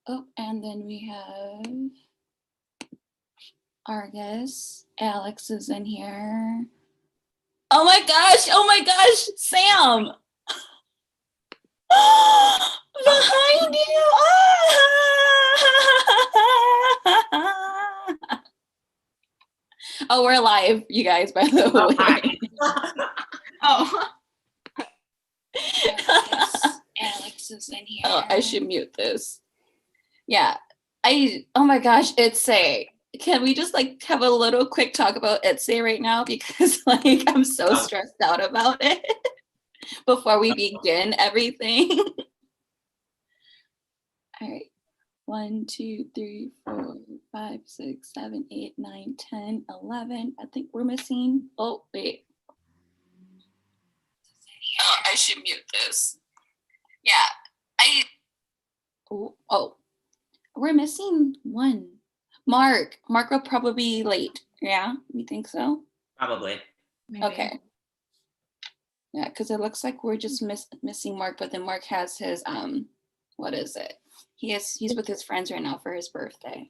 Oh, and then we have Argus. Alex is in here. Oh my gosh, Sam! Behind you! Ah! Oh, we're live, you guys, by the way. Oh. Alex is in here. Oh, I should mute this. Yeah. Oh my gosh, Itse. Can we just like have a little quick talk about Itse right now? Because like I'm so stressed out about it before we begin everything. All right. 1, 2, 3, 4, 5, 6, 7, 8, 9, 10, 11. I think we're missing. Oh, wait. Oh, I should mute this. Yeah. Oh, we're missing one. Mark will probably be late. Yeah, we think so? Probably. Maybe. Okay. Yeah, because it looks like we're just missing Mark, but then Mark has his, what is it? He's with his friends right now for his birthday.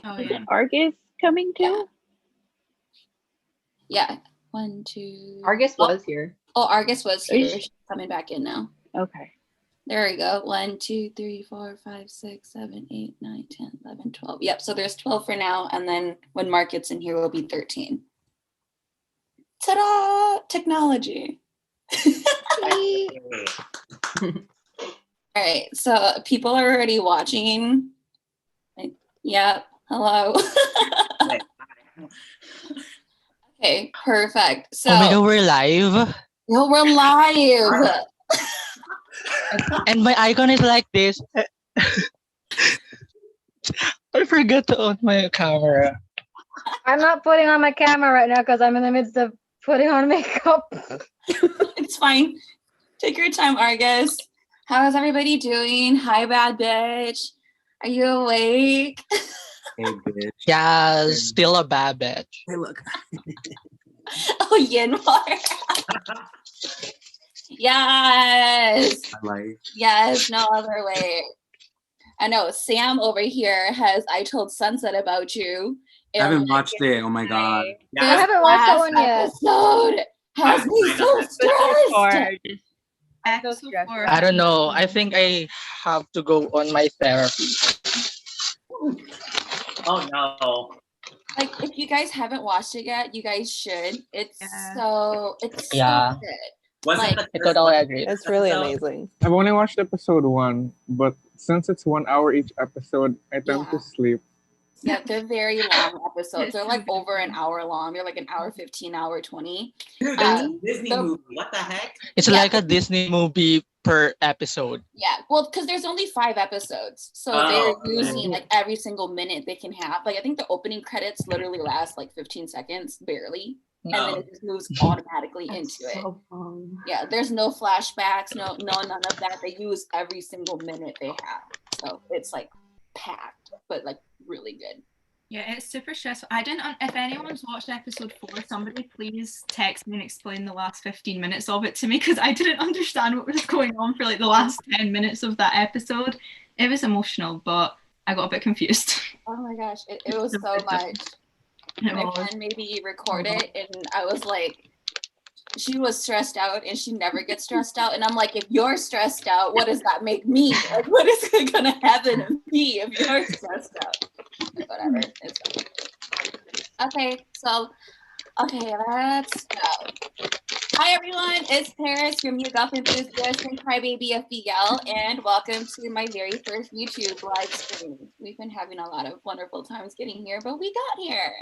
Oh, Is yeah. it Argus coming too? Yeah. 1, 2. Argus was here. Oh, Argus was here. She's coming back in now. Okay. There we go. 1, 2, 3, 4, 5, 6, 7, 8, 9, 10, 11, 12. Yep. So there's 12 for now. And then when Mark gets in here, will be 13. Ta-da! Technology. All right. So people are already watching. Yep. Hello. Okay. Perfect. So. Oh my God, we're live. No, we're live. And my icon is like this. I forgot to on my camera. I'm not putting on my camera right now because I'm in the midst of putting on makeup. It's fine. Take your time, Argus. How is everybody doing? Hi, bad bitch. Are you awake? Hey, bitch. Yeah, still a bad bitch. Hey, look. Oh, Yinmar. Yes. Yes, no other way. I know Sam over here has I Told Sunset About You. I haven't watched it. Oh my God. I haven't watched that one yet. Episode has me so stressed. Episode 4. I don't know. I think I have to go on my therapy. Oh no. Like, if you guys haven't watched it yet, you guys should. It's Yeah. so good. Wasn't Like, I totally agree. It's really amazing. I've only watched episode 1, but since it's 1 hour each episode, I tend to sleep. Yeah, they're very long episodes. They're like over an hour long. They're like an hour 15, hour 20. Dude, that's a Disney movie. What the heck? It's like a Disney movie per episode. Yeah, well, because there's only 5 episodes. So they're using like every single minute they can have. Like, I think the opening credits literally last like 15 seconds, barely. And then it just moves automatically into it. Yeah, there's no flashbacks, no none of that. They use every single minute they have. So it's like packed, but like really good. Yeah, it's super stressful. I didn't. If anyone's watched episode 4, somebody please text me and explain the last 15 minutes of it to me, because I didn't understand what was going on for like the last 10 minutes of that episode. It was emotional, but I got a bit confused. Oh my gosh, it was so much. My friend made me record it, and I was like, she was stressed out, and she never gets stressed out. And I'm like, if you're stressed out, what does that make me? Like, what is gonna happen to me if you're stressed out? Whatever. It's fine. Okay, let's go. Hi everyone, it's Paris, your Mute Golf enthusiast and crybaby of BL, and welcome to my very first YouTube live stream. We've been having a lot of wonderful times getting here, but we got here.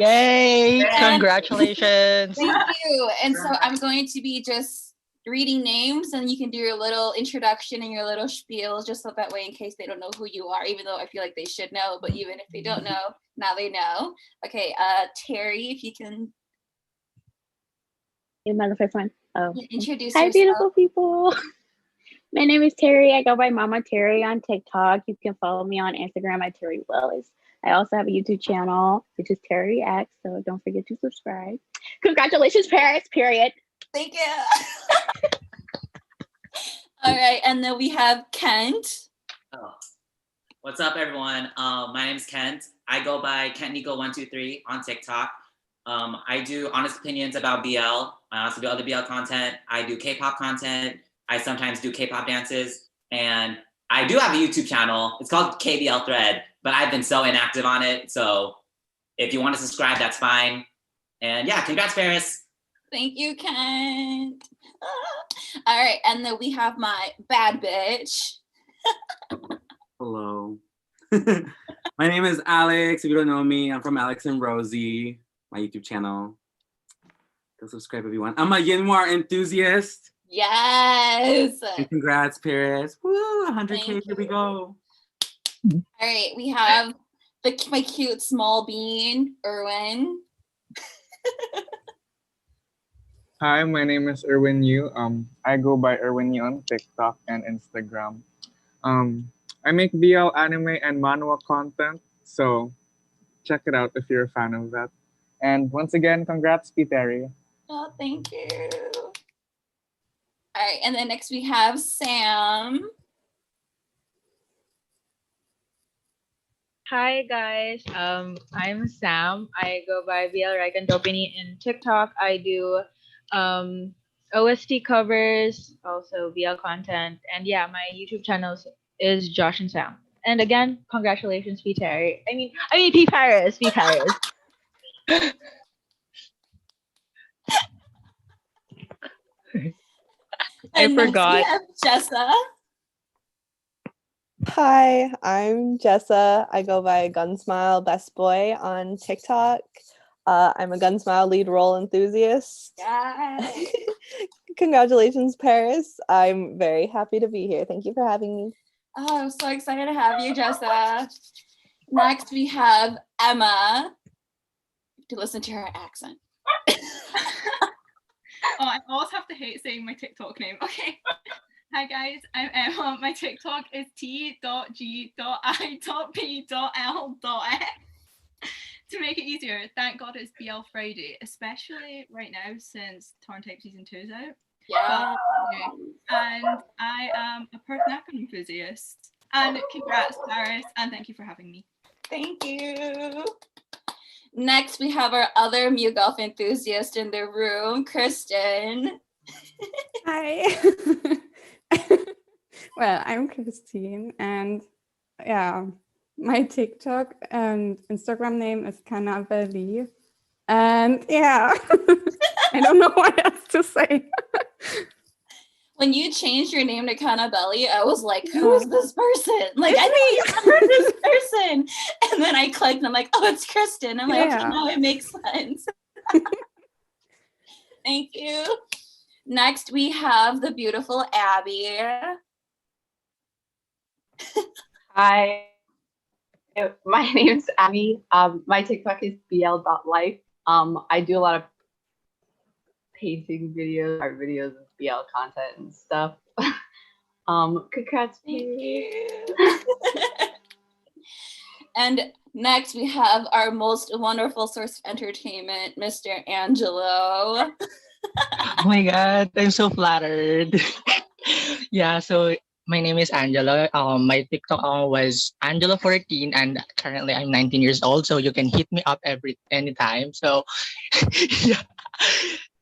Yay! Congratulations! Thank you. And so I'm going to be just reading names, and you can do your little introduction and your little spiel, just so that way in case they don't know who you are, even though I feel like they should know, but even if they don't know, now they know. Okay, Terry, if you can. Am I the first one? Oh. Introduce Hi, yourself. beautiful people. My name is Terry. I go by Mama Terry on TikTok. You can follow me on Instagram at Terry Willis. I also have a YouTube channel, which is Terry X, so don't forget to subscribe. Congratulations, Paris, period. Thank you. All right, and then we have Kent. Oh. What's up, everyone? My name is Kent. I go by KentNico123 on TikTok. I do honest opinions about BL. I also do other BL content. I do K-pop content. I sometimes do K-pop dances. And I do have a YouTube channel. It's called KBL Thread, but I've been so inactive on it. So if you want to subscribe, that's fine. And yeah, congrats, Paris. Thank you, Kent. All right, and then we have my bad bitch. Hello. My name is Alex. If you don't know me, I'm from Alex and Rosie, my YouTube channel. Go subscribe if you want. I'm a Yin Noir enthusiast. Yes. And congrats, Paris. Woo, 100K, here we go. All right, we have my cute small bean, Erwin. Hi, my name is Erwin Yu. I go by Erwin Yu on TikTok and Instagram. I make BL anime and manhwa content, so check it out if you're a fan of that. And once again, congrats, Terry. Oh, thank you. All right, and then next we have Sam. Hi guys, I'm Sam. I go by BL Raikantopini in TikTok. I do OST covers, also BL content, and yeah, my YouTube channels is Josh and Sam. And again, congratulations, P Terry. I mean P Paris, P Paris. I forgot. We have Jessa. Hi, I'm Jessa. I go by Gunsmile Best Boy on TikTok. I'm a Gunsmile lead role enthusiast. Yes. Congratulations, Paris. I'm very happy to be here. Thank you for having me. Oh, I'm so excited to have you, Jessa. Next, we have Emma. To listen to her accent. Oh, I always have to hate saying my TikTok name. Okay. Hi guys, I'm Emma. My TikTok is t.g.i.p.l.f. To make it easier, thank God it's BL Friday, especially right now since Torn Type Season 2 is out. Yeah. And I am a Perth-Napkin enthusiast. And congrats, Paris, and thank you for having me. Thank you. Next, we have our other Mew Golf enthusiast in the room, Kristen. Hi. Well, I'm Christine, and yeah, my TikTok and Instagram name is Cannabelly. And yeah, I don't know what else to say. When you changed your name to Cannabelly, I was like, who is this person? Like, I never heard this person. And then I clicked and I'm like, oh, it's Kristen. I'm like, okay, now it makes sense. Thank you. Next, we have the beautiful Abby. Hi, my name's Abby. My TikTok is bl.life. I do a lot of painting videos, art videos, and BL content and stuff. Congrats, thank you. And next we have our most wonderful source of entertainment, Mr. Angelo. Oh my God, I'm so flattered. Yeah, so my name is Angelo. My TikTok was Angelo14, and currently I'm 19 years old. So you can hit me up anytime. So yeah,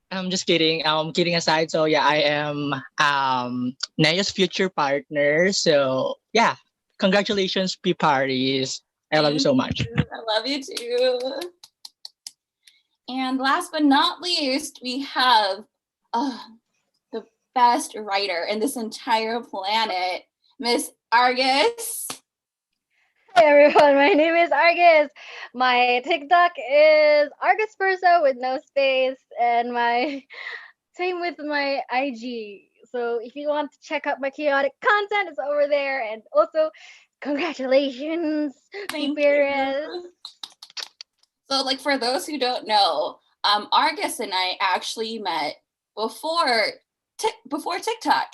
I'm just kidding. Kidding aside. So yeah, I am Neo's future partner. So yeah, congratulations, P Paris. I love you so much. I love you too. And last but not least, we have the best writer in this entire planet, Miss Argus. Hi everyone, my name is Argus. My TikTok is Argus Perso with no space, and my same with my IG. So if you want to check out my chaotic content, it's over there. And also, congratulations, Thank Paris. you. So, like, for those who don't know, Argus and I actually met before TikTok.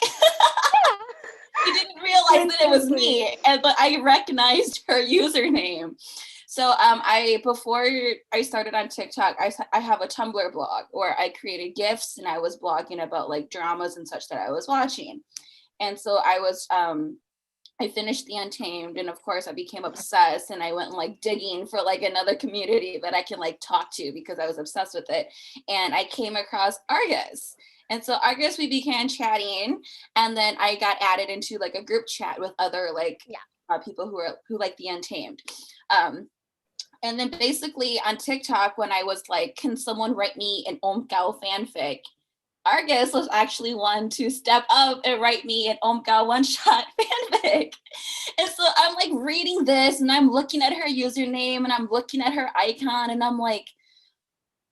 I didn't realize that it was me, but I recognized her username. So before I started on TikTok, I have a Tumblr blog where I created GIFs and I was blogging about like dramas and such that I was watching. And so I was I finished the Untamed, and of course I became obsessed, and I went like digging for like another community that I can like talk to because I was obsessed with it. And I came across Argus. And so Argus, we began chatting, and then I got added into like a group chat with other like people who like the Untamed. And then basically on TikTok, when I was like, can someone write me an Omgao fanfic? Argus was actually one to step up and write me an Omgao one-shot fanfic. And so I'm like reading this, and I'm looking at her username, and I'm looking at her icon, and I'm like,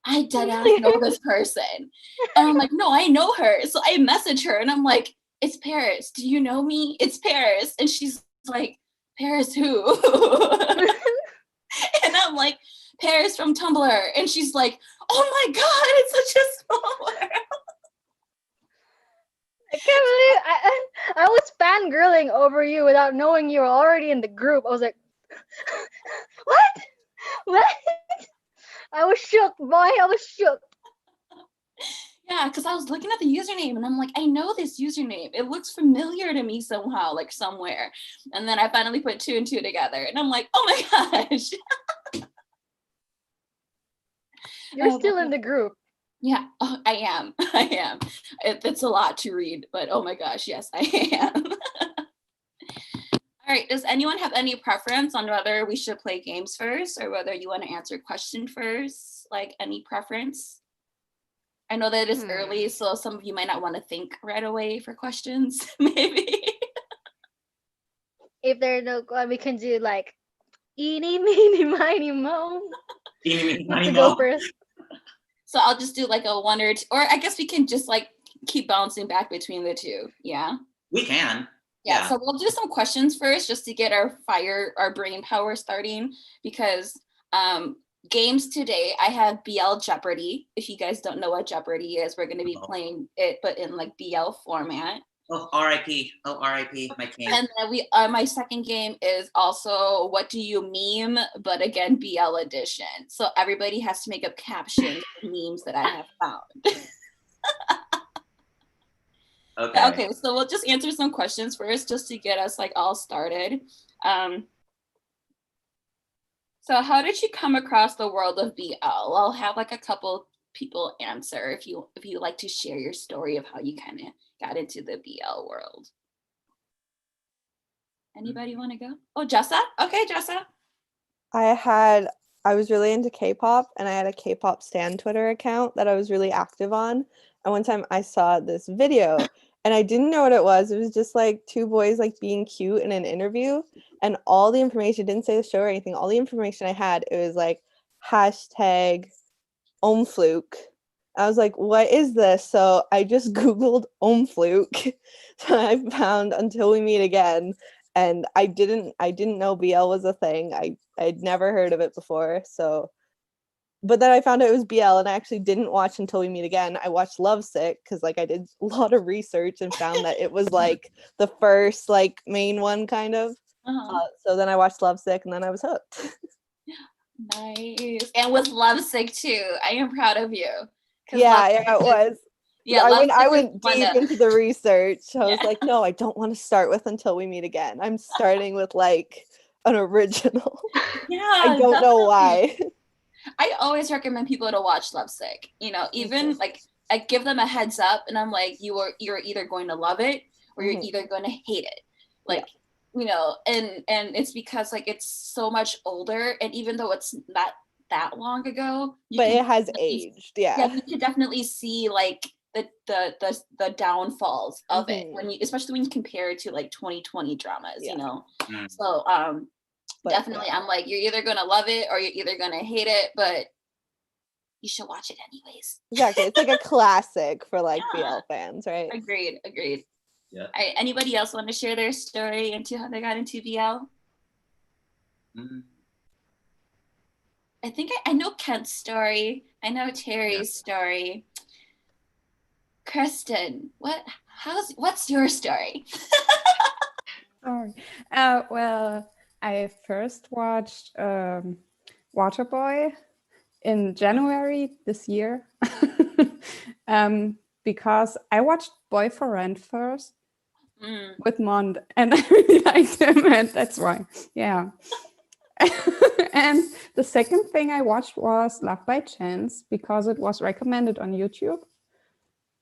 I deadass know this person. And I'm like, no, I know her. So I message her, and I'm like, it's Paris. Do you know me? It's Paris. And she's like, Paris who? And I'm like, Paris from Tumblr. And she's like, oh my God, it's such a small world. I can't believe I was fangirling over you without knowing you were already in the group. I was like, what? What? I was shook, boy. I was shook. Yeah, because I was looking at the username, and I'm like, I know this username. It looks familiar to me somehow, like somewhere. And then I finally put 2 and 2 together, and I'm like, oh my gosh. You're still in the group. Yeah, I am. I am. It's a lot to read, but oh my gosh, yes, I am. All right, does anyone have any preference on whether we should play games first or whether you want to answer a question first? Like any preference? I know that it's early, so some of you might not want to think right away for questions, maybe. If there are no, we can do like, eeny, meeny, miny, moe. Eeny, meeny, To miny, go moe. first. So I'll just do like a 1 or 2, or I guess we can just like keep bouncing back between the 2. Yeah. We can. Yeah. So we'll do some questions first just to get our brain power starting, because games today, I have BL Jeopardy. If you guys don't know what Jeopardy is, we're going to be playing it, but in like BL format. Oh, R.I.P. Oh, R.I.P. My king. And then my second game is also What Do You Meme, but again, BL edition. So everybody has to make up captions for memes that I have found. Okay, so we'll just answer some questions first just to get us like all started. So how did you come across the world of BL? I'll have like a couple people answer if you like to share your story of how you kind of got into the BL world. Anybody want to go? Oh, Jessa? Okay, Jessa. I was really into K-pop, and I had a K-pop stan Twitter account that I was really active on. And one time I saw this video, and I didn't know what it was. It was just like 2 boys like being cute in an interview, and all the information, didn't say the show or anything. All the information I had, it was like hashtag Omfluke. I was like, what is this? So I just Googled Omfluke. So I found Until We Meet Again. And I didn't know BL was a thing. I'd never heard of it before. So, but then I found out it was BL, and I actually didn't watch Until We Meet Again. I watched Lovesick because like I did a lot of research and found that it was like the first like main one kind of. So then I watched Lovesick, and then I was hooked. Nice. And with Lovesick too. I am proud of you. Yeah, it was. Yeah, I went deep into the research. I was like, no, I don't want to start with Until We Meet Again. I'm starting with like an original. Yeah, I don't know why. I always recommend people to watch Lovesick. You know, even like I give them a heads up, and I'm like, you're either going to love it or you're either going to hate it. Like, you know, and it's because like it's so much older, and even though it's not that long ago, but it has aged. Yeah, you can definitely see like the downfalls of it especially when you compare it to like 2020 dramas, you know. So definitely I'm like, you're either gonna love it or you're either gonna hate it, but you should watch it anyways. Exactly. It's like a classic for like BL fans, right? Agreed. Yeah. Anybody else want to share their story into how they got into BL? I think I know Kent's story. I know Terry's story. Kristen, what's your story? Well, I first watched Waterboy in January this year because I watched Boy for Rent first, Wthmong, and I really liked him, and that's why. Yeah. And the second thing I watched was Love by Chance because it was recommended on YouTube.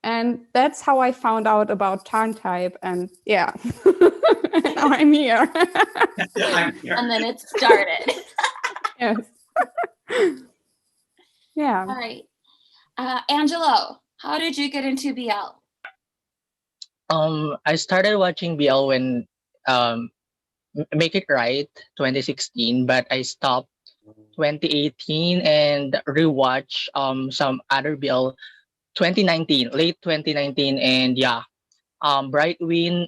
And that's how I found out about Tarn Type. And yeah, and now I'm here. And then it started. Yes. Yeah. All right. Angelo, how did you get into BL? I started watching BL when Make It Right 2016, but I stopped 2018 and rewatch some other BL 2019, late 2019, and yeah, Brightwing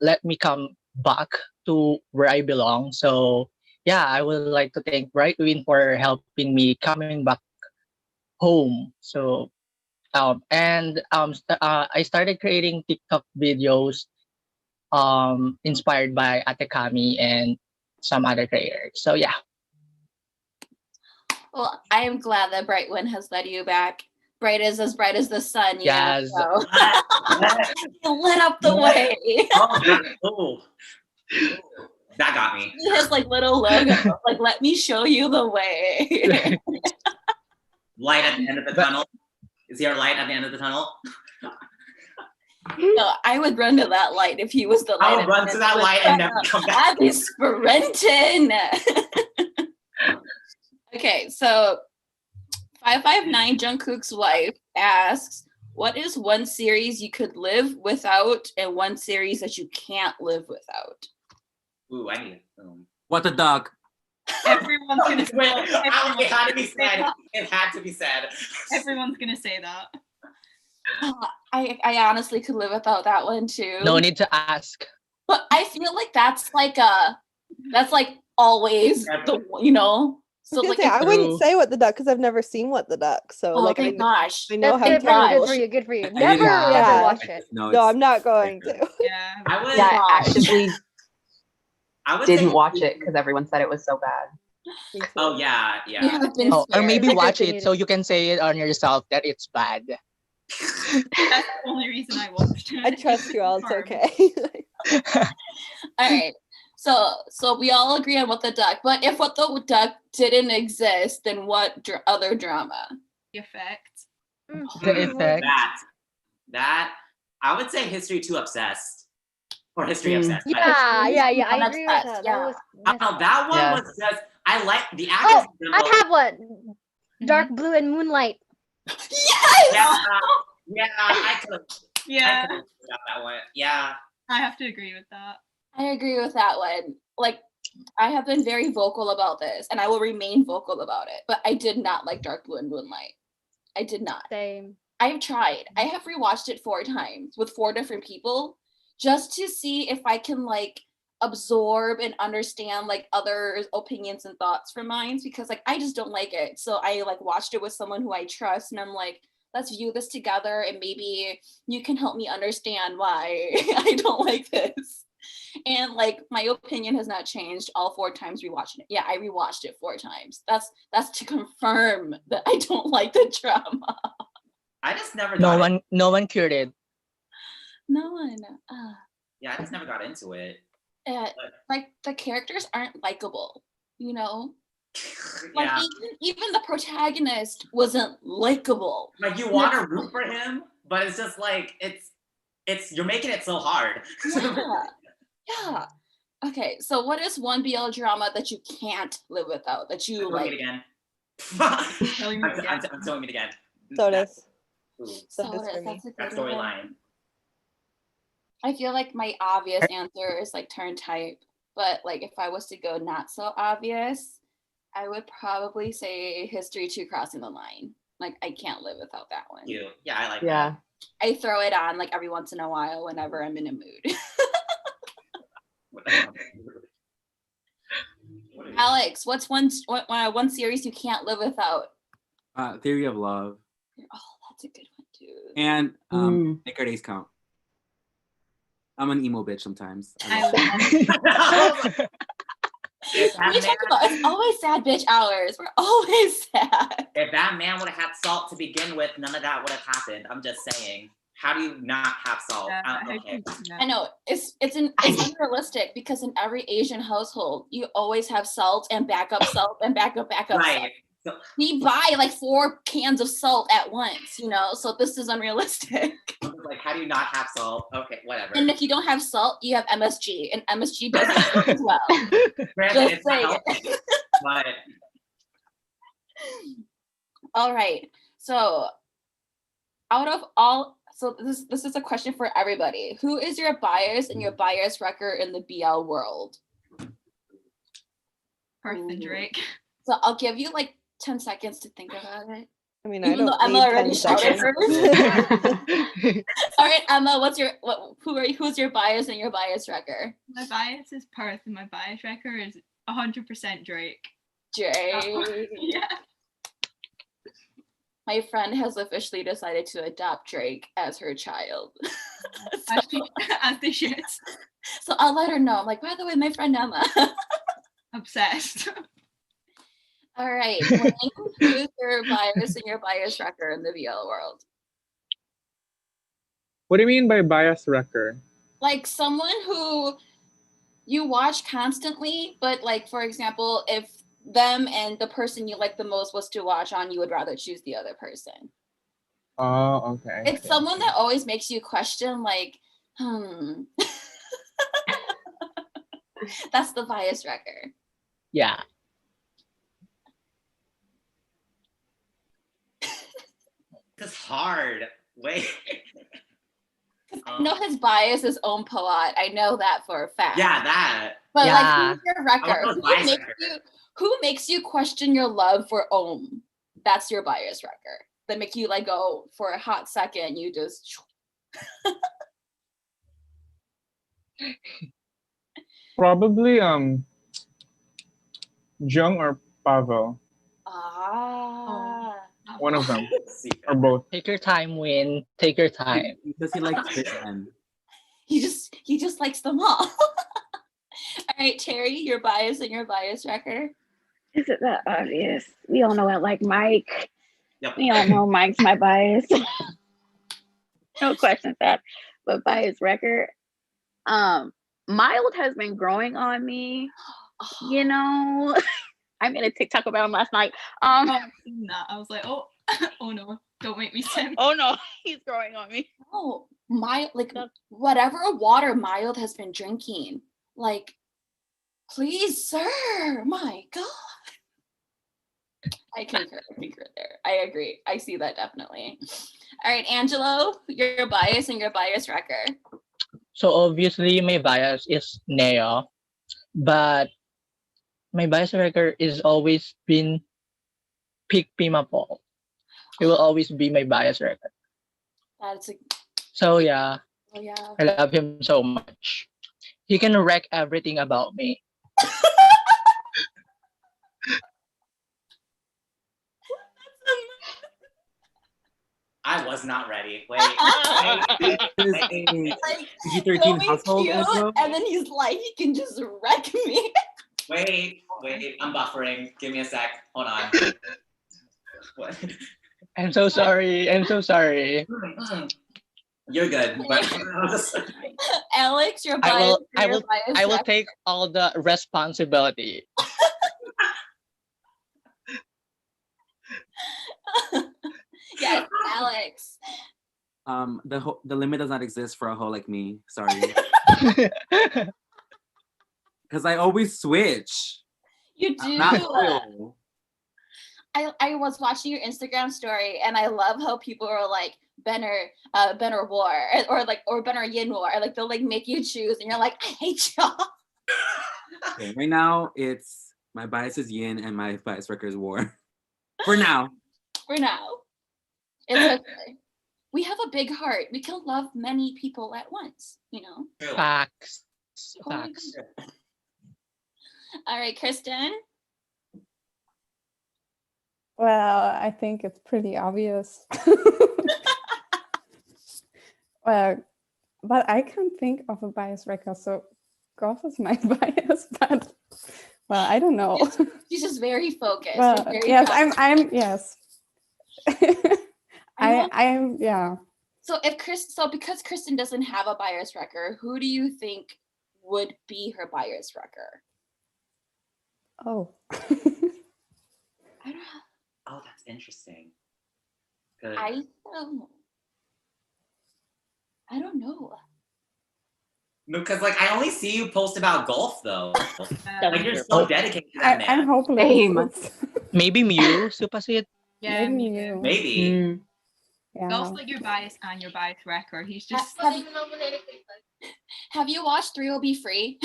let me come back to where I belong. So yeah, I would like to thank Brightwing for helping me coming back home. So I started creating TikTok videos inspired by Atekami and some other creators. So yeah. Well, I am glad that Brightwin has led you back. Bright is as bright as the sun, you know. Yes. So. You lit up the way. That got me. His like little logo, like let me show you the way. Light at the end of the tunnel. Is there a light at the end of the tunnel? No, I would run to that light if he was the light. I would run to that light and never come back. I'd be sprinting. Okay, so 559 Jungkook's wife asks, what is one series you could live without and one series that you can't live without? Ooh, I need a film. What the duck? Everyone's gonna say It had to be said. It had to be said. Everyone's gonna say that. I honestly could live without that one too. No need to ask. But I feel like that's like always the, you know. So like I wouldn't say What the Duck because I've never seen What the Duck. So oh, like thank gosh. I know That's how good for you. Good for you. Never watch it. No, I'm not going to. Yeah. I actively I didn't watch it because everyone said it was so bad. Oh yeah, yeah. Oh, or maybe watch it so you can say it on yourself that it's bad. That's the only reason I watched it. I trust you all. It's okay. All right. So we all agree on What the Duck. But if What the Duck didn't exist, then what other drama? The Effect. The Effect. That I would say History 2 Obsessed. Or History Obsessed. Yeah. I agree with that. Yeah. That one was just, I like the actors. Oh, I have one. Dark Blue and Moonlight. Yes! Yeah, I could Yeah. have got that one. Yeah. I have to agree with that. I agree with that one. Like, I have been very vocal about this, and I will remain vocal about it. But I did not like Dark Blue and Moonlight. I did not. Same. I've tried. I have rewatched it 4 times with 4 different people just to see if I can like absorb and understand like other opinions and thoughts from mine, because like I just don't like it. So I like watched it with someone who I trust, and I'm like, let's view this together and maybe you can help me understand why I don't like this. And like my opinion has not changed all 4 times rewatching it. Yeah, I rewatched it 4 times. That's to confirm that I don't like the drama. I just never No one cured it. No one. Yeah, I just never got into it. Like the characters aren't likable, you know? Like Yeah. even the protagonist wasn't likable. Like you want to root for him, but it's just like it's you're making it so hard. Yeah. Okay, so what is one BL drama that you can't live without, that you like? Again. I'm telling it again. Sodas. Sodas, that's a good That one. storyline. I feel like my obvious answer is like Turn Type, but like if I was to go not so obvious, I would probably say History 2 Crossing the Line. Like I can't live without that one. Yeah, I like Yeah. that. I throw it on like every once in a while whenever I'm in a mood. Alex, what's one series you can't live without? Theory of Love. Oh, that's a good one too. And Make Our Days Count. I'm an emo bitch sometimes. We talk about it's always sad bitch hours. We're always sad. If that man would have had salt to begin with, none of that would have happened. I'm just saying. How do you not have salt? Okay. I know it's unrealistic because in every Asian household you always have salt and backup salt and backup salt. Right. So, we buy like 4 cans of salt at once, so this is unrealistic. like, how do you not have salt? Okay, whatever. And if you don't have salt, you have MSG, and MSG doesn't work as well. Granted, Just saying. But all right. So this is a question for everybody. Who is your bias and your bias wrecker in the BL world? Perth and Drake. So I'll give you like 10 seconds to think about it. I mean, Even though Emma already shouted first. All right, Emma, who's your bias and your bias wrecker? My bias is Perth and my bias wrecker is 100% Drake. Drake. Yeah. My friend has officially decided to adopt Drake as her child. As they should. So I'll let her know. I'm like, by the way, my friend Emma. Obsessed. All right. Who's your bias and your bias wrecker in the BL world? What do you mean by bias wrecker? Like someone who you watch constantly, but like, for example, if them and the person you like the most was to watch on, you would rather choose the other person. Oh, okay. It's someone that always makes you question, like, That's the bias wrecker. Yeah. This is hard. Wait. I know his bias is Om Pawat. I know that for a fact. Yeah, that. But Yeah. like, who's your wrecker? I want those bias Who makes you question your love for Om? That's your bias wrecker. That make you like go for a hot second. You just. Probably Jung or Pavel. One of them. Or both. Take your time, Win. Take your time. Because he likes Hitman. He just likes them all. All right, Terry, your bias and your bias wrecker. Is it that obvious? We all know I like Mike. Yep. We all know Mike's my bias. No questions asked. But bias record. Mild has been growing on me. I made a TikTok about him last night. I was like, oh no, don't make me sim. Oh no, he's growing on me. Oh, whatever water Mild has been drinking, like, please, sir, my God. I concur there. I agree. I see that definitely. All right, Angelo, your bias and your bias wrecker. So obviously my bias is Neo, but my bias wrecker is always been Pick Pimapol. It will always be my bias wrecker. So yeah, I love him so much. He can wreck everything about me. I was not ready. Wait. PG-13 household, Angelo? And then he's like, he can just wreck me. Wait. I'm buffering. Give me a sec. Hold on. What? I'm so sorry. You're good. But Alex, your bias. I will take all the responsibility. Yes, Alex. The limit does not exist for a hoe like me. Sorry. Because I always switch. You do. I'm not loyal. I was watching your Instagram story and I love how people are like Benner War or Benner Yin War. Like they'll like make you choose and you're like, I hate y'all. Okay, right now it's my bias is Yin and my bias wrecker is War. For now. It's okay. We have a big heart. We can love many people at once, Facts. All right, Kristen. Well, I think it's pretty obvious. Well, but I can't think of a bias record, so golf is my bias, but well, I don't know. She's just very focused. Well, very yes, focused. I'm yes. I'm yeah. because Kristen doesn't have a bias wrecker, who do you think would be her bias wrecker? Oh. I don't know. Oh, that's interesting. Good. I don't know. No, because like I only see you post about golf though. Like you're so dedicated to that man. I'm hopeless. Same. Maybe Mew, Supasit. Yeah, Maybe me you. Maybe. Yeah. Golf's like your bias and your bias wrecker. He's just. Have you watched 3 Will Be Free?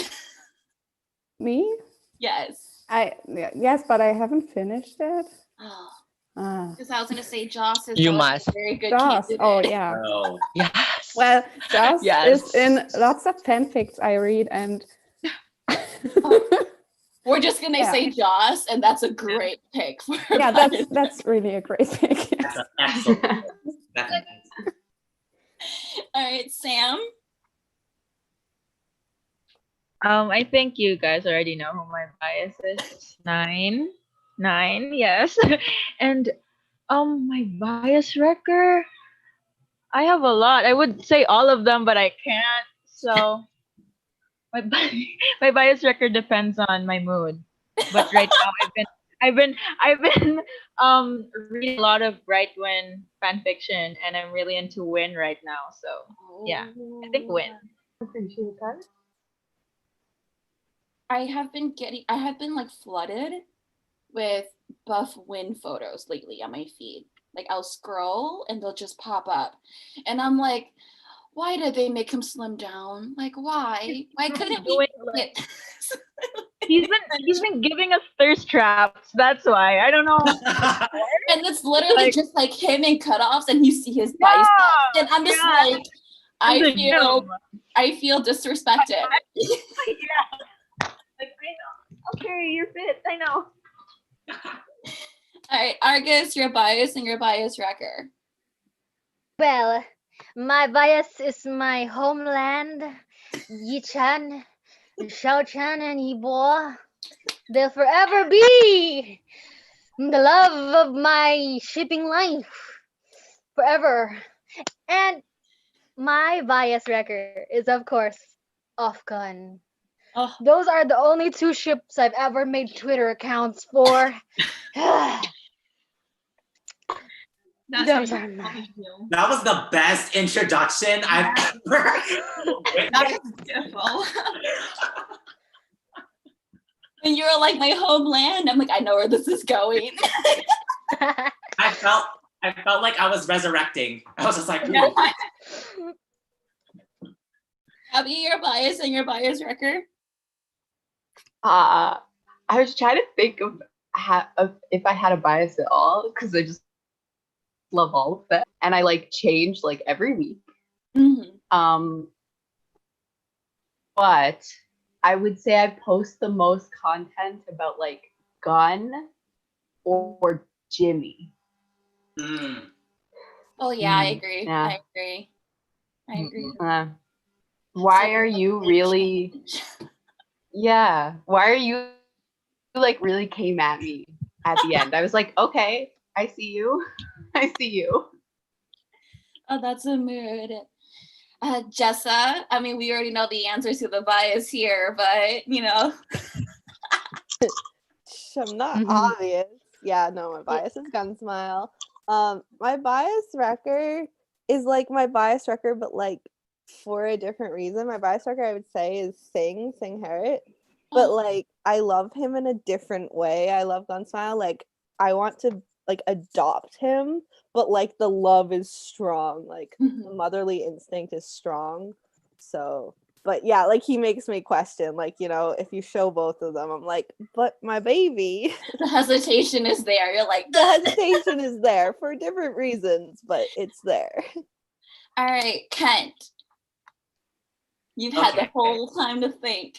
Me? Yes. Yes, but I haven't finished it. Oh. Ah. Because I was gonna say Joss is You always must. a very good Joss. candidate. Oh yeah. Oh. Yes. Well, Joss Yes. is in lots of fanfics I read, and We're just gonna Yeah. say Joss, and that's a great pick for yeah, bias. that's really a great pick. That's an excellent. That's an excellent. All right, Sam. I think you guys already know who my bias is. Nine, yes. And my bias wrecker, I have a lot. I would say all of them, but I can't. So my bias wrecker depends on my mood. But right now, I've been reading a lot of Brightwin fan fiction, and I'm really into Win right now. So yeah, I think Win. Appreciate that. I have been like flooded with buff win photos lately on my feed. Like I'll scroll and they'll just pop up. And I'm like, why did they make him slim down? Like why? Why couldn't he get He's been giving us thirst traps. That's why. I don't know. and it's literally just like him in cutoffs and you see his biceps. And I'm just like, I feel disrespected. Like, I know. Okay, you're fit. I know. All right, Argus, your bias and your bias wrecker. Well, my bias is my homeland, Yichan, Shaochan, and Yibo. They'll forever be the love of my shipping life. Forever. And my bias wrecker is, of course, Ofcon. Oh. Those are the only 2 ships I've ever made Twitter accounts for. That's That was the best introduction I've ever. That was beautiful. And you were like, my homeland. I'm like, I know where this is going. I felt like I was resurrecting. I was just like, Abby, your bias and your bias wrecker. I was trying to think of if I had a bias at all, because I just love all of them, and I like change like every week. Mm-hmm. But I would say I post the most content about like Gun or Jimmy. Oh yeah, I agree. Yeah. I agree. Why are you really? Yeah. Why are you like really came at me at the end? I was like, okay, I see you. I see you. Oh, that's a mood. Jessa, I mean, we already know the answers to the bias here, but you know. I'm not obvious. Yeah, no, my bias is Gunsmile. My bias wrecker is like my bias wrecker, but like for a different reason. My bias wrecker, I would say, is Sing Harriet. But like I love him in a different way. I love Gunsmile. Like I want to like adopt him, but like the love is strong. Like the motherly instinct is strong. So but yeah, like he makes me question, like, you know, if you show both of them, I'm like, but my baby. The hesitation is there. You're like, the hesitation is there for different reasons, but it's there. All right, Kent. You've had the whole time to think.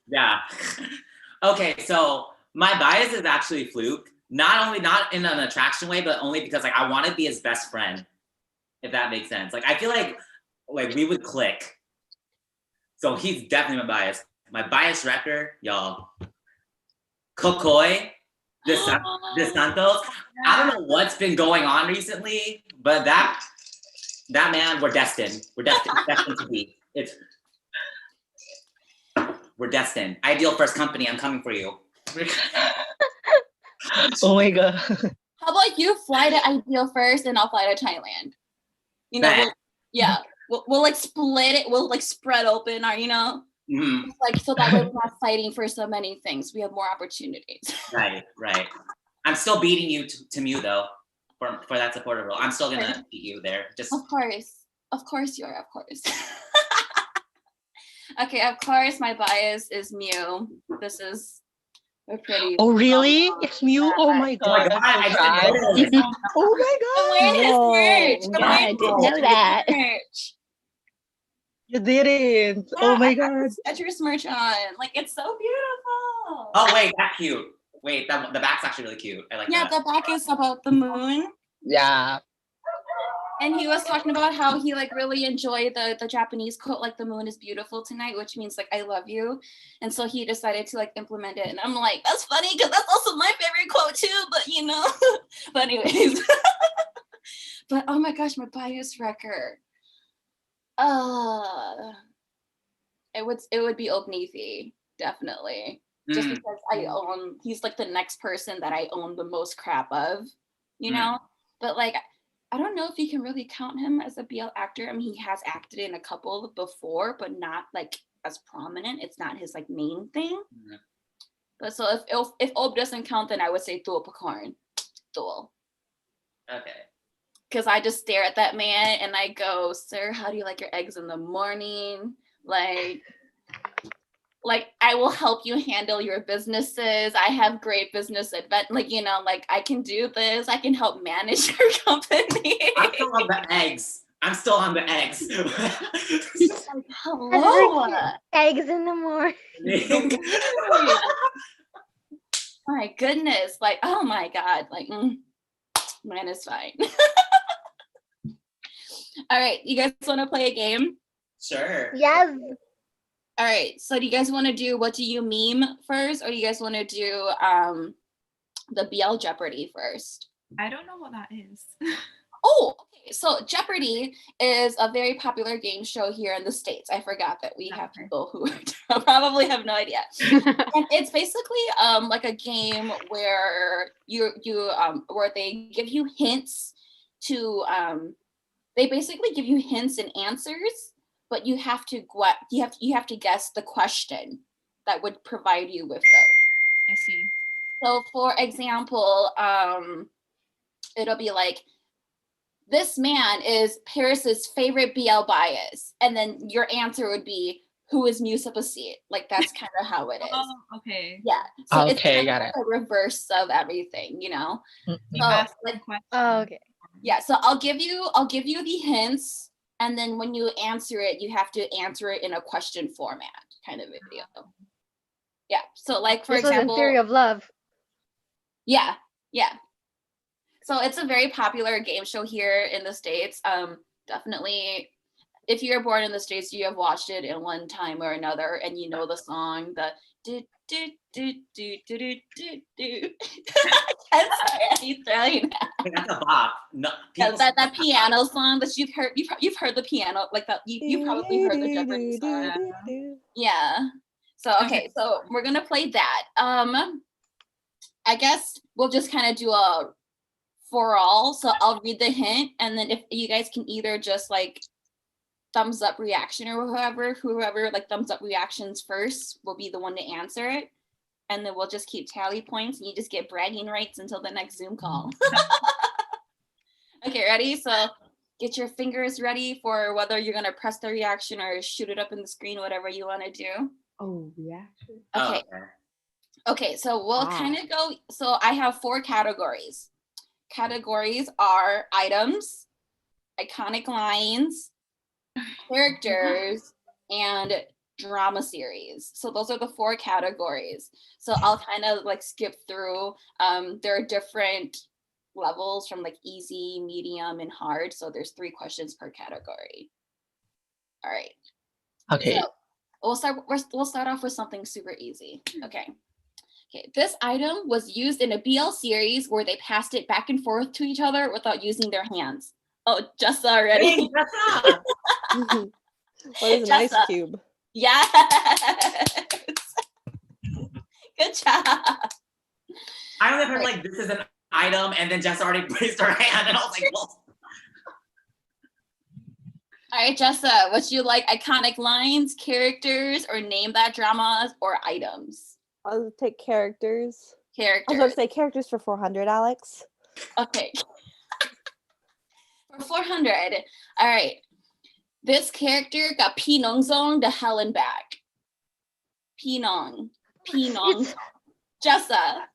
Yeah. Okay, so my bias is actually Fluke. Not in an attraction way, but only because like I want to be his best friend, if that makes sense. Like I feel like we would click. So he's definitely my bias. My bias wrecker, y'all. Kokoi, De Santos. I don't know what's been going on recently, but that that man, we're destined. We're destined to be. We're destined. Ideal first company, I'm coming for you. Oh my god. How about you fly to Ideal first, and I'll fly to Thailand? You know, we'll like split it. We'll like spread open our, like so that way we're not fighting for so many things. We have more opportunities. Right. I'm still beating you to Mew though for that supporter role. I'm still gonna beat you there. Just of course you are. Of course. Okay, of course my bias is Mew. This is a pretty. Oh really? It's Mew? Oh my god. Oh my god, Oh my god. I'm wearing his merch. God, I didn't know that. Merch. You didn't. Oh my god. Skechers merch on. Like, it's so beautiful. Oh wait, that's cute. Wait, the back's actually really cute. I like that. Yeah, the back is about the moon. Yeah. And he was talking about how he like really enjoyed the Japanese quote, like the moon is beautiful tonight, which means like I love you. And so he decided to like implement it. And I'm like, that's funny because that's also my favorite quote too, but but anyways. But oh my gosh, my bias record. It would be Obnithi, definitely. Just because he's like the next person that I own the most crap of, But like I don't know if you can really count him as a BL actor. I mean, he has acted in a couple before, but not like as prominent. It's not his like main thing. Mm-hmm. But so if Ob doesn't count, then I would say Thul Pakorn. Thul. Okay. Because I just stare at that man and I go, sir, how do you like your eggs in the morning? Like I will help you handle your businesses. I have great business like I can do this. I can help manage your company. I'm still on the eggs. Like, hello. Eggs in the morning. My goodness. Like, oh my God. Like, man is fine. All right. You guys want to play a game? Sure. Yes. All right, so do you guys want to do what do you meme first, or do you guys want to do the BL Jeopardy first? I don't know what that is. Oh, okay. So Jeopardy is a very popular game show here in the States. I forgot that we have people who probably have no idea. And it's basically like a game where where they give you hints to they basically give you hints and answers. But you have to guess the question that would provide you with those. I see. So for example, it'll be like, this man is Paris's favorite BL bias. And then your answer would be, who is Musa Basit? Like that's kind of how it is. Oh, okay. Yeah. So okay, it's kind got of it. the reverse of everything, Mm-hmm. So like, oh, okay. Yeah, so I'll give you the hints. And then when you answer it, you have to answer it in a question format kind of video. Yeah. So like for example, was in Theory of Love. Yeah. So it's a very popular game show here in the States. Definitely, if you're born in the States, you have watched it in one time or another, and you know the song, the do do do do do do do do. I'm sorry, I keep throwing that. That's a bop. No, that piano song that you've heard the piano like that. You probably heard the Jeopardy song. Yeah. So okay, so we're gonna play that. I guess we'll just kind of do a for all. So I'll read the hint, and then if you guys can either just like thumbs up reaction or whoever like thumbs up reactions first will be the one to answer it. And then we'll just keep tally points and you just get bragging rights until the next Zoom call. Okay, ready? So get your fingers ready for whether you're gonna press the reaction or shoot it up in the screen, whatever you wanna do. Oh, reaction? Okay. Okay, so we'll kind of go, so I have 4 categories. Categories are items, iconic lines, characters, and drama series. So those are the 4 categories. So I'll kind of like skip through. There are different levels from like easy, medium, and hard. So there's 3 questions per category. All right. Okay. So we'll start off with something super easy. Okay. This item was used in a BL series where they passed it back and forth to each other without using their hands. Oh, Jessa already. Hey, Jessa! What is an ice Jessa. cube? Yes. Good job. I only heard like this is an item, and then Jessa already raised her hand, and I was like, well. All right, Jessa, would you like iconic lines, characters, or name that dramas or items? I'll take characters. I was Characters. about to say characters for 400, Alex. Okay. For 400. All right. This character got Pinongzong to hell and back. Pinong. Jessa.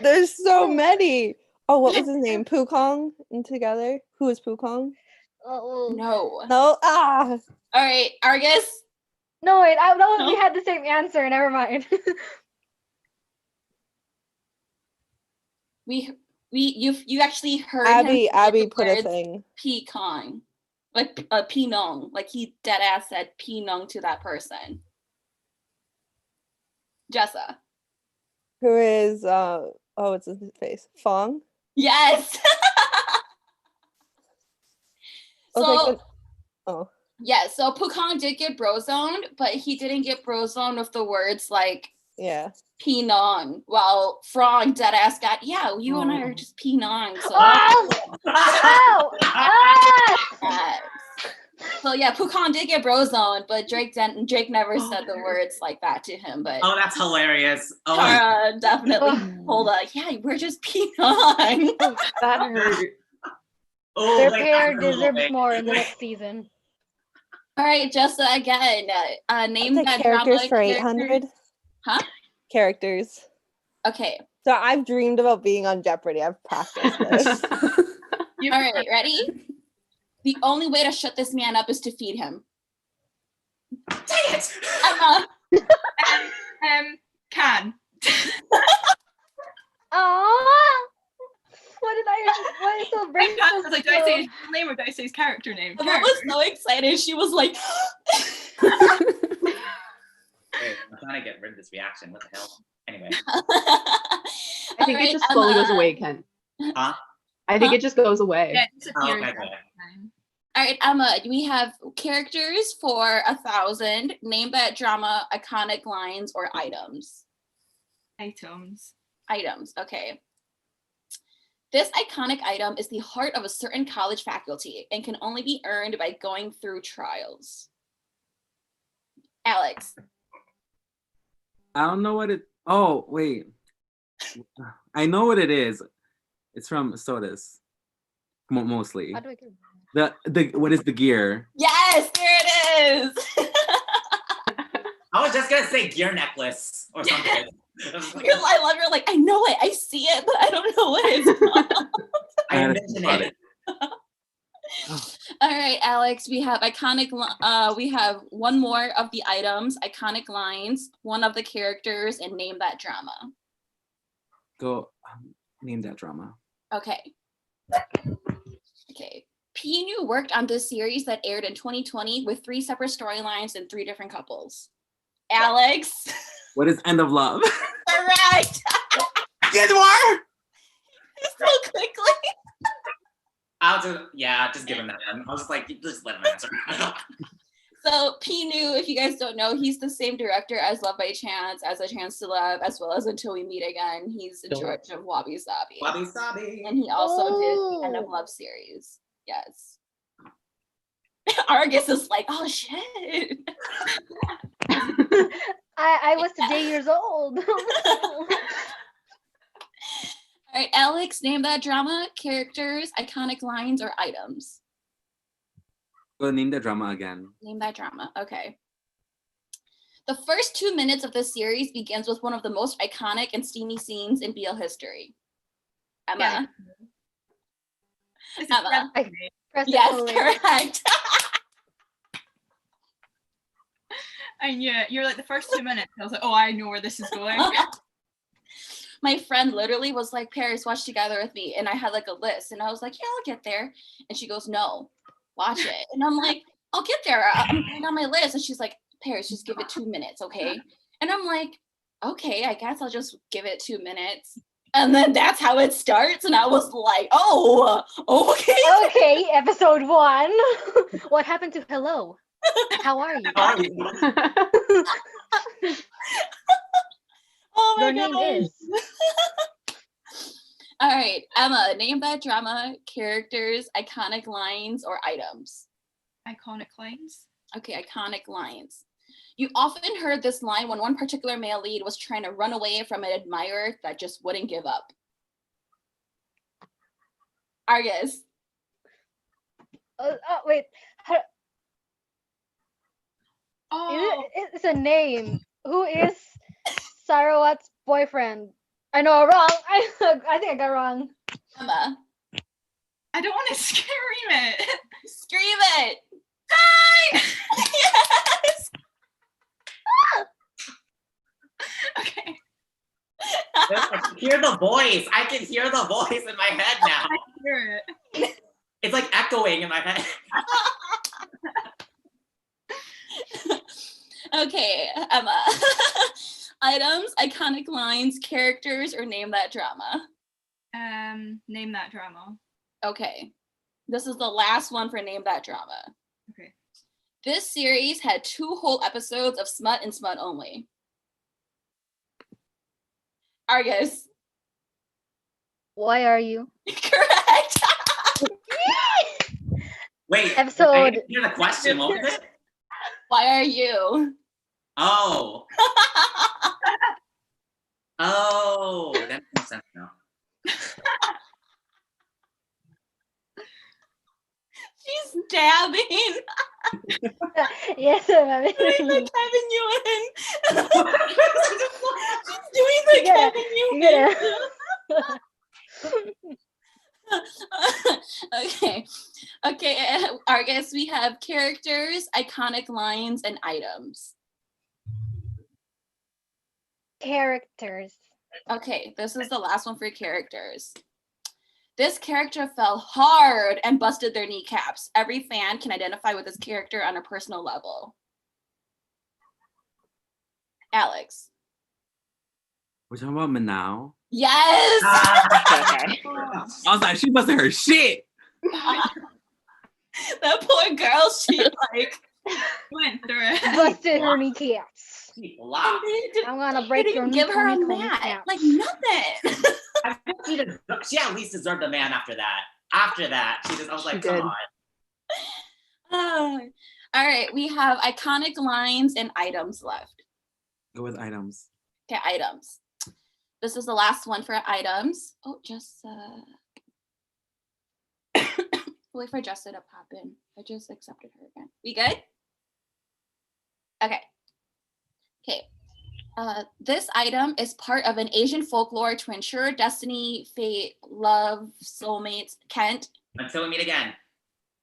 There's so many. Oh, what was his name? Pukong and together? Who is Pukong? No. No. Ah. All right, Argus. No, wait. We had the same answer. Never mind. You actually heard Abby him say the put a words thing. Pekong. Like Pinong. Like he dead ass said Pinong to that person. Jessa. Who is what's his face? Fong? Yes. So yeah, so Pukong did get brozoned, but he didn't get brozoned with the words like Pinong, while Frog deadass got, you and I are just Pinong. So so yeah, Pukong did get brozoned, but Drake never said the words like that to him. But that's hilarious. Tara definitely pulled a, we're just Pinong. That hurt. Their pair deserves more in the next season. All right, Jessa, again, name that characters drama for 800. Huh? Characters. Okay. So I've dreamed about being on Jeopardy. I've practiced this. All right, ready? The only way to shut this man up is to feed him. Dang it! Emma. Can. Why is so brave? I was like, do I say his real name or do I say his character name? Emma was so excited. She was like, Wait, I'm trying to get rid of this reaction. What the hell? Anyway. I think it just slowly goes away, Ken. Huh? I think it just goes away. Yeah, it disappears. Okay. All right, Emma, we have characters for 1,000. Name that drama, iconic lines, or items. Items, okay. This iconic item is the heart of a certain college faculty and can only be earned by going through trials. Alex. I don't know what it. Oh, wait. I know what it is. It's from Sodas. Mostly. How do I get The what is the gear? Yes, there it is. I was just gonna say gear necklace or something. I love you're like, I know it, I see it, but I don't know what it's called. I mentioned it. All right, Alex, we have we have one more of the items, iconic lines, one of the characters, and name that drama. Go name that drama. Okay. PNU worked on this series that aired in 2020 with 3 separate storylines and 3 different couples. Alex. What is End of Love? Correct. Get more. So quickly. Just give him that one. I was just like, just let him answer. So PNU, if you guys don't know, he's the same director as Love by Chance, as A Chance to Love, as well as Until We Meet Again. He's in charge of Wabi Sabi. Wabi Sabi. And he also did the End of Love series. Yes. Argus is like, oh shit. I was today years old. All right, Alex, name that drama, characters, iconic lines, or items. Go name the drama again. Name that drama. Okay. The first 2 minutes of this series begins with one of the most iconic and steamy scenes in BL history. Emma. Emma. Yes, correct. I knew it. You're like the first 2 minutes. I was like, oh, I know where this is going. My friend literally was like, Paris, watch together with me. And I had like a list. And I was like, yeah, I'll get there. And she goes, no, watch it. And I'm like, I'll get there. I'm putting on my list. And she's like, Paris, just give it 2 minutes, okay? And I'm like, okay, I guess I'll just give it 2 minutes. And then that's how it starts. And I was like, oh, okay. Okay, episode 1. What happened to hello? How are you? Oh my Your name God. is. All right, Emma, name that drama, characters, iconic lines, or items. Iconic lines. Okay, iconic lines. You often heard this line when one particular male lead was trying to run away from an admirer that just wouldn't give up. Argus. Wait. Oh, It's a name. Who is Sarawat's boyfriend? I know, wrong. I think I got wrong. Emma. I don't want to scream it. Scream it. Fine. Yes. Okay. I can hear the voice. I can hear the voice in my head now. I hear it. It's like echoing in my head. Okay, Emma. Items, iconic lines, characters, or name that drama. Name that drama. Okay. This is the last one for name that drama. Okay. This series had 2 whole episodes of smut and smut only. Argus. Why are you? Correct. Wait, Episode- I didn't hear the question. What was it? Why are you? Oh. Oh, that makes sense now. She's dabbing. Yes, I'm Doing the Kevin Ewan. She's doing the Yeah, Kevin you Ewan. Okay. Okay, Argus, we have characters, iconic lines, and items. Characters. Okay, this is the last one for characters. This character fell hard and busted their kneecaps. Every fan can identify with this character on a personal level. Alex. We're talking about Manao. Yes! Okay. I was like, she busted her shit. That poor girl, she like Went through it. Busted her kneecaps. Wow. I'm gonna They break didn't your even give her a Tony mat. cap. Like nothing. She at least deserved a man after that. After that, I was like, She come did. on. All right, we have iconic lines and items left. Go with items. Okay, items. This is the last one for items. Oh, just wait for Jessa to pop in. I just accepted her again. We good? Okay. Okay. This item is part of an Asian folklore to ensure destiny, fate, love, soulmates. Kent. Until we meet again.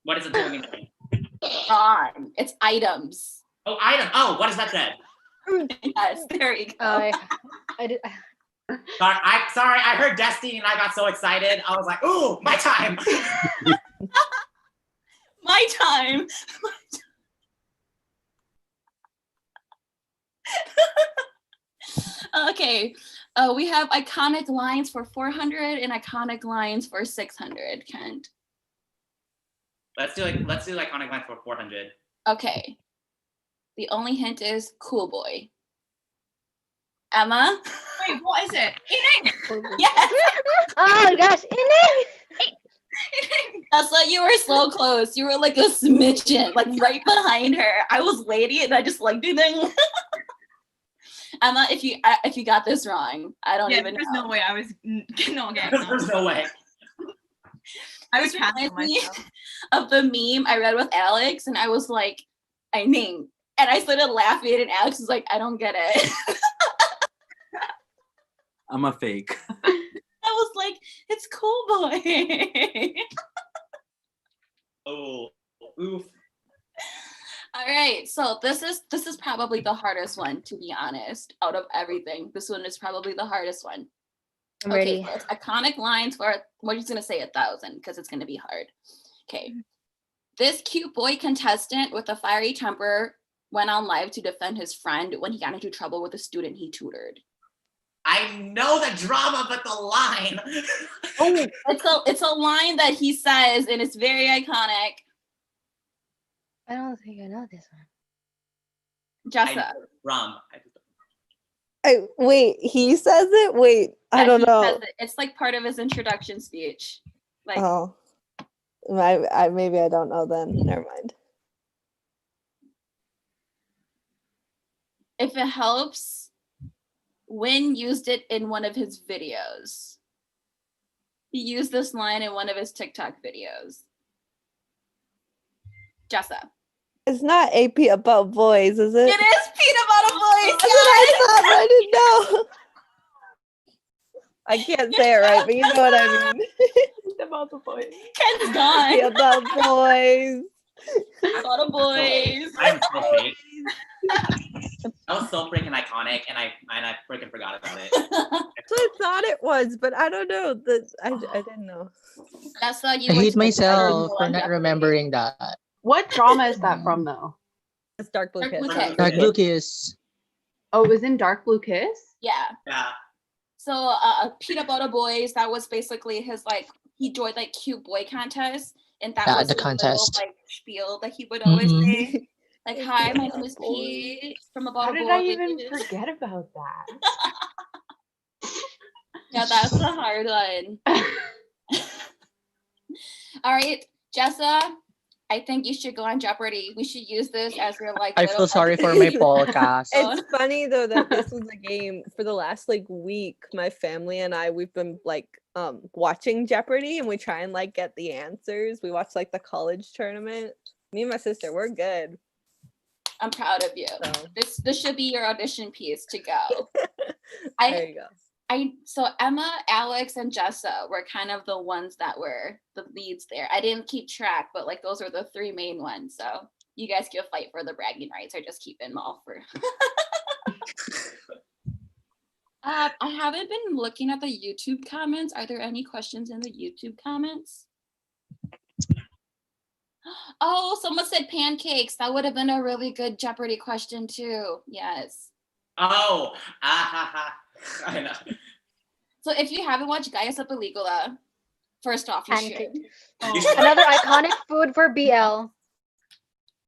What is until we meet again? Wrong. It's items. Oh, item. Oh, what is that then? Yes, there you go. I did. Sorry, I heard Destiny and I got so excited. I was like, ooh, my time. My time. Okay, we have iconic lines for 400 and iconic lines for 600, Kent. Let's do iconic line for 400. Okay. The only hint is cool boy. Emma? Wait, what is it? Yes! Oh gosh, That's why you were so close. You were like a smidgen, like right behind her. I was lady and I just like ding. Emma, if you got this wrong, I don't even know. There's no way I was not getting that. There's no way. I was This trying reminds me myself. of the meme I read with Alex, and I was like, I named. And I started laughing, and Alex was like, I don't get it. I'm a fake. I was like, it's cool boy. Oh, oof. All right, so this is probably the hardest one, to be honest, out of everything. This one is probably the hardest one. I'm Okay, ready. so it's iconic lines for, we're just gonna say 1,000 because it's gonna be hard. Okay. This cute boy contestant with a fiery temper went on live to defend his friend when he got into trouble with a student he tutored. I know the drama, but the line. Oh, it's a line that he says, and it's very iconic. I don't think I know this one. Jessa. Rum. Wait, he says it? Wait, I don't He know. says it. It's like part of his introduction speech. Like, Oh, I maybe I don't know then. Never mind. if it helps, Win used it in one of his videos. He used this line in one of his TikTok videos. Jessa. It's not AP about boys, is it? It is peanut butter boys. That's what I thought, but I didn't know. I can't say it right, but you know what I mean. It's about the boys. Ken's gone. It's about boys. About the boys. I am so fake. That was so freaking iconic, and I freaking forgot about it. That's what I thought it was, but I don't know. I didn't know. That's why you I went hate to the myself Bible for on not Jeopardy. remembering that. What drama is that from, though? It's Dark Blue Dark Kiss. Blue Kiss. Dark Blue Kiss. Oh, it was in Dark Blue Kiss? Yeah. Yeah. So Peanut Butter Boys, that was basically his like he joined like cute boy contests, and that was The his contest. little like spiel that he would always Mhm. say. Like, hi, my name is Pete from About How a did Boy. I even forget about that? Yeah, that's a hard one. All right, Jessa, I think you should go on Jeopardy. We should use this as your like. I little feel sorry for my podcast. It's funny though that this was a game for the last like week. My family and we've been like watching Jeopardy, and we try and like get the answers. We watch like the college tournament. Me and my sister, we're good. I'm proud of you. So. This should be your audition piece to go. There you go. So Emma, Alex, and Jessa were kind of the ones that were the leads there. I didn't keep track, but like those are the three main ones. So you guys can fight for the bragging rights or just keep them all for. I haven't been looking at the YouTube comments. Are there any questions in the YouTube comments? Oh, someone said pancakes. That would have been a really good Jeopardy question too. Yes. Oh, I know. So if you haven't watched Gaius of Caligula, first off, you should. Another iconic food for BL.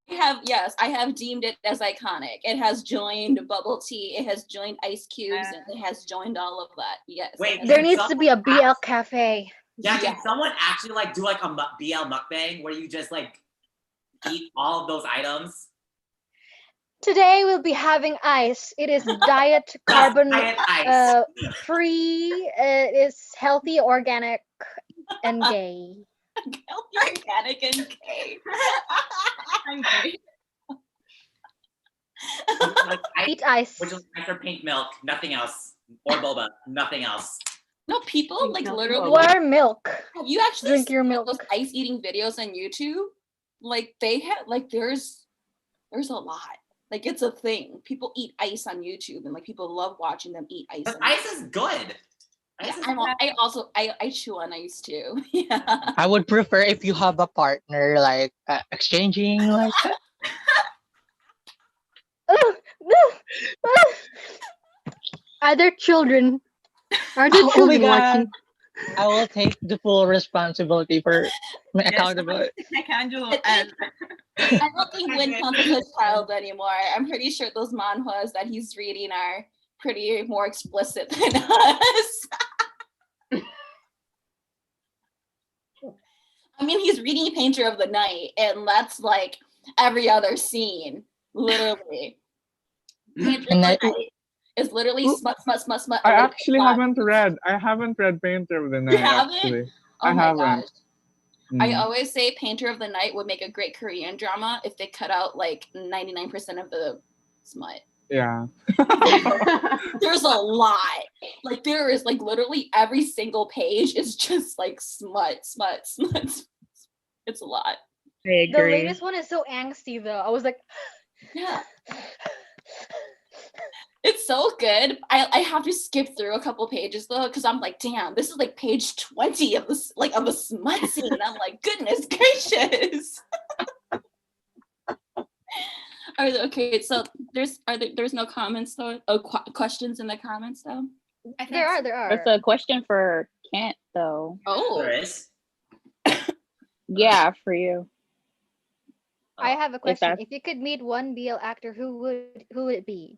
I have deemed it as iconic. It has joined bubble tea. It has joined ice cubes, and it has joined all of that. Yes. Wait, There needs to be a BL cafe. Yeah, can someone actually like do like a BL mukbang where you just like eat all of those items? Today we'll be having ice. It is diet carbon ice. free. It is healthy, organic, and gay. Healthy, organic, and gay. Eat ice. Which is ice or pink milk, nothing else, or boba, nothing else. No, people like literally. Water milk. Have you actually Drink your seen milk. those ice eating videos on YouTube? Like they have, like there's a lot. Like it's a thing. People eat ice on YouTube, and like people love watching them eat ice. But ice is good. Yeah, I chew on ice too. Yeah. I would prefer if you have a partner, like exchanging like that. Are there children? Are there Oh my children God. watching? I will take the full responsibility for my accountability. I don't think Win counts as his child anymore. I'm pretty sure those manhwas that he's reading are pretty more explicit than us. I mean, he's reading Painter of the Night, and that's like every other scene, literally. Painter of the Night is literally smut. I actually haven't read. I haven't read Painter of the Night. Actually, Oh I my haven't. gosh. I always say Painter of the Night would make a great Korean drama if they cut out like 99% of the smut. Yeah. There's a lot. Like there is like literally every single page is just like smut. It's a lot. The latest one is so angsty though. I was like, yeah. It's so good. I have to skip through a couple pages though, because I'm like, damn, this is like page 20 of this like of a smut scene. I'm like, goodness gracious. Okay, so there's no comments though. Oh, questions in the comments though. I think There are, so. there are. That's a question for Kent, though. Oh, There is. Yeah, for you. I have a If question. that's If you could meet one BL actor, who would it be?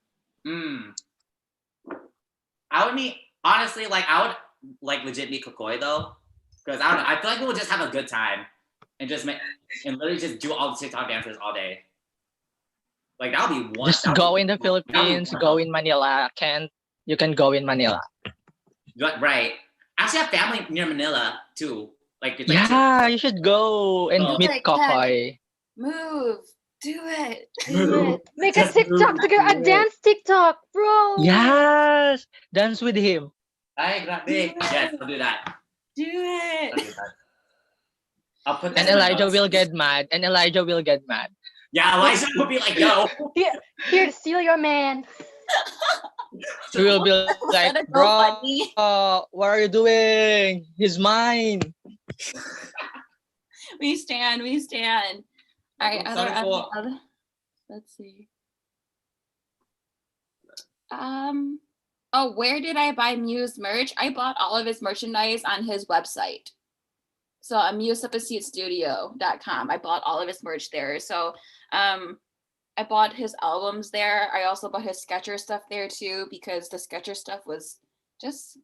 I would meet, honestly, like, I would, like, legit meet Kokoi, though. Because, I don't know, I feel like we would just have a good time. And just make, and literally just do all the TikTok dances all day. Like, that would be one. Just go in the Philippines, go in Manila. Kent, you can go in Manila. Right. I actually have family near Manila, too. Like, it's like Yeah, you should go and Oh. meet Like, Kokoy. move, do it. Make a Just TikTok move, together, do a it. dance TikTok, bro. Yes, dance with him. Ay, grabe. Yes, I'll do that. Do I'll do it. that. I'll put And this in my Elijah notes. will get mad. And Elijah will get mad. Yeah, Elijah will be like, yo. Here to steal your man. He will be like, Instead of bro, GoFundMe. what are you doing? He's mine. We stand. All right, other. Let's see. Oh, where did I buy Muse merch? I bought all of his merchandise on his website. So museupaseatstudio.com. I bought all of his merch there. So I bought his albums there. I also bought his Sketcher stuff there too, because the Sketcher stuff was just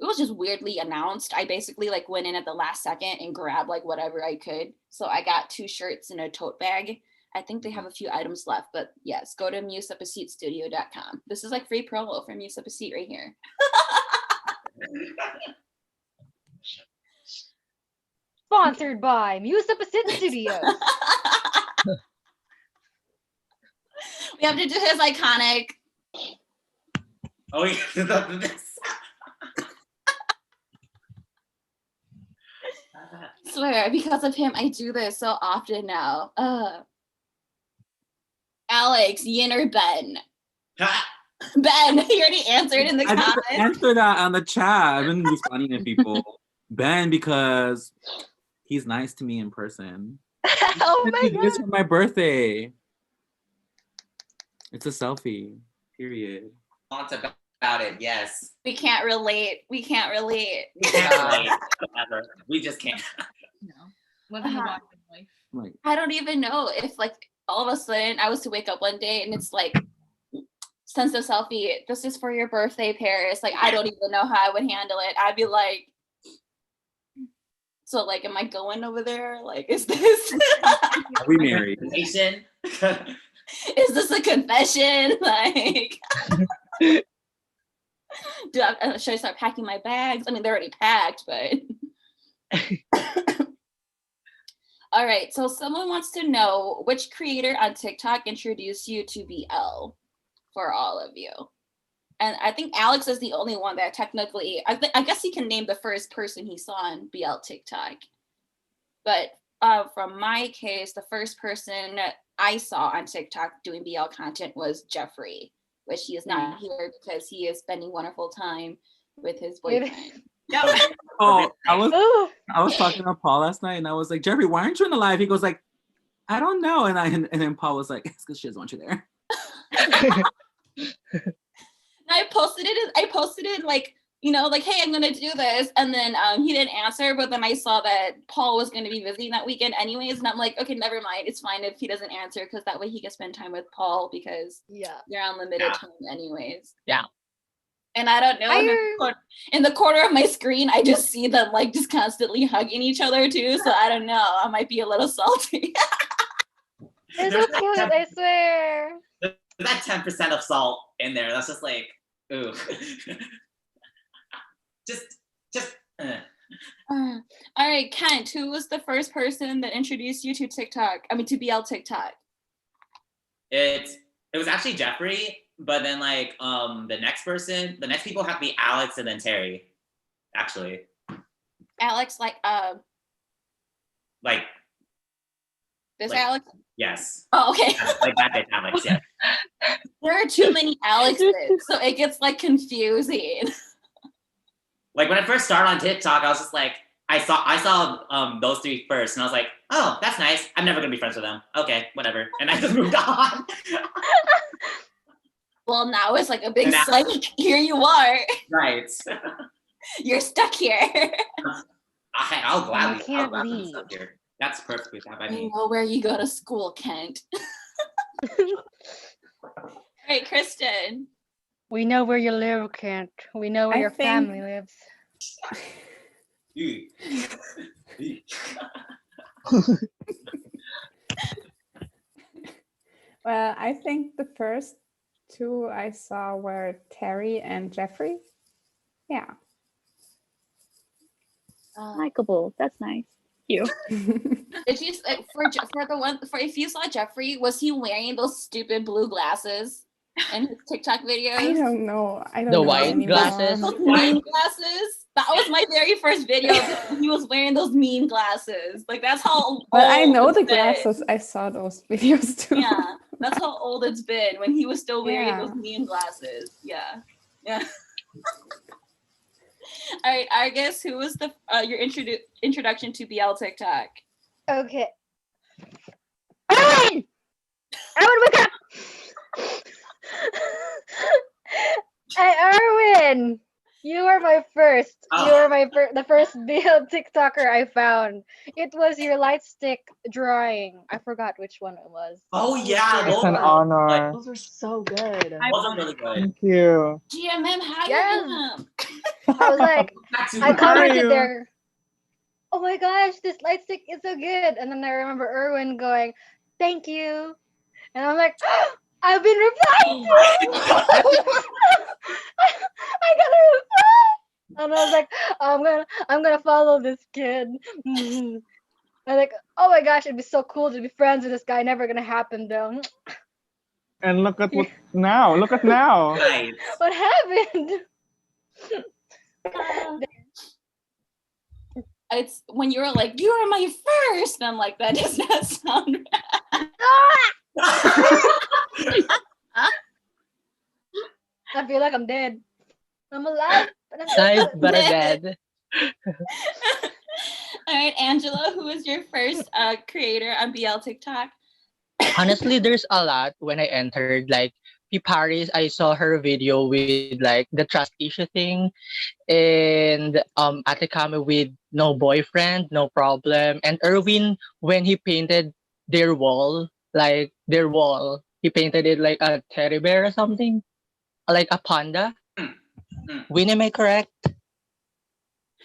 weirdly announced. I basically like went in at the last second and grabbed like whatever I could. So I got 2 shirts and a tote bag. I think they have a few items left, but yes, go to museupaseatstudio.com. This is like free promo for Muse Up a Seat right here. Sponsored by Muse Up a Seat Studio. We have to do his iconic. Oh, yeah. This. Swear, because of him, I do this so often now. Alex, Yin or Ben? Ben, he already answered in the I comments. just answered that on the chat. I've been responding to people. Ben, because he's nice to me in person. Oh my This god. for my birthday. It's a selfie. Period. Thoughts about it, yes. We can't relate. We can't relate. Whatever. We just can't. No. Living the wild life. Like, I don't even know if like all of a sudden I was to wake up one day and it's like sends a selfie. This is for your birthday, Paris. Like I don't even know how I would handle it. I'd be like, so like, am I going over there? Like, is this? are we married? Nation. Is this a confession? Like, should I start packing my bags? I mean, they're already packed, but. All right, so someone wants to know which creator on TikTok introduced you to BL for all of you. And I think Alex is the only one that technically, I guess he can name the first person he saw on BL TikTok. But from my case, the first person I saw on TikTok doing BL content was Jeffrey, which he is not here because he is spending wonderful time with his boyfriend. Oh, I was talking to Paul last night and I was like, Jeffrey, why aren't you in the live? He goes like, I don't know. And then Paul was like, it's because she doesn't want you there. I posted it like, you know, like, hey, I'm gonna do this. And then he didn't answer, but then I saw that Paul was gonna be visiting that weekend anyways. And I'm like, okay, never mind. It's fine if he doesn't answer because that way he can spend time with Paul because they're on limited time anyways. Yeah. And I don't know, in the corner of my screen, I just see them like just constantly hugging each other too. So I don't know, I might be a little salty. They're so cute, I swear. There's that 10% of salt in there. That's just like, ooh. All right, Kent, who was the first person that introduced you to TikTok? I mean, to BL TikTok? It was actually Jeffrey, but then like the next people have to be Alex and then Terry, actually. Alex, like this like, Alex? Yes. Oh, okay. Like that bitch Alex, yeah. There are too many Alexes, so it gets like confusing. Like when I first started on TikTok, I was just like, I saw those 3 first, and I was like, oh, that's nice. I'm never gonna be friends with them. Okay, whatever. And I just moved on. Well, now it's like a big Now- like, here you are. Right. You're stuck here. I'll gladly can't be leave. stuck here. That's perfectly fine by I me. know where you go to school, Kent. All right, Kristen. We know where you live, Kent. We know where I your think- family lives. Eee. Eee. Well, I think the first two I saw were Terry and Jeffrey. Yeah. Likeable. That's nice. You. Did you like for the one for if you saw Jeffrey, was he wearing those stupid blue glasses in his TikTok videos? I don't know. I don't The know white anymore. glasses? Those mean glasses. That was my very first video. He was wearing those mean glasses. Like that's how. Well, I old know it's the been. glasses. I saw those videos too. Yeah, that's how old it's been when he was still wearing Yeah. those mean glasses. Yeah, yeah. All right, Argus, who was the your introduction to BL TikTok? Okay. Erwin! Erwin, wake up! Hey, Erwin! You were my first. You were the first BL TikToker I found. It was your light stick drawing. I forgot which one it was. Oh yeah, It's an honor. Those are so good. Those are really good. Thank you. GMM, how Yes. you I was like, I How are commented you? there. Oh my gosh, this light stick is so good. And then I remember Erwin going, "Thank you." And I'm like, I've been replying to you. I got a reply. And I was like, I'm gonna follow this kid. I'm like, oh my gosh, it'd be so cool to be friends with this guy. Never gonna happen though. And look at what now. Look at now. Nice. What happened? It's when you were like, you were my first. And I'm like, that does not sound right. I feel like I'm dead. I'm alive, but I'm Nice, still but dead. dead. All right, Angela, who was your first creator on BL TikTok? Honestly, there's a lot when I entered. Like, P. Paris, I saw her video with like the trust issue thing, and Atekame with no boyfriend, no problem, and Erwin when he painted their wall, he painted it like a teddy bear or something, like a panda. Win, am I correct?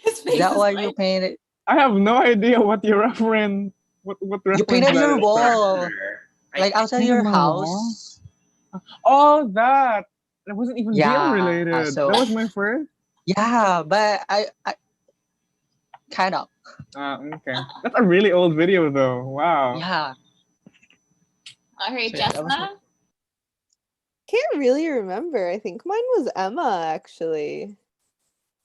His face Is that is why like, you painted? I have no idea what you reference. What reference You painted that your is. wall, like outside Painted your my house. Oh, that. That wasn't even Yeah, BL related. so- That was my first. Yeah, but I kind of. Okay. That's a really old video though. Wow. Yeah. all right, So, yeah, that was Jessica. Can't really remember. I think mine was Emma actually.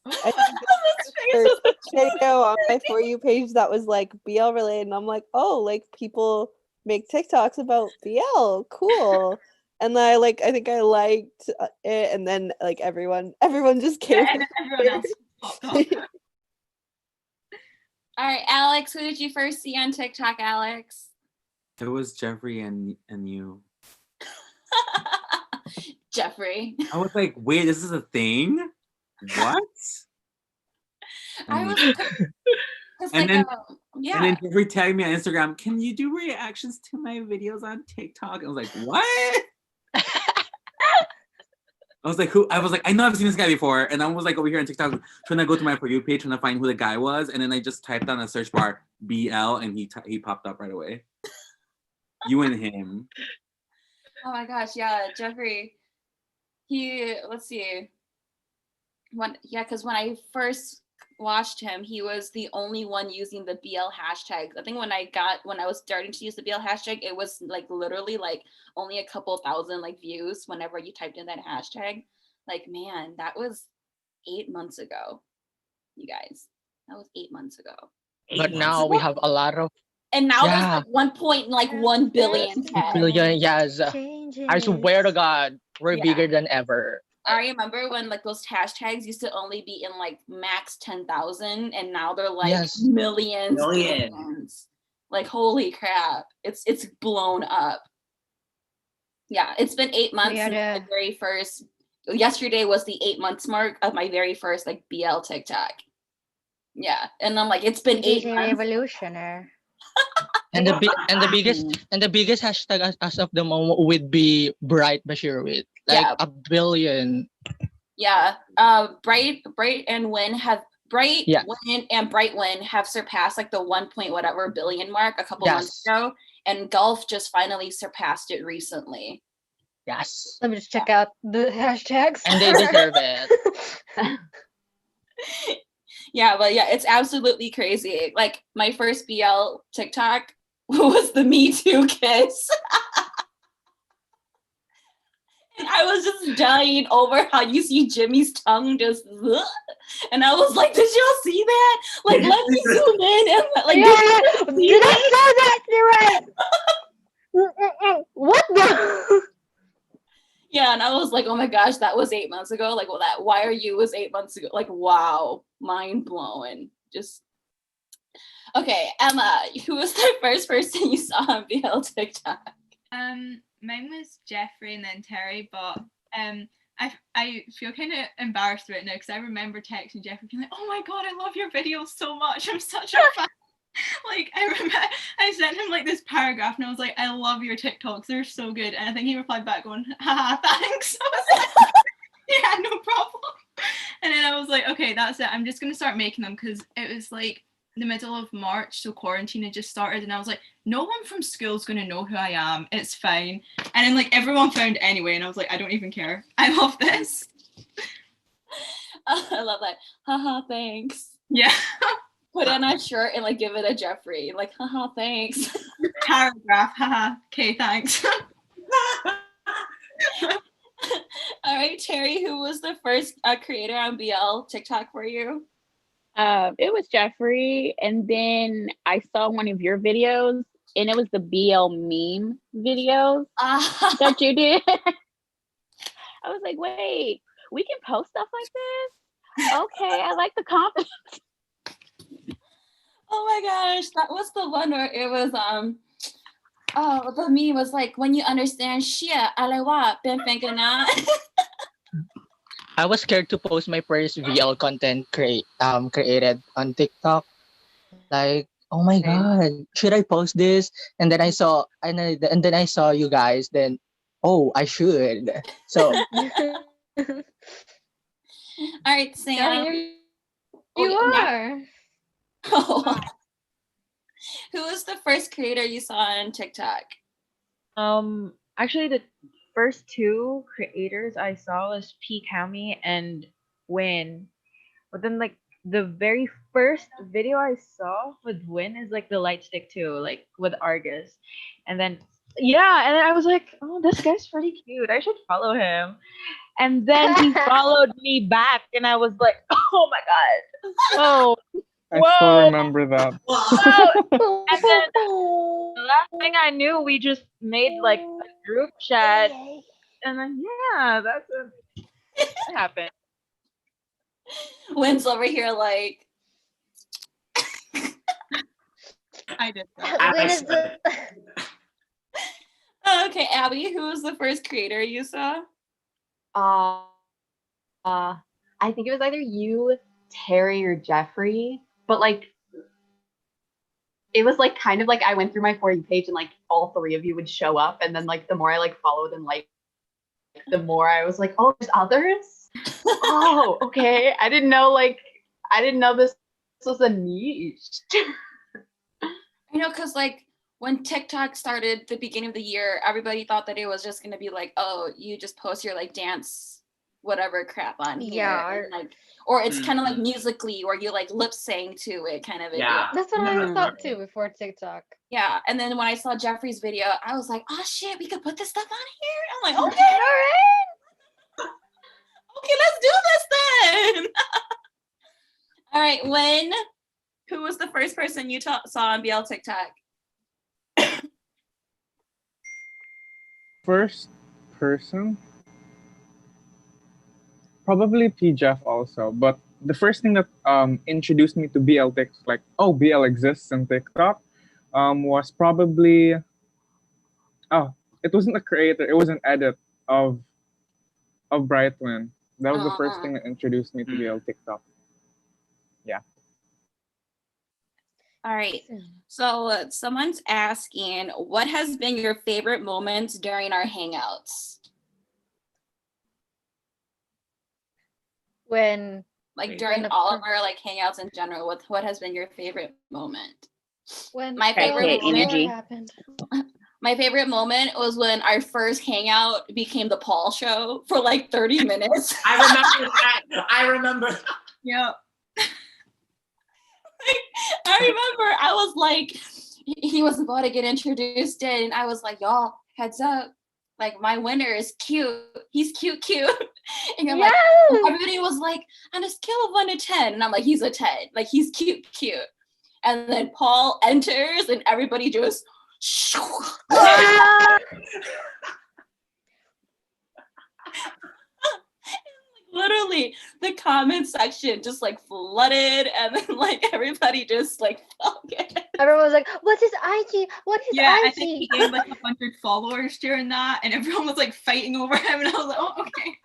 I think His face there's was a video on my For You page that was like BL related, and I'm like, oh, like people make TikToks about BL, cool. And then I think I liked it, and then like everyone just came. And then everyone else popped up. All right, Alex, who did you first see on TikTok, Alex? It was Jeffrey and you. Jeffrey. I was like, wait, this is a thing? What? I was And because And like then- yeah. then Jeffrey tagged me on Instagram, can you do reactions to my videos on TikTok? I was like, what? I was like, who? I was like, I know I've seen this guy before. And I was like over here on TikTok trying to go to my For You page, trying to find who the guy was. And then I just typed on a search bar BL and he popped up right away. You and him. Oh my gosh, yeah, Jeffrey. Let's see. Because when I first watched him, he was the only one using the BL hashtag. I think when I was starting to use the BL hashtag, it was like literally like only a couple thousand like views whenever you typed in that hashtag. Like, man, that was 8 months ago, you guys. That was 8 months ago. But now we have a lot of And now Yeah. there's like 1 billion tags. billion. Yes. I swear to God, we're Yeah. bigger than ever. I remember when like those hashtags used to only be in like max 10,000, and now they're like Yes. millions, Million. billions. Like holy crap, it's blown up. Yeah, it's been 8 months since Yeah. the very first. Yesterday was the 8 months mark of my very first like BL TikTok. Yeah, and I'm like, it's been 8 Disney months. Revolutioner. And the biggest hashtag as of the moment would be Bright Bashir with like Yeah. 1 billion. Yeah, Bright and Win have Yeah. Win and Bright Win have surpassed like the 1 point whatever billion mark a couple months Yes. ago, and Golf just finally surpassed it recently. Yes. Let me just check out the hashtags. And they deserve it. Yeah, but yeah, it's absolutely crazy. Like my first BL TikTok was the Me Too kiss. And I was just dying over how you see Jimmy's tongue just, and I was like, did y'all see that? Like, let me zoom in and like, Did I saw that? You're right. What the? Yeah, and I was like, oh my gosh, that was 8 months ago. Like, well, that Why Are You was 8 months ago. Like, wow, mind blowing. Just okay, Emma, who was the first person you saw on BL TikTok? Mine was Jeffrey and then Terry, but I feel kind of embarrassed right now because I remember texting Jeffrey being like, oh my god, I love your videos so much. I'm such a fan. Like I remember I sent him like this paragraph and I was like, I love your TikToks, they're so good. And I think he replied back going, haha, thanks. I was like, yeah, no problem. And then I was like, okay, that's it. I'm just gonna start making them because it was like the middle of March, so quarantine had just started, and I was like, no one from school's gonna know who I am. It's fine. And then like everyone found it anyway, and I was like, I don't even care. I love this. I love that. Haha, thanks. Yeah. Put on a shirt and like give it a Jeffrey. Like, haha, thanks. Paragraph, haha. Okay, thanks. All right, Terry, who was the first creator on BL TikTok for you? It was Jeffrey, and then I saw one of your videos, and it was the BL meme videos that you did. I was like, wait, we can post stuff like this? Okay, I like the confidence. Oh my gosh, that was the one where it was the meme was like, when you understand Shia Alewa Benfengana. I was scared to post my first VL content created on TikTok. Like, oh my god, should I post this? And then I saw and then I saw you guys. Then, oh, I should. So. All right, Sam. Yeah, you are. Oh. Who was the first creator you saw on TikTok? Actually, the first two creators I saw was P Kami and Win. But then like the very first video I saw with Win is like the light stick too, like with Argus. And then I was like, oh, this guy's pretty cute. I should follow him. And then he followed me back and I was like, oh my god. Oh. I still remember that. Whoa. And then the last thing I knew, we just made like a group chat. And then that's what happened. Wynn's over here like I did that. Okay, Abby, who was the first creator you saw? I think it was either you, Terry, or Jeffrey. But like, it was like kind of like I went through my For You page and like all three of you would show up, and then like the more I like followed and like, the more I was like, oh, there's others. Oh, okay. I didn't know this was a niche. You know, because like when TikTok started the beginning of the year, everybody thought that it was just gonna be like, oh, you just post your like dance whatever crap on here. Yeah. And, like, or it's kind of like Musically, or you like lip sync to it kind of video. Yeah. That's what I thought too before TikTok. Yeah, and then when I saw Jeffrey's video, I was like, oh shit, we could put this stuff on here. I'm like, okay, All right. okay, let's do this then. All right, Wynn, who was the first person you saw on BL TikTok? First person? Probably P. Jeff also, but the first thing that introduced me to BL TikTok, like, oh, BL exists in TikTok, was probably it wasn't a creator, it was an edit of Brightwin. That was the first thing that introduced me to BL TikTok. Yeah. All right. So someone's asking, what has been your favorite moments during our hangouts? When like during all of our like hangouts in general, what has been your favorite moment? When my favorite energy happened. My favorite moment was when our first hangout became the Paul show for like 30 minutes. I remember that. I remember. Yep. I remember I was like, he was about to get introduced in, and I was like, y'all, heads up. Like, my winner is cute. He's cute. And you're like, everybody was like, on a scale of 1 to 10. And I'm like, he's a 10. Like, he's cute. And then Paul enters, and everybody just, literally the comment section just like flooded, and then like everybody just like everyone was like, what's his IG? What is IG? I think he gained like 100 followers during that, and everyone was like fighting over him, and I was like, oh, okay.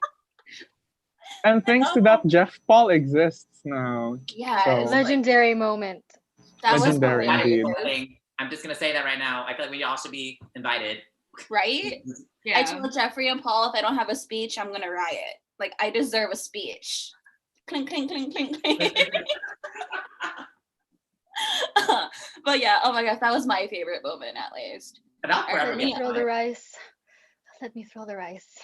And thanks to that, Jeff Paul exists now. Yeah, so, legendary moment. That legendary was indeed. I'm just gonna say that right now. I feel like we all should be invited. Right? Yeah. I told Jeffrey and Paul, if I don't have a speech, I'm gonna riot. Like, I deserve a speech. Clink, clink, clink, clink, clink. But yeah, oh my gosh, that was my favorite moment at least. Let me throw the rice. Let me throw the rice.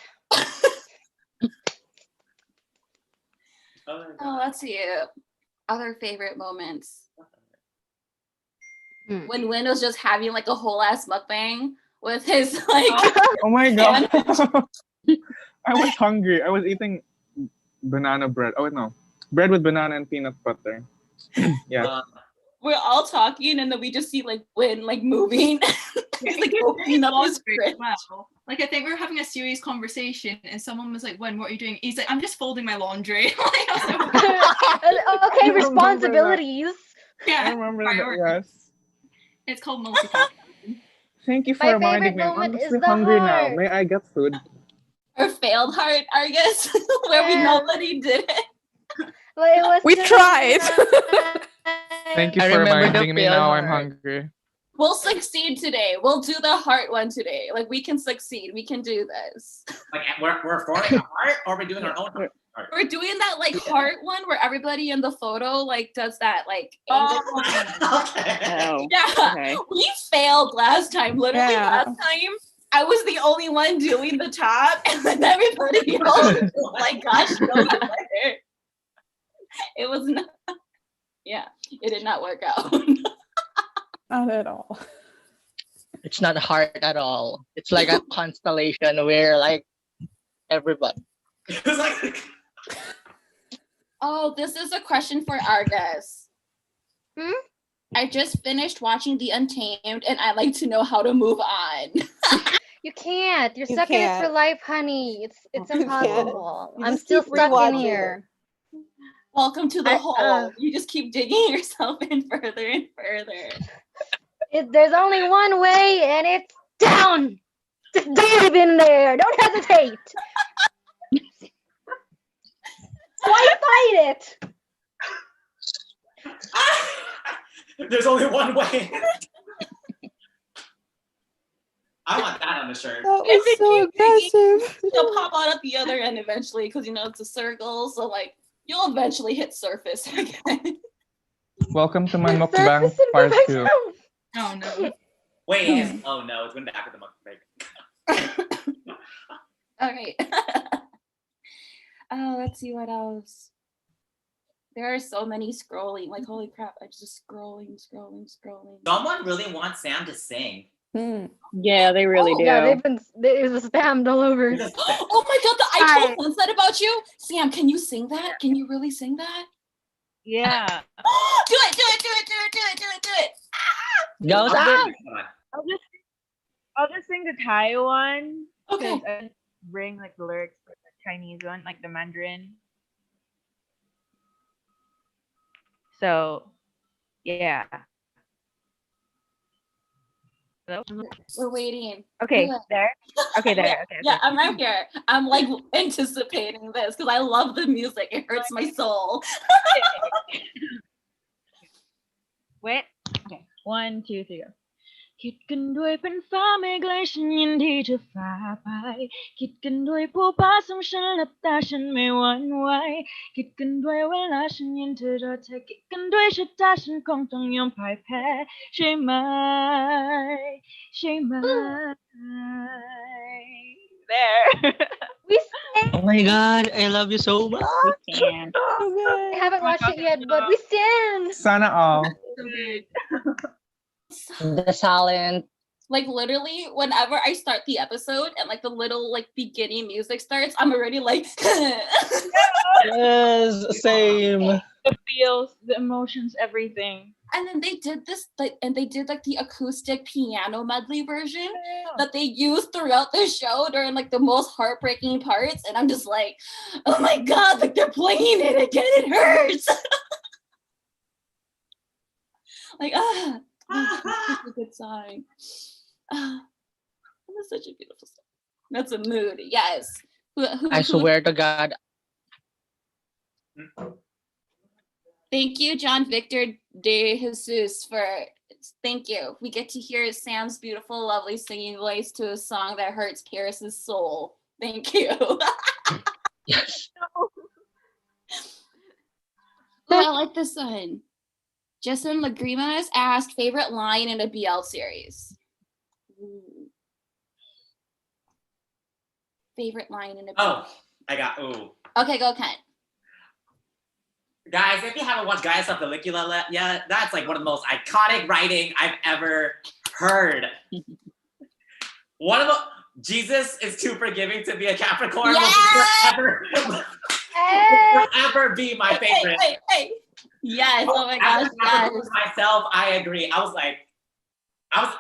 Oh, let's see. Other favorite moments. When Win was just having like a whole ass mukbang with his like. Oh my god! I was hungry. I was eating banana bread. Oh no, bread with banana and peanut butter. Yeah. We're all talking, and then we just see like Win like moving. He's like opening up his fridge. Wow. Like, I think we were having a serious conversation, and someone was like, "Win, what are you doing?" He's like, "I'm just folding my laundry." Okay, responsibilities. Yeah, I remember that. Yes. It's called multitasking. Thank you for My reminding favorite me. I'm moment is honestly the hungry heart. now. May I get food? Or failed heart, I guess, where we nobody did it. Well, it was We so tried. Thank you I for remember the reminding me. failed Now I'm heart. hungry. We'll succeed today. We'll do the heart one today. Like, we can succeed. We can do this. Like we're forming a heart, or we're doing our own heart. We're doing that like heart one where everybody in the photo like does that like Oh, angle. Yeah, we failed last time. Literally last time I was the only one doing the top, and then everybody else was like, gosh, no, better. It was not. Yeah, it did not work out. Not at all. It's not hard at all. It's like a constellation where like everybody. Oh, this is a question for Argus. I just finished watching The Untamed, and I'd like to know how to move on. You can't. You're You stuck in it can't. for life, honey. It's You can't. impossible. You I'm just still keep stuck in rewatching here. Welcome to the hole. You just keep digging yourself in further and further. There's only one way, and it's down. Just dive in there. Don't hesitate. Why fight it? There's only one way. I want that on the shirt. That was so aggressive. You'll pop out at the other end eventually, because you know it's a circle. So like you'll eventually hit surface again. Welcome to my mukbang part 2. Oh no. Wait. Oh no, it's going back with the mukbang. All right. Let's see what else. There are so many scrolling. Like, holy crap! I just scrolling. Someone really wants Sam to sing. Yeah, they really do. Yeah, it was spammed all over. Oh my god! I told Sunset about you. Sam, can you sing that? Can you really sing that? Yeah. Do it! Go, Sam. I'll just sing the Thai one. Okay. I didn't bring like the lyrics for the Chinese one, like the Mandarin. So, yeah. Hello? We're waiting. Okay, Yeah. there. Okay, there. Yeah, Okay, yeah, okay. I'm right here. I'm like anticipating this because I love the music. It hurts my soul. Wait. Okay. 1, 2, 3 go. คิดกันด้วยเป็นฟ้าไม่ไกลฉันยินดีจะฝ่าไปคิดกันด้วยผู้พาส่งฉันหลับตาฉันไม่หวั่นไหวคิดกันด้วยเวลาฉันยินเธอรอเธอคิดกันด้วยชะตาฉันคงต้องยอมพ่ายแพ้ใช่ไหมใช่ไหม There. We stand. Oh my god, I love you so much. We can. I haven't watched it yet, but we stand. Sana all. So good. The silent. Like literally, whenever I start the episode and like the little like beginning music starts, I'm already like. Yes, same. The feels, the emotions, everything. And then they did this, like, and they did like the acoustic piano medley version that they used throughout the show during like the most heartbreaking parts. And I'm just like, oh my god, like they're playing it again. It hurts. Like that's a good sign. That's such a beautiful song. That's a mood. Yes. I swear to God. Thank you, John Victor de Jesus, for thank you. We get to hear Sam's beautiful, lovely singing voice to a song that hurts Paris's soul. Thank you. Yes. Oh, I like this one. Justin Lagrimas asked favorite line in a BL series. Ooh. Favorite line in a BL. Oh, I got Okay, go Kent. Guys, if you haven't watched Gaius of Caligula yet, that's like one of the most iconic writing I've ever heard. One of the Jesus is too forgiving to be a Capricorn. Yes! Will forever be my favorite. Hey. Yes, oh my gosh, yes. Myself, I agree. I was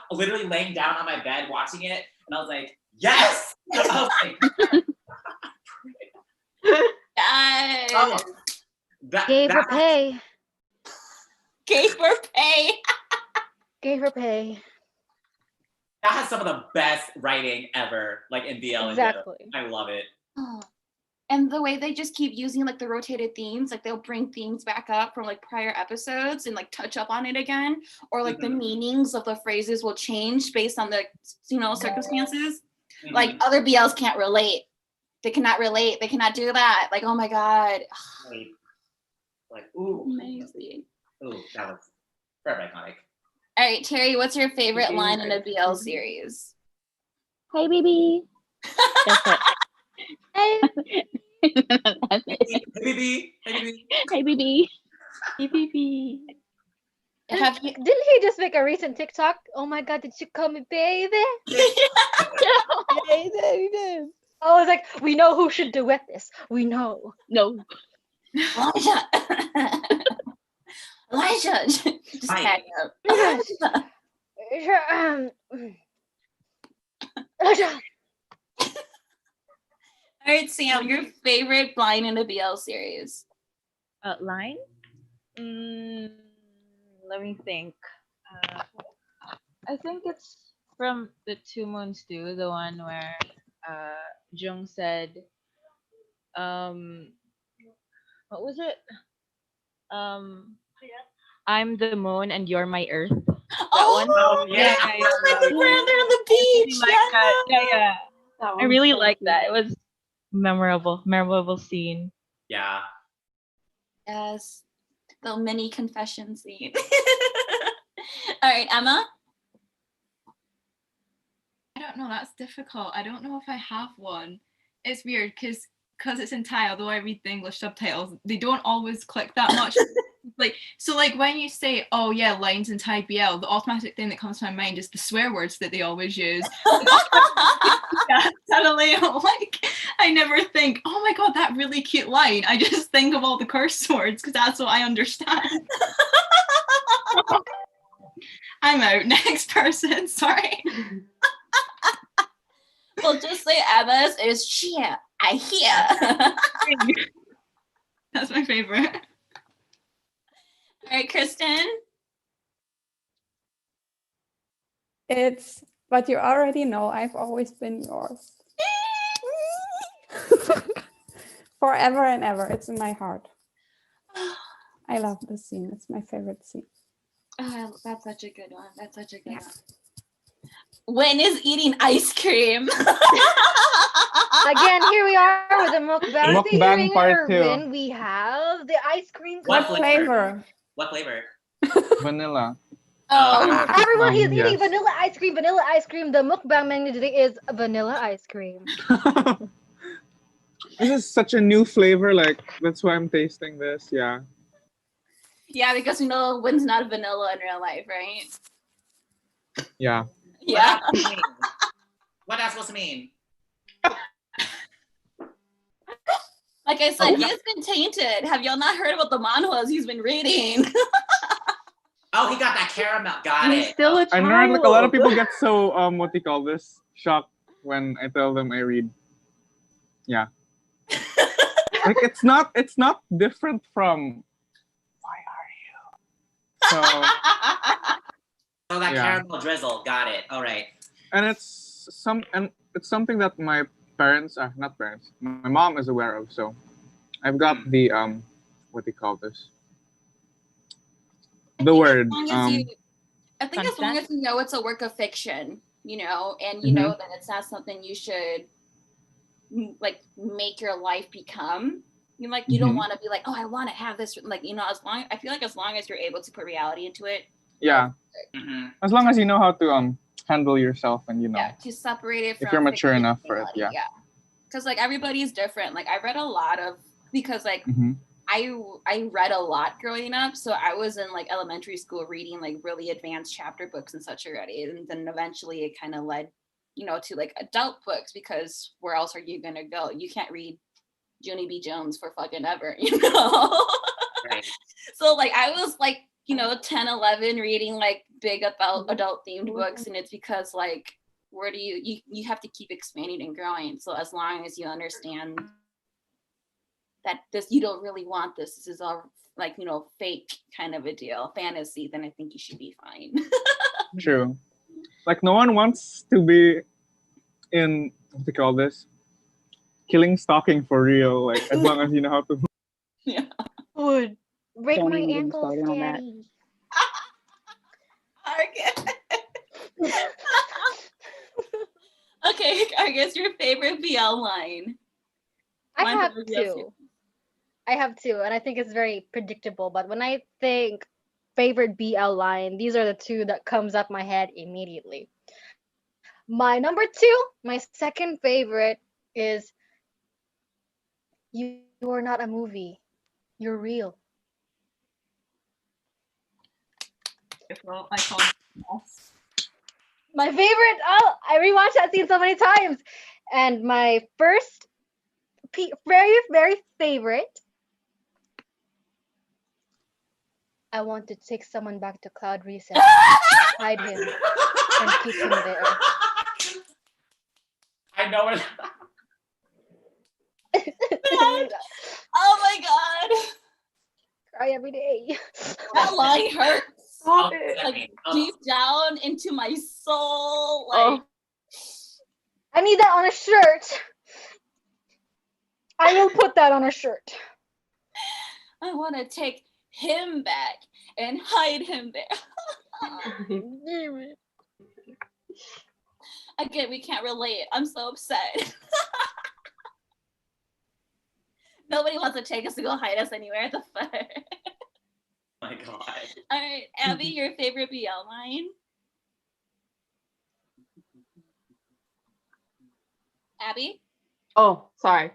literally laying down on my bed watching it, and I was like, yes! I was like, yes. Oh, Gave her pay. Gave her pay. Gave her pay. That has some of the best writing ever, like in BL. Exactly. I love it. Oh. And the way they just keep using like the rotated themes, like they'll bring themes back up from like prior episodes and like touch up on it again, or like the meanings of the phrases will change based on the circumstances. Like other BLs can't relate. They cannot relate. They cannot do that. Like, oh my god. Like, ooh. Amazing. Ooh, that was very iconic. All right, Terry, what's your favorite line in a BL series? Hey, baby. That's it. Hey. That's it. Hey, baby. Hey, baby. Hey, baby. Hey, baby. Have you? Didn't he just make a recent TikTok? Oh my god, did you call me baby? Yeah, he did. I was like, we know who should duet this. We know. No. Elijah. Elijah. Just tag up. Elijah. All right, Sam, your favorite line in a BL series? Line? Let me think. I think it's from the Two Moons too, the one where Jung said, what was it? I'm the moon and you're my earth. That one? Oh, yeah. Like the brother on the beach. Like that. Yeah. That I really one's so like cute. that. It was memorable scene. Yeah. Yes. The mini confession scene. All right, Emma? I don't know, that's difficult. I don't know if I have one. It's weird because it's in Thai, although I read the English subtitles, they don't always click that much. Like when you say, oh yeah, lines in Thai BL, the automatic thing that comes to my mind is the swear words that they always use. Suddenly, like, I never think, oh my god, that really cute line. I just think of all the curse words because that's what I understand. I'm out. Next person, sorry. Well, just say Emma's is cheer. I hear. That's my favorite. All right, Kristen. It's, but you already know I've always been yours. Forever and ever. It's in my heart. I love this scene. It's my favorite scene. Oh, that's such a good one. That's such a good one. Wyn is eating ice cream. Again, here we are with the mukbang Mukbang featuring part 2. Erwin. We have the ice cream. What flavor? What flavor? Vanilla. Oh, everyone, he's eating yes. vanilla ice cream. Vanilla ice cream. The mukbang menu today is vanilla ice cream. This is such a new flavor. Like, that's why I'm tasting this. Yeah. yeah, because we know Wyn's not vanilla in real life, right? Yeah. Yeah. What that supposed to mean? Like I said, he has been tainted. Have y'all not heard about the manhwas he's been reading? Oh, he got that caramel. Got He's it. still a I child. know, like, a lot of people get so what do you call this? Shocked when I tell them I read. Yeah. Like, it's not different from Why Are You? So So that Yeah. caramel drizzle. Got it. All right. and it's something that my parents not parents, my mom is aware of. So I've got the what do you call this? The word. I think as long as you know it's a work of fiction, you know, and you know that it's not something you should like make your life become. You like you don't want to be like, oh, I want to have this. Like, you know, I feel like as long as you're able to put reality into it. Yeah. As long as you know how to handle yourself and to separate it from if you're mature fiction enough and for it. reality, Yeah. Because like everybody's different. Like I read a lot of because like I read a lot growing up, so I was in like elementary school reading like really advanced chapter books and such already, and then eventually it kind of led, you know, to like adult books because where else are you gonna go? You can't read Junie B. Jones for fucking ever, you know. Right. So like I was like, you know, 10, 11 reading like big adult themed books, and it's because like where do you have to keep expanding and growing. So as long as you understand that this you don't really want this is all like, you know, fake kind of a deal, fantasy, then I think you should be fine. True. Like no one wants to be in what do you call this? Killing stalking for real. Like as long as you know how to. Yeah. Would break Don't my even get me ankles, started on that. Daddy. Okay, I guess your favorite BL line. I Mine have probably BL two. I have two, and I think it's very predictable. But when I think favorite BL line, these are the two that comes up my head immediately. My number two, my second favorite is you are not a movie. You're real. Well, I call it My favorite, oh, I rewatched that scene so many times. And my first very, very favorite, I want to take someone back to Cloud Reset, hide him, and keep him there. I know it. Oh my god. Cry every day. That line hurts. Stop it. Like deep down into my soul. Like I need that on a shirt. I will put that on a shirt. I want to take him back and hide him there. Again, we can't relate. I'm so upset. Nobody wants to take us to go hide us anywhere. The fuck? Oh my god. All right, Abby, your favorite BL line? Abby? Oh, sorry.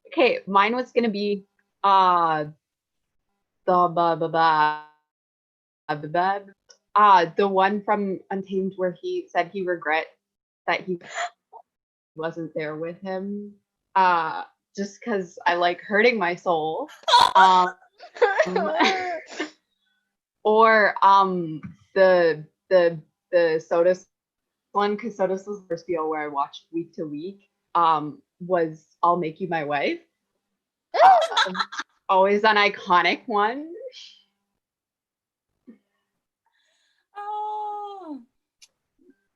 Okay, mine was gonna be the one from Untamed where he said he regret that he wasn't there with him. Just because I like hurting my soul. Or the Sodas one, because Sodas was the first BL where I watched week to week. Was I'll Make You My Wife. Always an iconic one.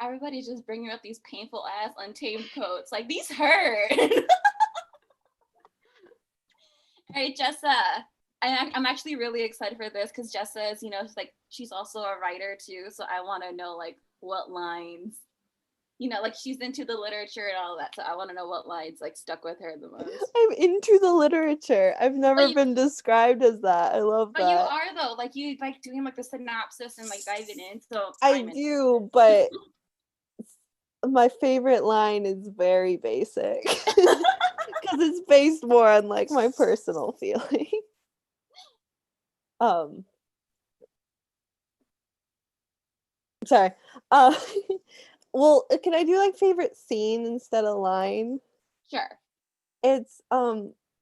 Everybody's just bringing up these painful ass untamed quotes. Like, these hurt. All right, Jessa. I'm actually really excited for this because Jessa is, like, she's also a writer too. So I want to know, like, what lines, like, she's into the literature and all that. So I want to know what lines, like, stuck with her the most. I'm into the literature. I've never been described as that. I love But that. you are, though. Like, you like doing, like, the synopsis and, like, diving in. So I do, but my favorite line is very basic because it's based more on, like, my personal feeling. Sorry. Well, can I do, like, favorite scene instead of line? Sure. It's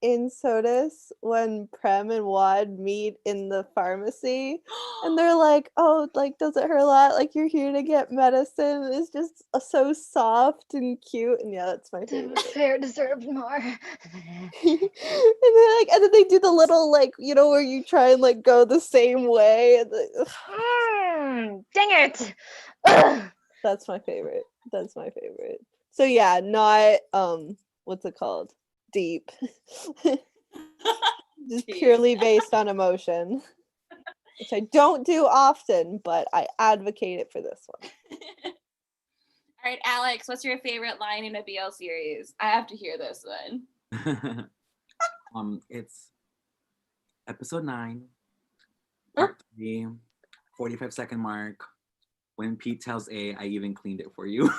in Sodus when Prem and Wad meet in the pharmacy and they're like, oh, like, does it hurt a lot? Like, you're here to get medicine. It's just so soft and cute. And yeah, that's my favorite. Fair deserves more. and then they do the little, like, where you try and, like, go the same way. And Dang it. Ugh. That's my favorite. So yeah, not what's it called? Deep. Just purely based on emotion. Which I don't do often, but I advocate it for this one. All right, Alex, what's your favorite line in a BL series? I have to hear this one. It's episode 9, part 3, 45-second mark. When Pete tells A, I even cleaned it for you.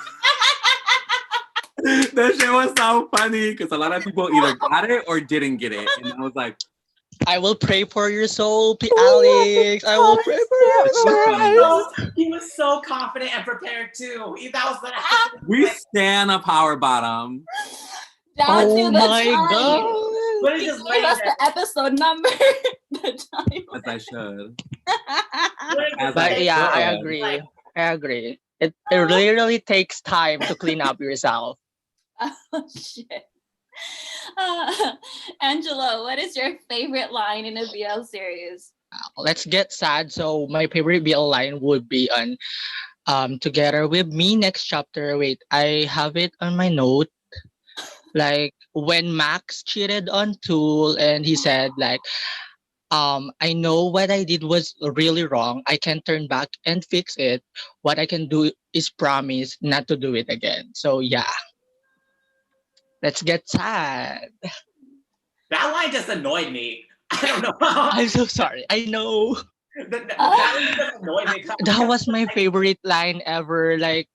That shit was so funny because a lot of people either got it or didn't get it. And I was like, I will pray for your soul, Alex. I will pray for your soul. He was so confident and prepared too. That was the we stand a power bottom. Down Oh to the my time. God. But He just gave us the episode number. The time. As I should. But yeah, I agree. It literally takes time to clean up yourself. Oh, shit. Angelo, what is your favorite line in a BL series? Let's get sad. So my favorite BL line would be on together with me next chapter. Wait, I have it on my note. Like when Max cheated on Tool and he said like, I know what I did was really wrong. I can turn back and fix it. What I can do is promise not to do it again. So yeah. Let's get sad. That line just annoyed me. I don't know. I'm so sorry. I know. That line just annoyed me. That was my favorite line ever. Like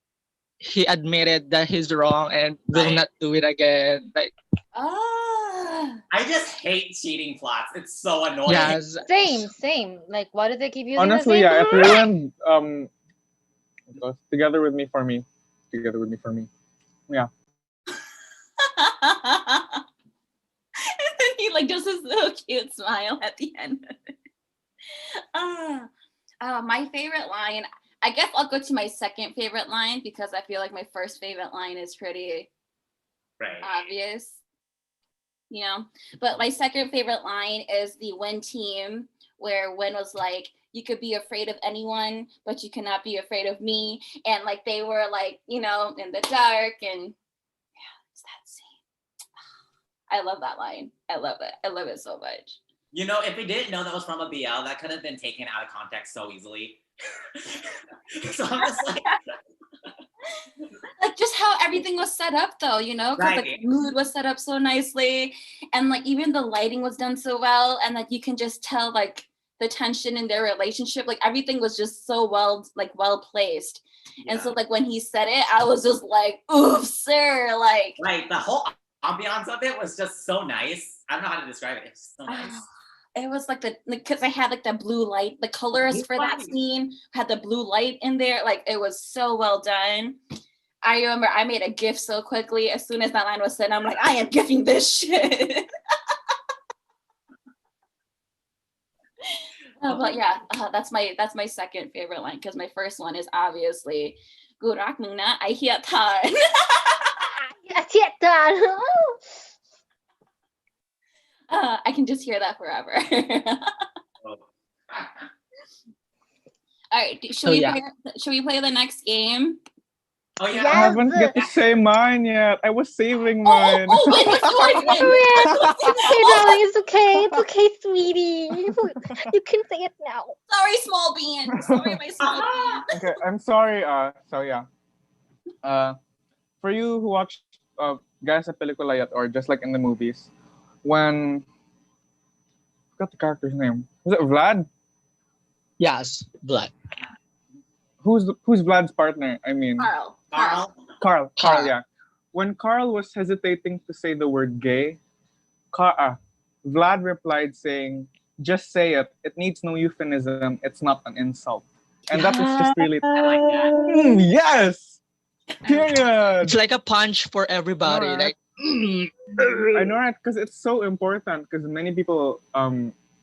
he admitted that he's wrong and will not do it again. Like I just hate cheating plots. It's so annoying. yes. Same. Like, why do they keep using Honestly, the same? yeah, it ruined together with me for me. Yeah. And then he like does this little cute smile at the end. My favorite line, I guess I'll go to my second favorite line because I feel like my first favorite line is pretty obvious. But my second favorite line is the Win team where Win was like, you could be afraid of anyone, but you cannot be afraid of me. And like they were like, in the dark, and yeah, it's that scene. I love that line. I love it. I love it so much. If we didn't know that was from a BL, that could have been taken out of context so easily. So I'm just like just how everything was set up though, because the mood was set up so nicely, and like even the lighting was done so well, and like you can just tell like the tension in their relationship, like everything was just so well placed. And so like when he said it, I was just like, oof, sir, like the whole ambiance of it was just so nice. I don't know how to describe it. It's so nice. It was like because I had like the blue light, the colors for that scene had the blue light in there. Like it was so well done. I remember I made a GIF so quickly as soon as that line was said. I'm like, I am gifting this shit. But yeah, that's my second favorite line because my first one is obviously Gurak Muna I hear tan. I can just hear that forever. All right, should we play the next game? Oh yeah. I haven't get to say mine yet. I was saving mine. Wait, let's go again. It's okay, darling. It's okay. It's okay, sweetie. You can say it now. Sorry, small bean. Sorry, my small bean. Okay, I'm sorry. So yeah. For you who watch Gaya sa Pelikula yet, or just like in the movies, when I forgot the character's name. Was it Vlad? Yes, blood. Who's Vlad's partner? I mean, Carl. Carl, yeah. When Carl was hesitating to say the word gay, Vlad replied saying, "Just say it. It needs no euphemism. It's not an insult." And that was just really. I like that. Yes. Period. It's like a punch for everybody. Alright. Like, I know, right? Because it's so important. Because many people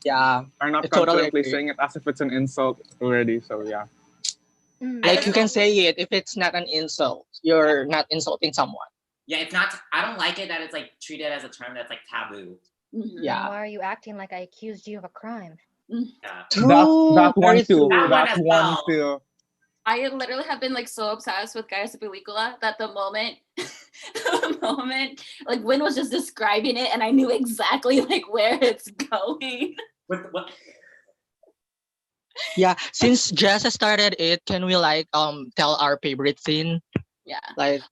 yeah, are not I totally confidently agree. saying it as if it's an insult already. So yeah. Like you can say it if it's not an insult. You're not insulting someone. Yeah, it's not. I don't like it that it's like treated as a term that's like taboo. Yeah. Why are you acting like I accused you of a crime? Yeah. That one very too. true. That one too. I literally have been like so obsessed with Gaya sa Pelikula that the moment, like Win was just describing it, and I knew exactly like where it's going. What? Yeah, since Jess has started it, can we like tell our favorite scene? Yeah. Like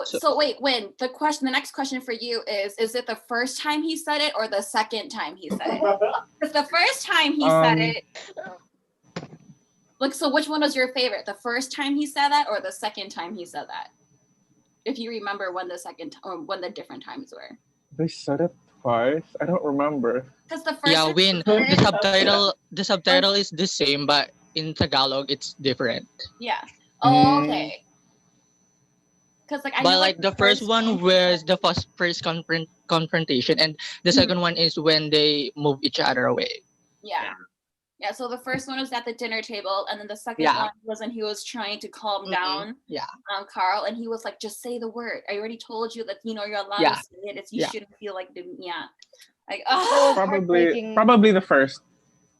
So wait, Win, the next question for you is it the first time he said it or the second time he said it? Because the first time he said it, like, so which one was your favorite? The first time he said that or the second time he said that? If you remember when the different times were. They said it twice. I don't remember. Because the first time Win. The subtitle is the same, but in Tagalog it's different. Yeah. Oh, okay. Because like I know, But the first one was the first confrontation, and the second one is when they move each other away. Yeah, so the first one was at the dinner table, and then the second one was when he was trying to calm down Carl, and he was like, just say the word. I already told you that, you're allowed to say it. You shouldn't feel like, like, Probably the first.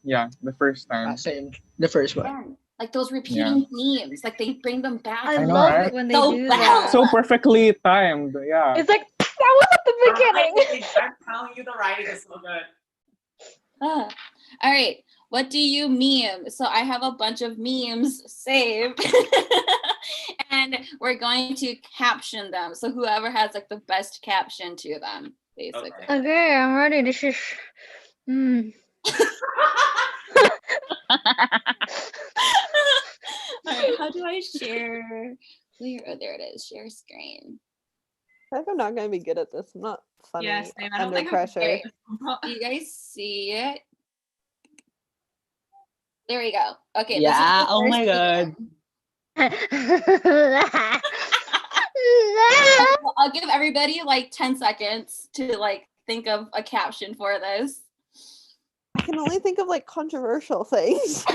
Yeah, the first time. Same. The first one. Like those repeating themes, like they bring them back. I love it when they do that. So perfectly timed. Yeah. It's like, that was at the beginning. I'm telling you, the writing is so good. All right. What do you meme? So I have a bunch of memes saved and we're going to caption them. So whoever has like the best caption to them, basically. Okay, I'm ready. This is All right, how do I share? Oh, there it is. Share screen. I think I'm not gonna be good at this. I'm not funny I don't under think pressure. Do you guys see it? There we go. Okay. Yeah. This is the Oh my first god. I'll give everybody like 10 seconds to like think of a caption for this. I can only think of like controversial things.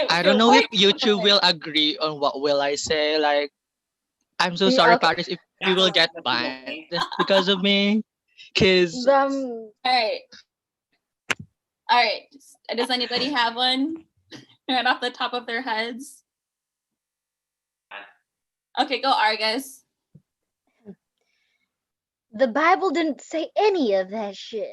I don't know if YouTube will agree on what will I say. Like, I'm so sorry, Paris, if you will get banned because of me. Cause all right. Does anybody have one right off the top of their heads? Okay, go Argus. The Bible didn't say any of that shit.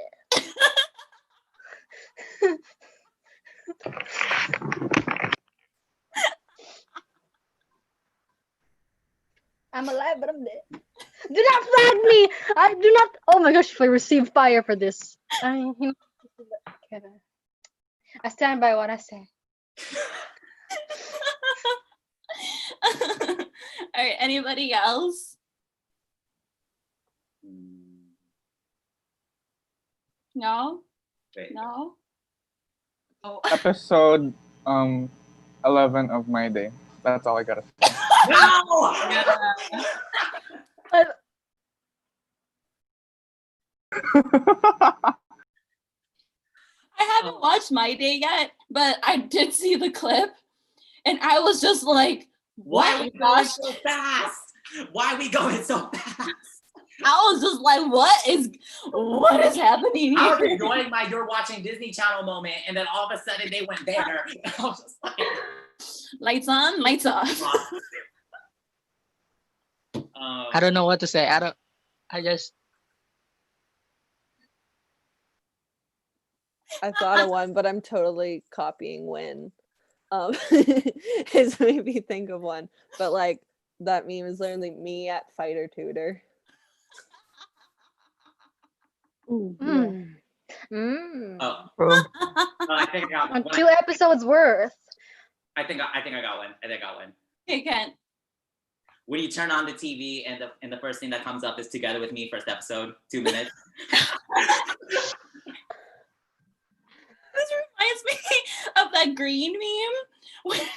I'm alive, but I'm dead. Do not flag me! I do not. Oh my gosh, if I receive fire for this. I stand by what I say. All right, anybody else? No? No? Oh. Episode 11 of My Day. That's all I gotta say. I haven't watched My Day yet, but I did see the clip, and I was just like, "Why are we going so fast? Why are we going so fast?" I was just like, what is happening here? I was enjoying my "you're watching Disney Channel" moment, and then all of a sudden they went there. I was just like, Lights on, lights off. I don't know what to say. I just. I thought of one, but I'm totally copying Win. It's made me think of one. But like that meme is literally me at fighter tutor. Oh. No, I think I got one. 2 episodes worth. I think I got one. Okay, Kent. When you turn on the TV and the first thing that comes up is Together With Me, first episode, 2 minutes. This reminds me of that green meme where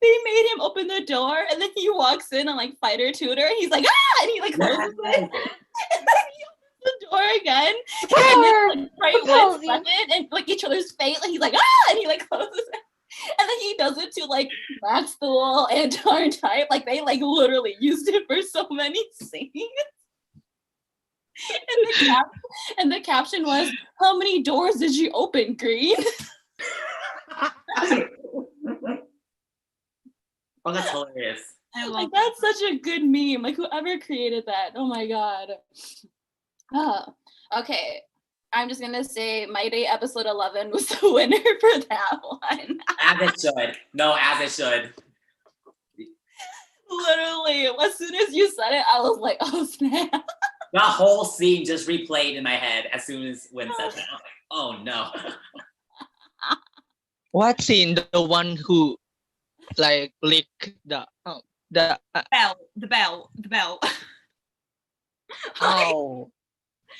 they made him open the door and then he walks in on like fighter tutor and he's like, ah, and he like closes it. And then he opens the door again. And then like right one second and like each other's face, and he's like, ah, and he like closes it. And then he does it to like Maxwell and Type. Like they like literally used it for so many scenes. And the caption was, "How many doors did you open, Green?" Oh, that's hilarious. Like that's such a good meme. Like whoever created that. Oh my god. Okay. I'm just gonna say My Day episode 11 was the winner for that one. As it should. No, as it should. Literally, as soon as you said it, I was like, oh snap. The whole scene just replayed in my head as soon as Win said that. I was like, oh no. What scene? The one who like licked the bell. Oh.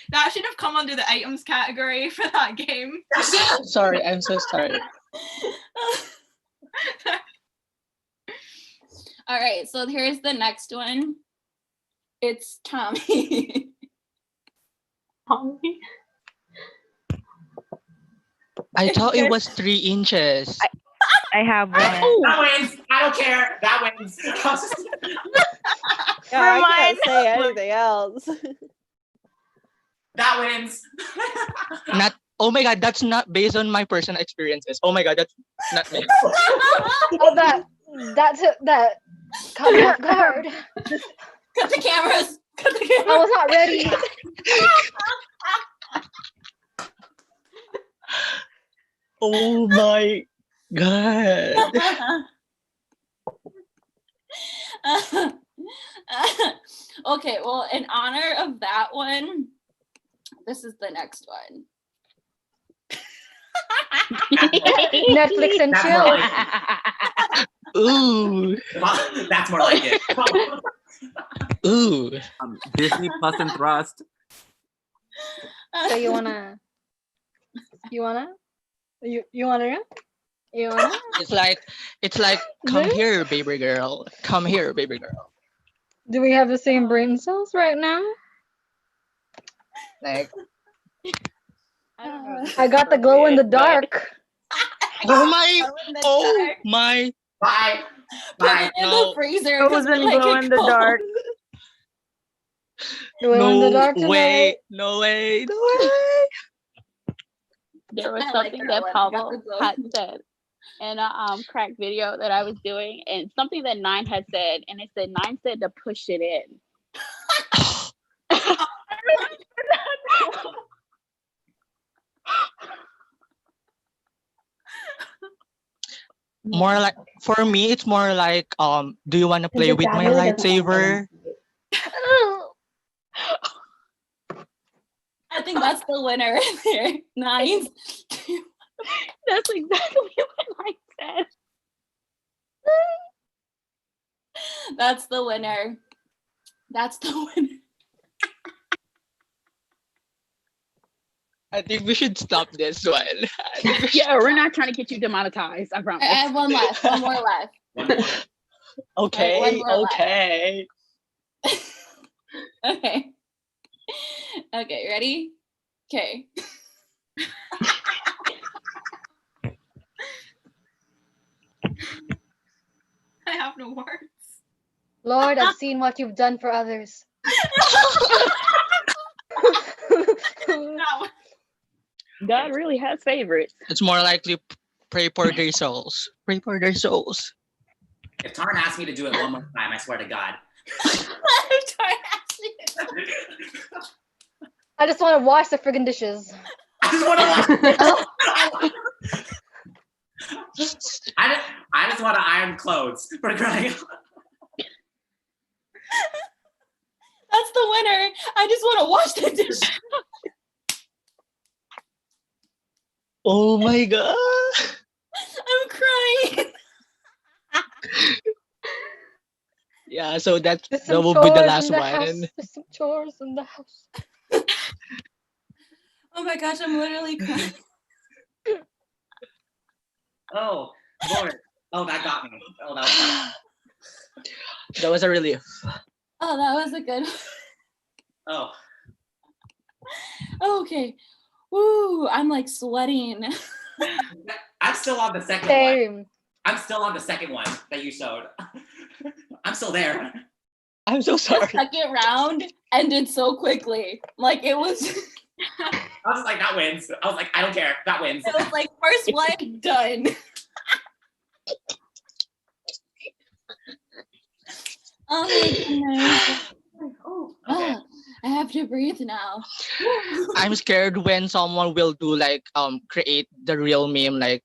That should have come under the items category for that game. Sorry, I'm so sorry. All right, so here's the next one. It's Tommy. Tommy? I thought it was 3 inches. I have one. That wins. I don't care. That wins. Yeah, I can't say anything else. That wins. Not. Oh my god, that's not based on my personal experiences. Oh my god, that's not me. Oh, that caught me off guard. Cut the cameras. I was not ready. Oh my god. Okay, well, in honor of that one, this is the next one. Netflix and chill. Ooh. That's more like it. Ooh. Disney Plus and Thrust. So you wanna? It's like come here, baby girl. Come here, baby girl. Do we have the same brain cells right now? Like I got the glow in the dark. oh my Bye. Put it in the freezer. It was in glow in the dark. Glow in the dark No way. No way. There was I like something that that one. Pablo had said in a crack video that I was doing, and something that Nine had said, and it said Nine said to push it in. More like for me, it's more like do you want to play with my lightsaber? I think that's the winner right there. Nice. That's exactly what I said. That's the winner. That's the winner. I think we should stop this one. Yeah, we're not trying to get you demonetized. I promise. I have one left. One more left. Okay. One more Okay. Okay. Okay, ready? Okay. I have no words. Lord, I've seen what you've done for others. God really has favorites. It's more likely pray for their souls. Pray for their souls. If Tarn asks me to do it one more time, I swear to God. I just want to wash the friggin' dishes. I just want to I just want to iron clothes for crying out. That's the winner. I just want to wash the dishes. Oh my god. I'm crying. Yeah, so that There's that some will be the chores last in the house. one. There's some chores in the house. Oh my gosh, I'm literally crying. Oh, Lord. Oh, that got me. Oh, that was fun. That was a relief. Oh, that was a good. Oh. Okay. Woo, I'm like sweating. I'm still on the second Same. one. I'm still on the second one that you showed. I'm still there. I'm so The sorry. second round ended so quickly. Like it was. I was just like, that wins. I was like, I don't care. That wins. It was like first one done. Oh my goodness. Oh, okay. I have to breathe now. I'm scared when someone will do like create the real meme like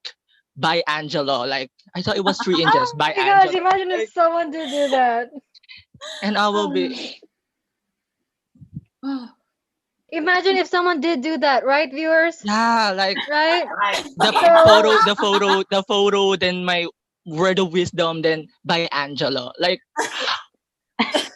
by Angelo. Like I thought it was 3 inches Oh by my gosh, Angelo. imagine if someone did do that. And I will be Imagine if someone did do that, right, viewers? yeah, like Right? Right. the So- photo, then my word of wisdom, then by Angelo. Like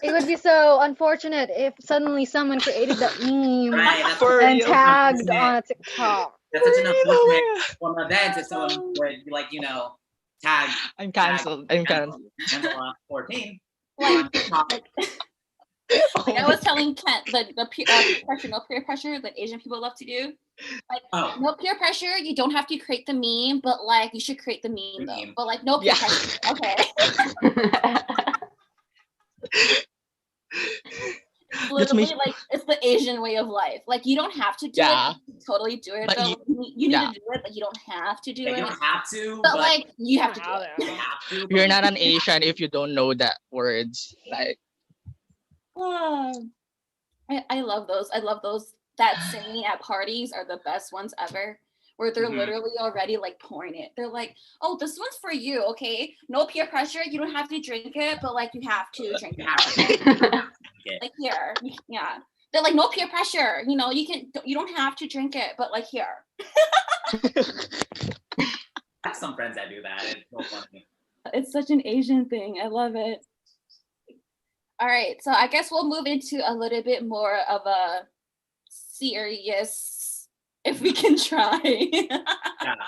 It would be so unfortunate if suddenly someone created that meme Right. That's For and real. tagged unfortunate. on TikTok. That's such an unfortunate one event if someone would, like, you know, tag I'm cancelled. I'm cancelled. Angela 14 Like, on TikTok. like I was telling Kent the peer pressure, no peer pressure that Asian people love to do. Like no peer pressure, you don't have to create the meme, but like you should create the meme though. But like no peer pressure. Okay. Literally, like it's the Asian way of life. Like you don't have to do it. You can totally do it. But Though. You need to do it, but you don't have to do it. You don't have to, but like you have to do it. you have to. You're not an Asian if you don't know that words. Like I love those. I love those. That saying at parties are the best ones ever. Where they're literally already like pouring it. They're like, "Oh, this one's for you, okay? No peer pressure. You don't have to drink it, but like you have to drink it. Like here, yeah." They're like, "No peer pressure. You know, you don't have to drink it, but like here." I have some friends that do that. It's so funny. It's such an Asian thing. I love it. All right, so I guess we'll move into a little bit more of a serious, if we can try. Yeah,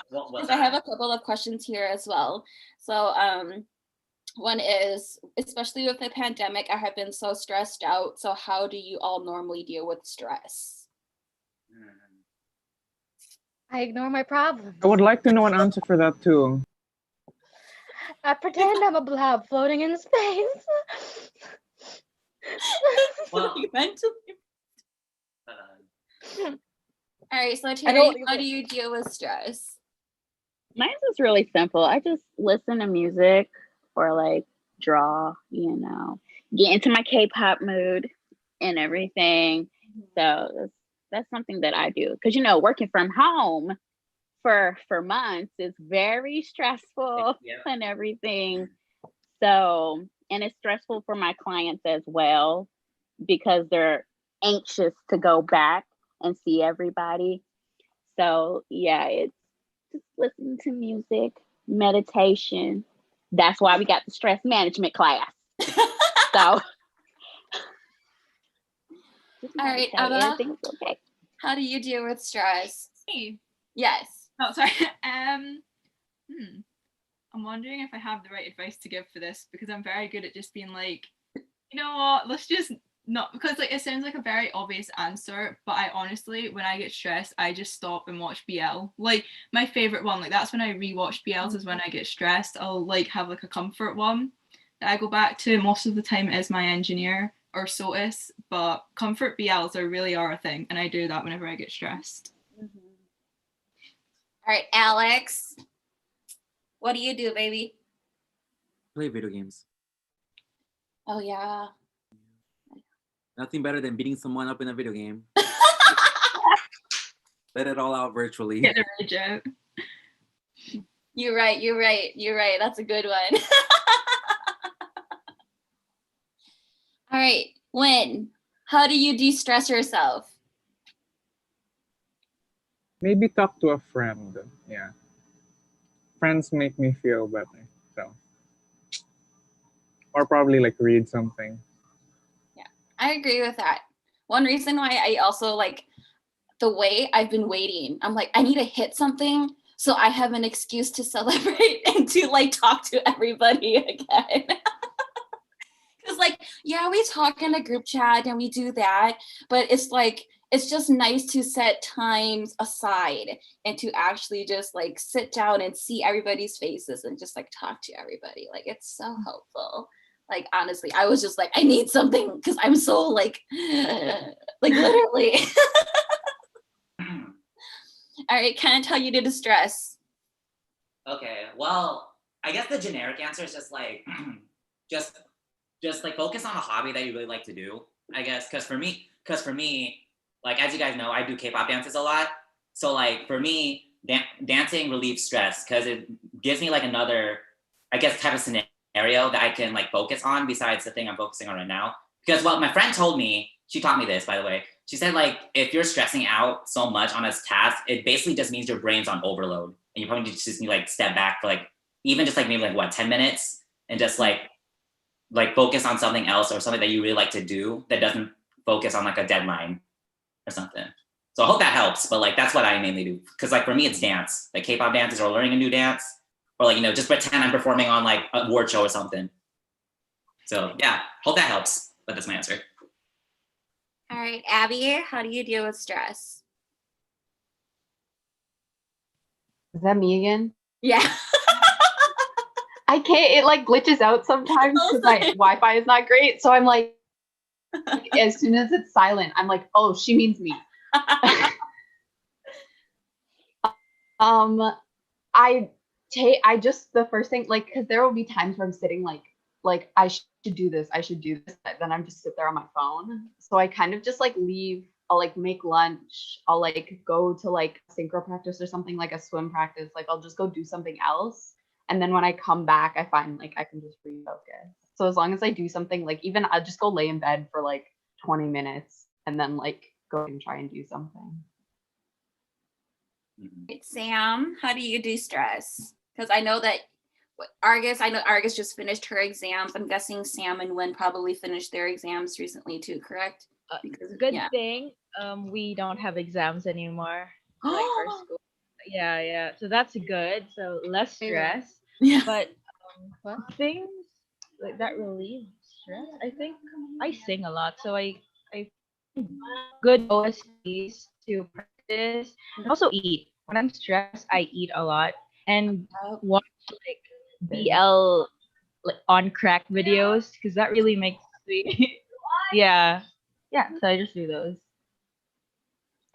Because I have a couple of questions here as well. So one is, especially with the pandemic, I have been so stressed out. So how do you all normally deal with stress? I ignore my problems. I would like to know an answer for that too. I pretend I'm a blob floating in space. Well, all right, so Terry, how do you deal with stress? Mine's is really simple. I just listen to music or like draw, you know, get into my K-pop mood and everything. So that's something that I do because, you know, working from home for months is very stressful and everything. So, and it's stressful for my clients as well because they're anxious to go back and see everybody. So yeah, it's just listening to music, meditation. That's why we got the stress management class. So all right, Emma, everything's okay. how do you deal with stress? Me? Yes. Oh, sorry. I'm wondering if I have the right advice to give for this because I'm very good at just being like, you know what, let's just not, because like it sounds like a very obvious answer, but I honestly, when I get stressed, I just stop and watch BL. Like my favorite one, like that's when I rewatch BLs is when I get stressed. I'll like have like a comfort one that I go back to. Most of the time it is My Engineer or Sotis, but comfort BLs really are a thing, and I do that whenever I get stressed. All right, Alex. What do you do, baby? Play video games. Oh yeah. Nothing better than beating someone up in a video game. Let it all out virtually. Get the rage out. You're right. That's a good one. All right, Win, how do you de-stress yourself? Maybe talk to a friend. Yeah. Friends make me feel better. So, or probably like read something. Yeah, I agree with that. One reason why I also like the way I've been waiting, I'm like, I need to hit something so I have an excuse to celebrate and to like talk to everybody again. Because like, yeah, we talk in a group chat and we do that, but it's like, it's just nice to set times aside and to actually just like sit down and see everybody's faces and just like talk to everybody. Like, it's so helpful. Like, honestly, I was just like, I need something because I'm so like literally. All right, can I tell you to distress? Okay, well, I guess the generic answer is just like, just like focus on a hobby that you really like to do, I guess. Because for me, like, as you guys know, I do K-pop dances a lot. So like for me, dancing relieves stress because it gives me like another, I guess, type of scenario that I can like focus on besides the thing I'm focusing on right now. Because what my friend told me, she taught me this, by the way. She said, like, if you're stressing out so much on a task, it basically just means your brain's on overload. And you probably just need to like step back for like, even just like maybe like what, 10 minutes and just like focus on something else or something that you really like to do that doesn't focus on like a deadline or something. So I hope that helps, but like, that's what I mainly do. Cause like for me, it's dance, like K-pop dances or learning a new dance or like, you know, just pretend I'm performing on like a award show or something. So yeah, hope that helps, but that's my answer. All right, Abby, how do you deal with stress? Is that me again? Yeah. I can't, it like glitches out sometimes because my Wi-Fi is not great. So I'm like, as soon as it's silent, I'm like, oh, she means me. I just, the first thing, like, because there will be times where I'm sitting like I should do this, but then I'm just sit there on my phone. So I kind of just like leave, I'll like make lunch, I'll like go to like synchro practice or something, like a swim practice, like I'll just go do something else. And then when I come back, I find like I can just refocus. So as long as I do something, like even I'll just go lay in bed for like 20 minutes and then like go and try and do something. Sam, how do you de-stress? Because I know that Argus just finished her exams. I'm guessing Sam and Wynn probably finished their exams recently too, correct? Good thing we don't have exams anymore like for school. Yeah. So that's good. So less stress. Yeah. But things like that relieve stress. I think I sing a lot, so I good OSTs to practice and also eat. When I'm stressed, I eat a lot and watch like BL like on crack videos because that really makes me yeah. So I just do those.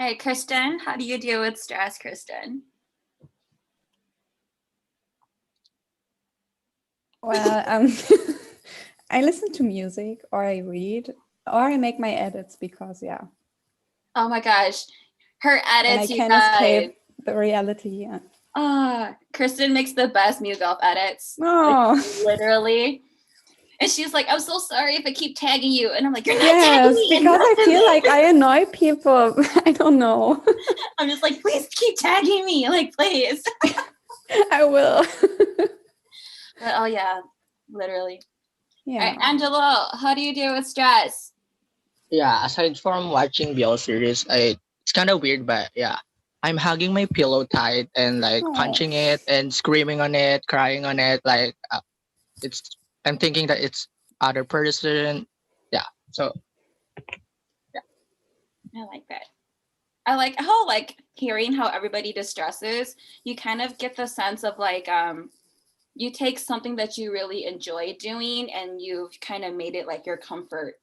All right, Kristen, how do you deal with stress, Kristen? Well, I listen to music or I read or I make my edits because Oh my gosh, her edits. And I can't escape the reality. Yeah. Kristen makes the best Muse Golf edits. Oh. Like, literally. And she's like, I'm so sorry if I keep tagging you. And I'm like, you're not tagging me. Because I feel like I annoy people. I don't know. I'm just like, please keep tagging me. Like, please. I will. But oh yeah, literally. Yeah. All right, Angelo, how do you deal with stress? Yeah, aside from watching BL series, it's kind of weird, but yeah, I'm hugging my pillow tight and like punching it and screaming on it, crying on it. Like I'm thinking that it's other person. Yeah, so yeah. I like that. I like how like hearing how everybody distresses. You kind of get the sense of like you take something that you really enjoy doing and you've kind of made it like your comfort,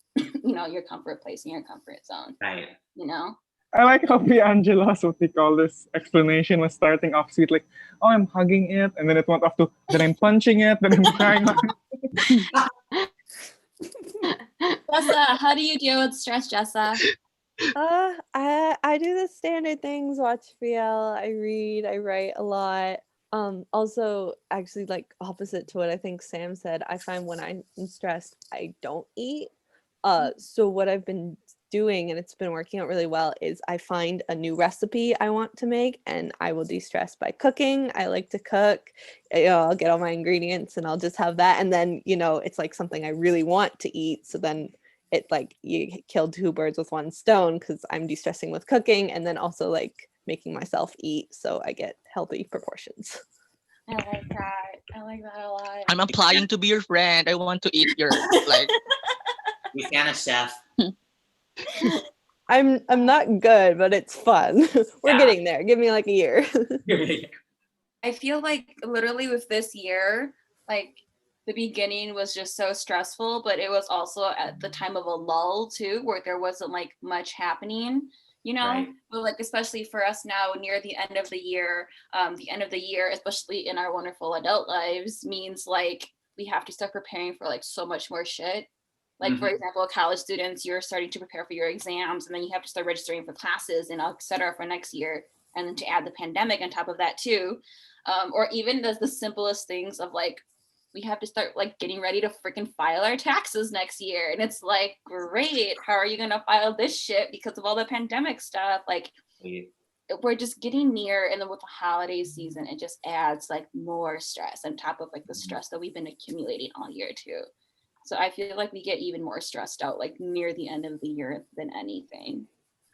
your comfort place and your comfort zone. Right. You know? I like how the Angela's what they call this explanation was starting off sweet, like, oh, I'm hugging it, and then it went off to, then I'm punching it, then I'm crying on it. Jessa, how do you deal with stress, Jessa? I do the standard things, watch VL, I read, I write a lot. Also actually like opposite to what I think Sam said, I find when I'm stressed, I don't eat. So what I've been doing, and it's been working out really well, is I find a new recipe I want to make and I will de-stress by cooking. I like to cook. I'll get all my ingredients and I'll just have that. And then, it's like something I really want to eat. So then it like you kill two birds with one stone because I'm de-stressing with cooking and then also like making myself eat so I get healthy proportions. I like that. I like that a lot. I'm applying to be your friend. I want to eat your like. We stand a chef. I'm not good, but it's fun. We're getting there. Give me like a year. I feel like literally with this year, like the beginning was just so stressful, but it was also at the time of a lull too, where there wasn't like much happening, Right. But like especially for us now near the end of the year, especially in our wonderful adult lives, means like we have to start preparing for like so much more shit. Like for example, college students, you're starting to prepare for your exams, and then you have to start registering for classes and et cetera for next year, and then to add the pandemic on top of that too, or even the simplest things of like we have to start like getting ready to freaking file our taxes next year, and it's like great, how are you gonna file this shit because of all the pandemic stuff? Like we're just getting near, and then with the holiday season, it just adds like more stress on top of like the stress that we've been accumulating all year too. So I feel like we get even more stressed out like near the end of the year than anything.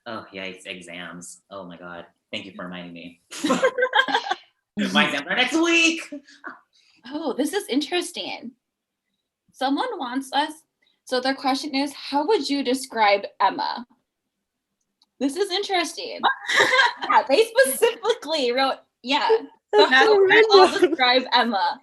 Oh, yikes, exams. Oh my God. Thank you for reminding me. My exams are next week. Oh, this is interesting. Someone wants us. So their question is, how would you describe Emma? This is interesting. Yeah, they specifically wrote, so how would I all describe Emma?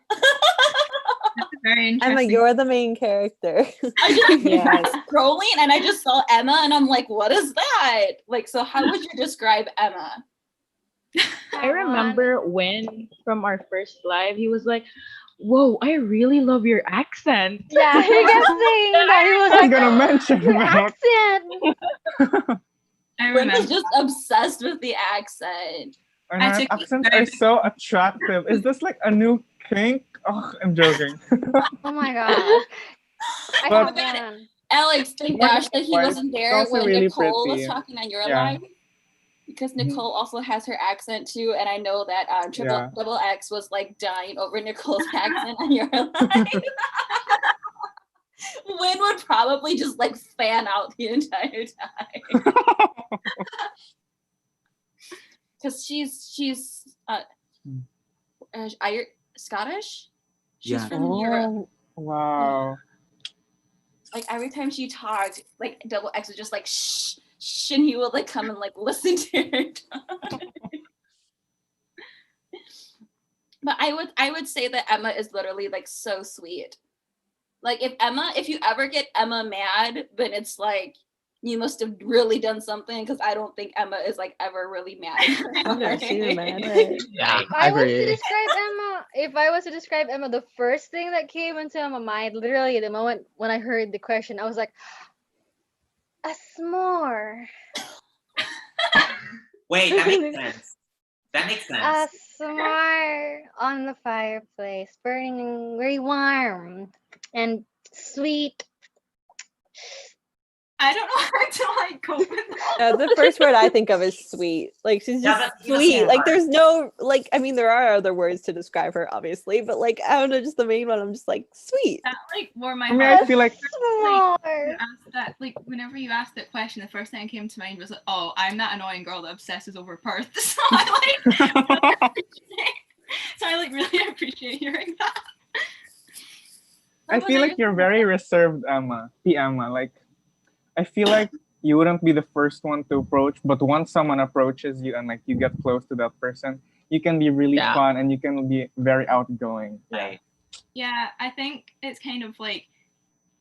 Very interesting. Emma, you're the main character. I just scrolling and I just saw Emma and I'm like, what is that? Like, so how would you describe Emma? I remember when from our first live, he was like, whoa, I really love your accent. Yeah, he kept saying that. He was I was like, gonna mention your that. accent. I Gwen was remember. just obsessed with the accent. And our accents are so attractive. Is this like a new kink? Oh, I'm joking. Oh my gosh. But Alex, thank gosh that he wasn't there also when really Nicole was pretty. talking on your Yeah. live. Because Nicole also has her accent too, and I know that Double X was like dying over Nicole's accent on your live. Wynn would probably just like fan out the entire time. Because she's Scottish. She's from Europe. Wow. Like every time she talked, like Double X was just like shh, shh, and he would like come and like listen to her talk. But I would say that Emma is literally like so sweet. Like if you ever get Emma mad, then it's like you must have really done something, because I don't think Emma is like ever really mad. I've never seen her mad. Yeah, If I was to describe Emma, the first thing that came into my mind, literally the moment when I heard the question, I was like, a s'more. Wait, that makes sense. That makes sense. A s'more on the fireplace, burning very warm and sweet. I don't know how to like cope with that. The first word I think of is sweet. Like she's just that's sweet. the Like word. there's no like. I mean, there are other words to describe her, obviously, but like I don't know, just the main one. I'm just like sweet. That like wore my I mean, heart. I feel like S'more. Asked that, like whenever you asked that question, the first thing that came to mind was like, oh, I'm that annoying girl that obsesses over Perth. So I like really appreciate hearing that. I feel like you're very reserved, Emma. Emma. Like, I feel like you wouldn't be the first one to approach, but once someone approaches you and like you get close to that person, you can be really fun and you can be very outgoing. Right. Yeah, I think it's kind of like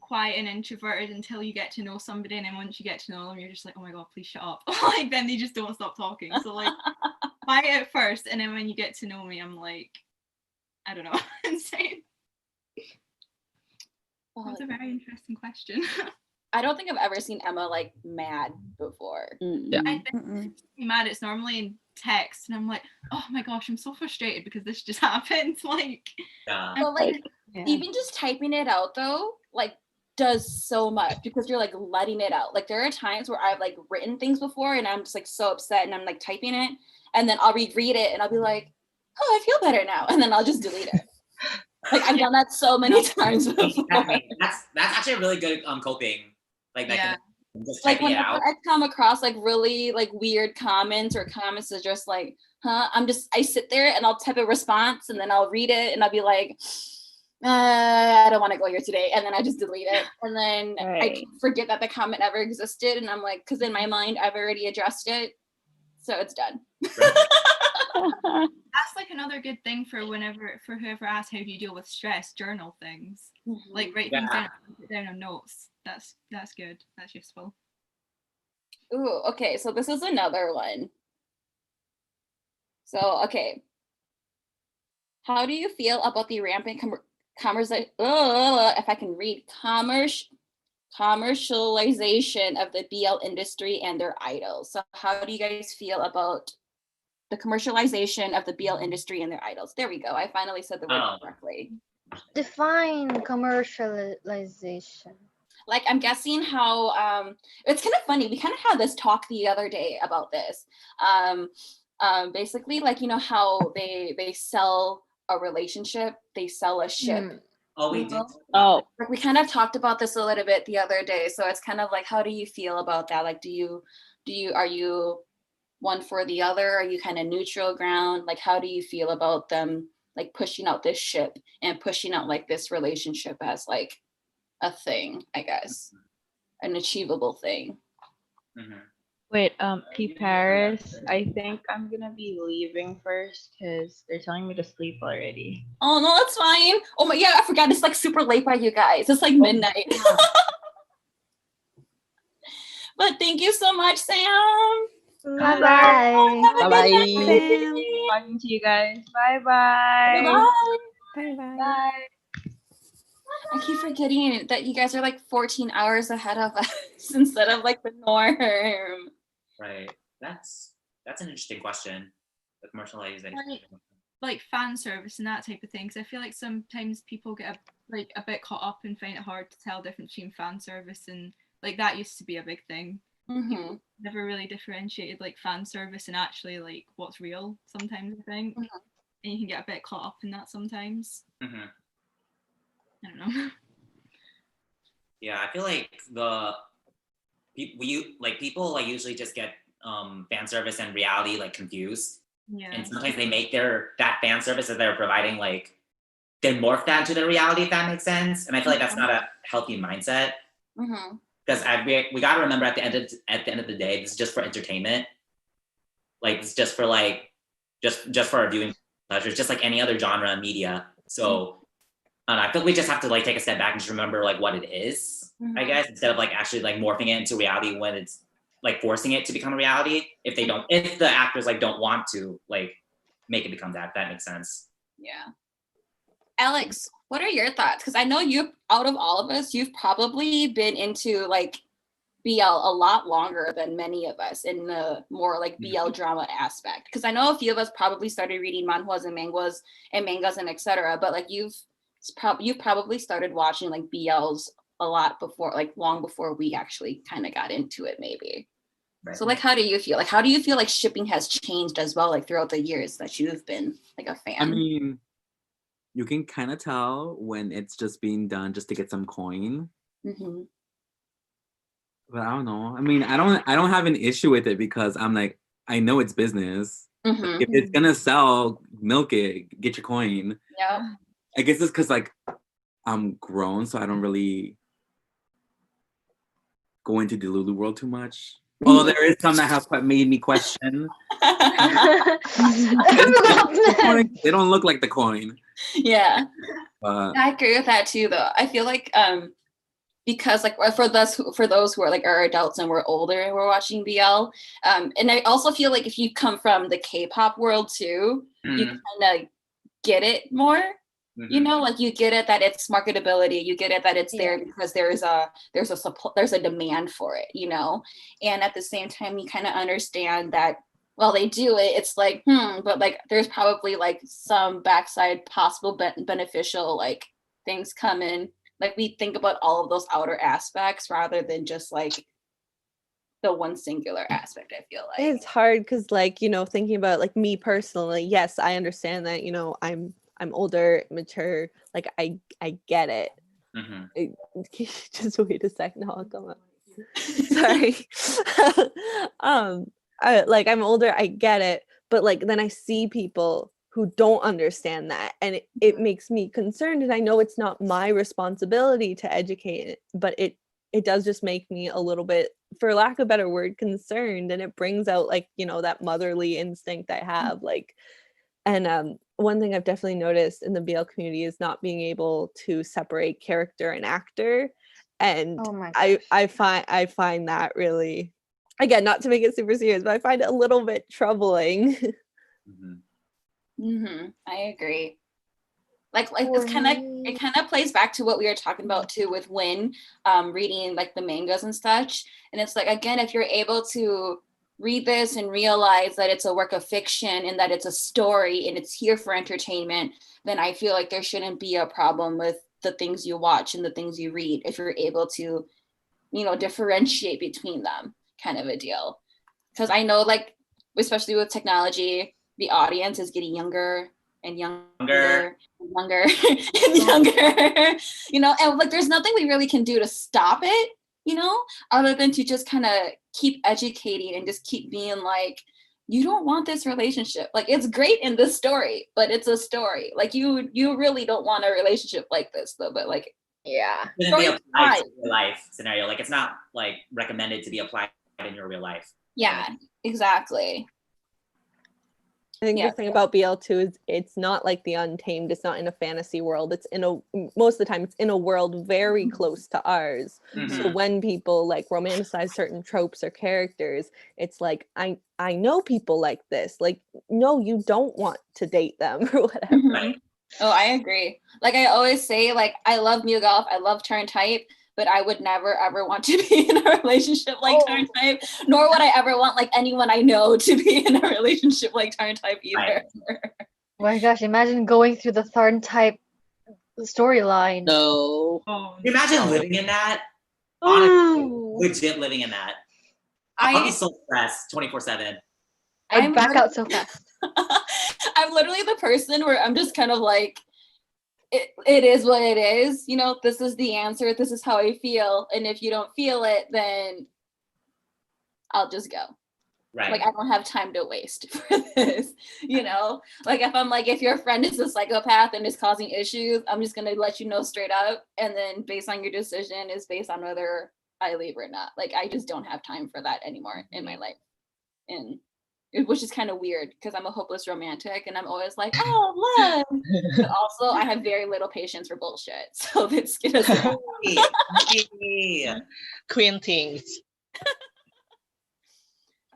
quiet and introverted until you get to know somebody, and then once you get to know them, you're just like, oh my god, please shut up. Like then they just don't stop talking. So like quiet at first, and then when you get to know me, I'm like, I don't know, insane. That's a very interesting question. I don't think I've ever seen Emma like mad before. Yeah. I think mad, it's normally in text, and I'm like, oh my gosh, I'm so frustrated because this just happened. Like, But like even just typing it out though, like does so much because you're like letting it out. Like there are times where I've like written things before and I'm just like so upset and I'm like typing it and then I'll reread it and I'll be like, oh, I feel better now, and then I'll just delete it. Like I've done that so many times before. That's actually a really good coping. Like that just Like typing it whenever out. I come across like really like weird comments or comments that just like, I sit there and I'll type a response and then I'll read it and I'll be like, I don't want to go here today, and then I just delete it, and then I forget that the comment ever existed, and I'm like, because in my mind I've already addressed it, so it's done. That's like another good thing for whoever asks how do you deal with stress, journal things. Like write things down, put it down on notes. That's good. That's useful. Ooh, okay, so this is another one. So, okay. How do you feel about the rampant if I can read, commercialization of the BL industry and their idols? So how do you guys feel about the commercialization of the BL industry and their idols? There we go. I finally said the word correctly. Define commercialization. Like I'm guessing how it's kind of funny. We kind of had this talk the other day about this. Basically, like you know how they sell a relationship, they sell a ship. Oh, we do. Oh, like we kind of talked about this a little bit the other day. So it's kind of like, how do you feel about that? Like, are you one for the other? Are you kind of neutral ground? Like, how do you feel about them like pushing out this ship and pushing out like this relationship as like a thing, I guess, an achievable thing? Wait, P Paris, I think I'm gonna be leaving first because they're telling me to sleep already. Oh no, that's fine. Oh my, yeah, I forgot. It's like super late by you guys. It's like midnight. But thank you so much, Sam. Bye bye. Bye bye. Talking to you guys. Bye bye. Bye. Bye. I keep forgetting that you guys are like 14 hours ahead of us instead of like the norm. Right. That's an interesting question. The commercialization. Like fan service and that type of thing. Because I feel like sometimes people get a bit caught up and find it hard to tell the difference between fan service and like that used to be a big thing. Never really differentiated like fan service and actually like what's real sometimes, I think. And you can get a bit caught up in that sometimes. I don't know. Yeah, I feel like people usually just get fan service and reality like confused. Yeah. And sometimes they make that fan service that they're providing like they morph that to their reality, if that makes sense. And I feel like that's not a healthy mindset. Because we gotta remember at the end of the day, this is just for entertainment. Like it's just for like just for our viewing pleasure. It's just like any other genre of media. So I feel like we just have to like take a step back and just remember like what it is, I guess, instead of like actually like morphing it into reality when it's like forcing it to become a reality. If the actors like don't want to like make it become that, if that makes sense. Yeah. Alex, what are your thoughts? Because I know out of all of us, you've probably been into like BL a lot longer than many of us in the more like BL drama aspect. Because I know a few of us probably started reading manhwas and mangas and etc. But like you've probably started watching like BLs a lot before, like long before we actually kind of got into it, maybe. Right. So like, how do you feel? Like, how do you feel like shipping has changed as well, like throughout the years that you've been like a fan? I mean, you can kind of tell when it's just being done just to get some coin. But I don't know. I mean, I don't have an issue with it because I'm like, I know it's business. If it's gonna sell, milk it, get your coin. Yeah. I guess it's because like I'm grown, so I don't really go into the Lulu world too much. Although there is some that have made me question. They don't look like the coin. Yeah. I agree with that too, though. I feel like because like for those who are like are adults and we're older and we're watching BL, and I also feel like if you come from the K-pop world too, you kind of get it more. You know, like you get it that it's marketability, you get it that it's there because there's a demand for it, you know, and at the same time you kind of understand that while they do it, it's like but like there's probably like some backside possible beneficial like things come in. Like we think about all of those outer aspects rather than just like the one singular aspect. I feel like it's hard because like, you know, thinking about like me personally, yes, I understand that, you know, I'm older, mature, like I get it. Just wait a second, I'll come up. Sorry. I'm older, I get it, but like then I see people who don't understand that, and it makes me concerned, and I know it's not my responsibility to educate it, but it does just make me a little bit, for lack of a better word, concerned, and it brings out like, you know, that motherly instinct I have, like. And one thing I've definitely noticed in the BL community is not being able to separate character and actor. And I find that really, again, not to make it super serious, but I find it a little bit troubling. I agree. Like it kind of plays back to what we were talking about too with Win, reading like the mangas and such. And it's like, again, if you're able to read this and realize that it's a work of fiction and that it's a story and it's here for entertainment, then I feel like there shouldn't be a problem with the things you watch and the things you read if you're able to, you know, differentiate between them, kind of a deal. Because I know, like, especially with technology, the audience is getting younger and younger and younger, you know, and like there's nothing we really can do to stop it, you know, other than to just kind of keep educating and just keep being like, you don't want this relationship. Like, it's great in this story, but it's a story. Like, you really don't want a relationship like this, though. But like, it shouldn't be applied to real life scenario. Like, it's not like recommended to be applied in your real life. Yeah, exactly. I think the thing about BL too is it's not like the Untamed. It's not in a fantasy world. It's most of the time it's in a world very close to ours. So when people like romanticize certain tropes or characters, it's like, I know people like this. Like, no, you don't want to date them or whatever. Oh, I agree. Like I always say, like I love Mew Golf, I love Turn Type, but I would never ever want to be in a relationship like Turn Type, nor would I ever want like anyone I know to be in a relationship like Turn Type either. Oh my gosh, imagine going through the Turn Type storyline. No. Imagine living in that. Honestly, legit living in that. I'll be so stressed 24/7. I'd back out so fast. I'm literally the person where I'm just kind of like, it is what it is, you know, this is the answer, this is how I feel, and if you don't feel it, then I'll just go. Right. Like, I don't have time to waste for this, you know? Like, if I'm like, if your friend is a psychopath and is causing issues, I'm just gonna let you know straight up, and then based on your decision is based on whether I leave or not. Like, I just don't have time for that anymore in my life. And which is kind of weird because I'm a hopeless romantic and I'm always like, oh, love. But also I have very little patience for bullshit. So it's Queen things.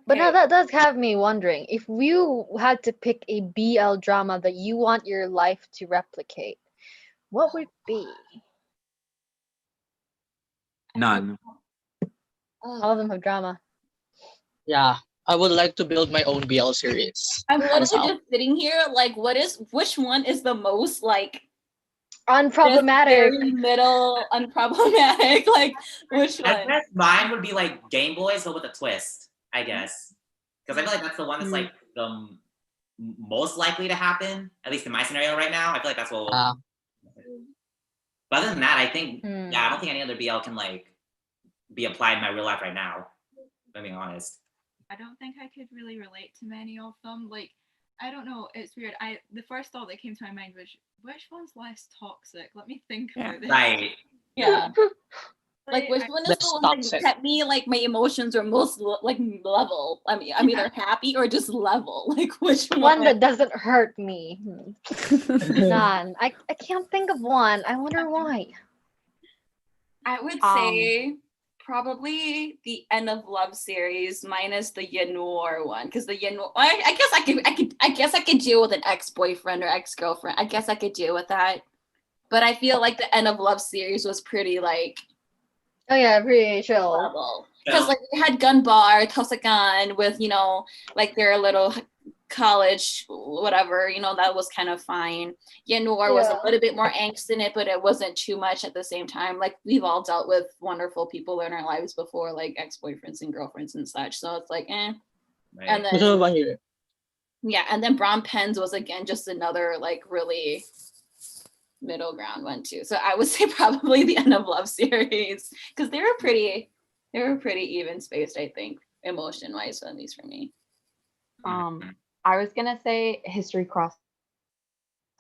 But now that does have me wondering, if you had to pick a BL drama that you want your life to replicate, what would it be? None. All of them have drama. Yeah. I would like to build my own BL series. I'm literally just sitting here like, which one is the most like unproblematic, middle unproblematic? Like, which one? I guess mine would be like Game Boys, but with a twist, I guess, because I feel like that's the one that's like the most likely to happen, at least in my scenario right now. I feel like that's what. But other than that, I think I don't think any other BL can like be applied in my real life right now. If I'm being honest. I don't think I could really relate to many of them. Like, I don't know, it's weird. The first thought that came to my mind was, which one's less toxic? Let me think about this. Right. Yeah. Like, which one is the one that kept me, like, my emotions are most, like, level? I mean, I'm either happy or just level. Like, which one? One that doesn't hurt me. None. I can't think of one. I wonder why. I would Um, say probably the End of Love series minus the Yanor one, because the Yanor, I guess I could deal with an ex-boyfriend or ex-girlfriend. I guess I could deal with that. But I feel like the End of Love series was pretty like Oh yeah, pretty chill. level. Because like we had Gun Bar, Tosakan with, you know, like their little college, whatever, you know, that was kind of fine. Yanor was a Yeah. little bit more angst in it, but it wasn't too much at the same time. Like we've all dealt with wonderful people in our lives before, like ex-boyfriends and girlfriends and such. So it's like, eh. Right. And Gusto mo then bang yun? yeah, and then Brown Pens was again just another like really middle ground one too. So I would say probably the End of Love series because they were pretty even spaced, I think, emotion wise, at least for me. I was gonna say History Crossing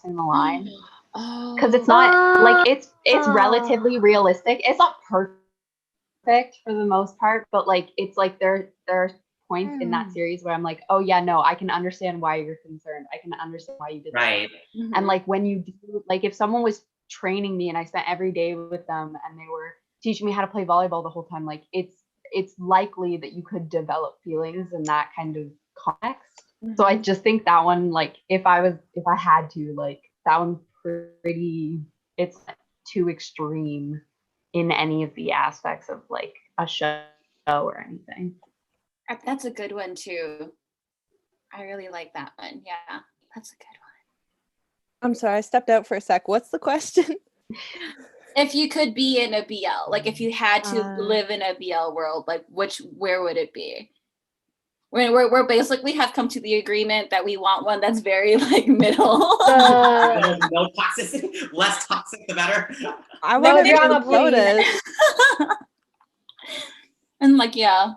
the Line Oh, because it's not like it's relatively realistic. It's not perfect for the most part, but like it's like there are points in that series where I'm like, oh yeah, no, I can understand why you're concerned. I can understand why you did that. Right. And like when you do, like if someone was training me and I spent every day with them and they were teaching me how to play volleyball the whole time, like it's likely that you could develop feelings in that kind of context. So I just think that one, like if I had to, like that one's pretty, it's too extreme in any of the aspects of like a show or anything. that's a good one too. I really like that one. Yeah, that's a good one. I'm sorry, I stepped out for a sec. What's the question? If you could be in a BL, like if you had to live in a BL world, like where would it be? We're basically have come to the agreement that we want one that's very like middle. No toxicity. Less toxic, the better. I want to drama, please. And like, yeah.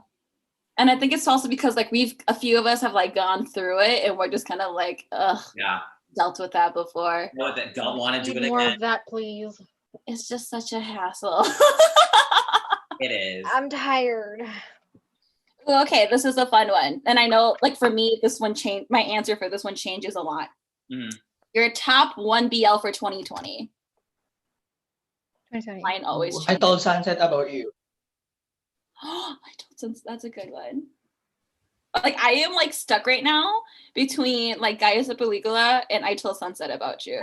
And I think it's also because like a few of us have like gone through it and we're just kind of like, Yeah. dealt with that before. No, that don't want to do it More again. of that, please. It's just such a hassle. It is. I'm tired. Well, okay, this is a fun one. And I know like for me, this one changed, my answer for this one changes a lot. Your top 1 BL for 2020. 2020. Mine always I changes. told Sunset about you. That's a good one. Like I am like stuck right now between like Gaia's a Pelicula and I Told Sunset About You.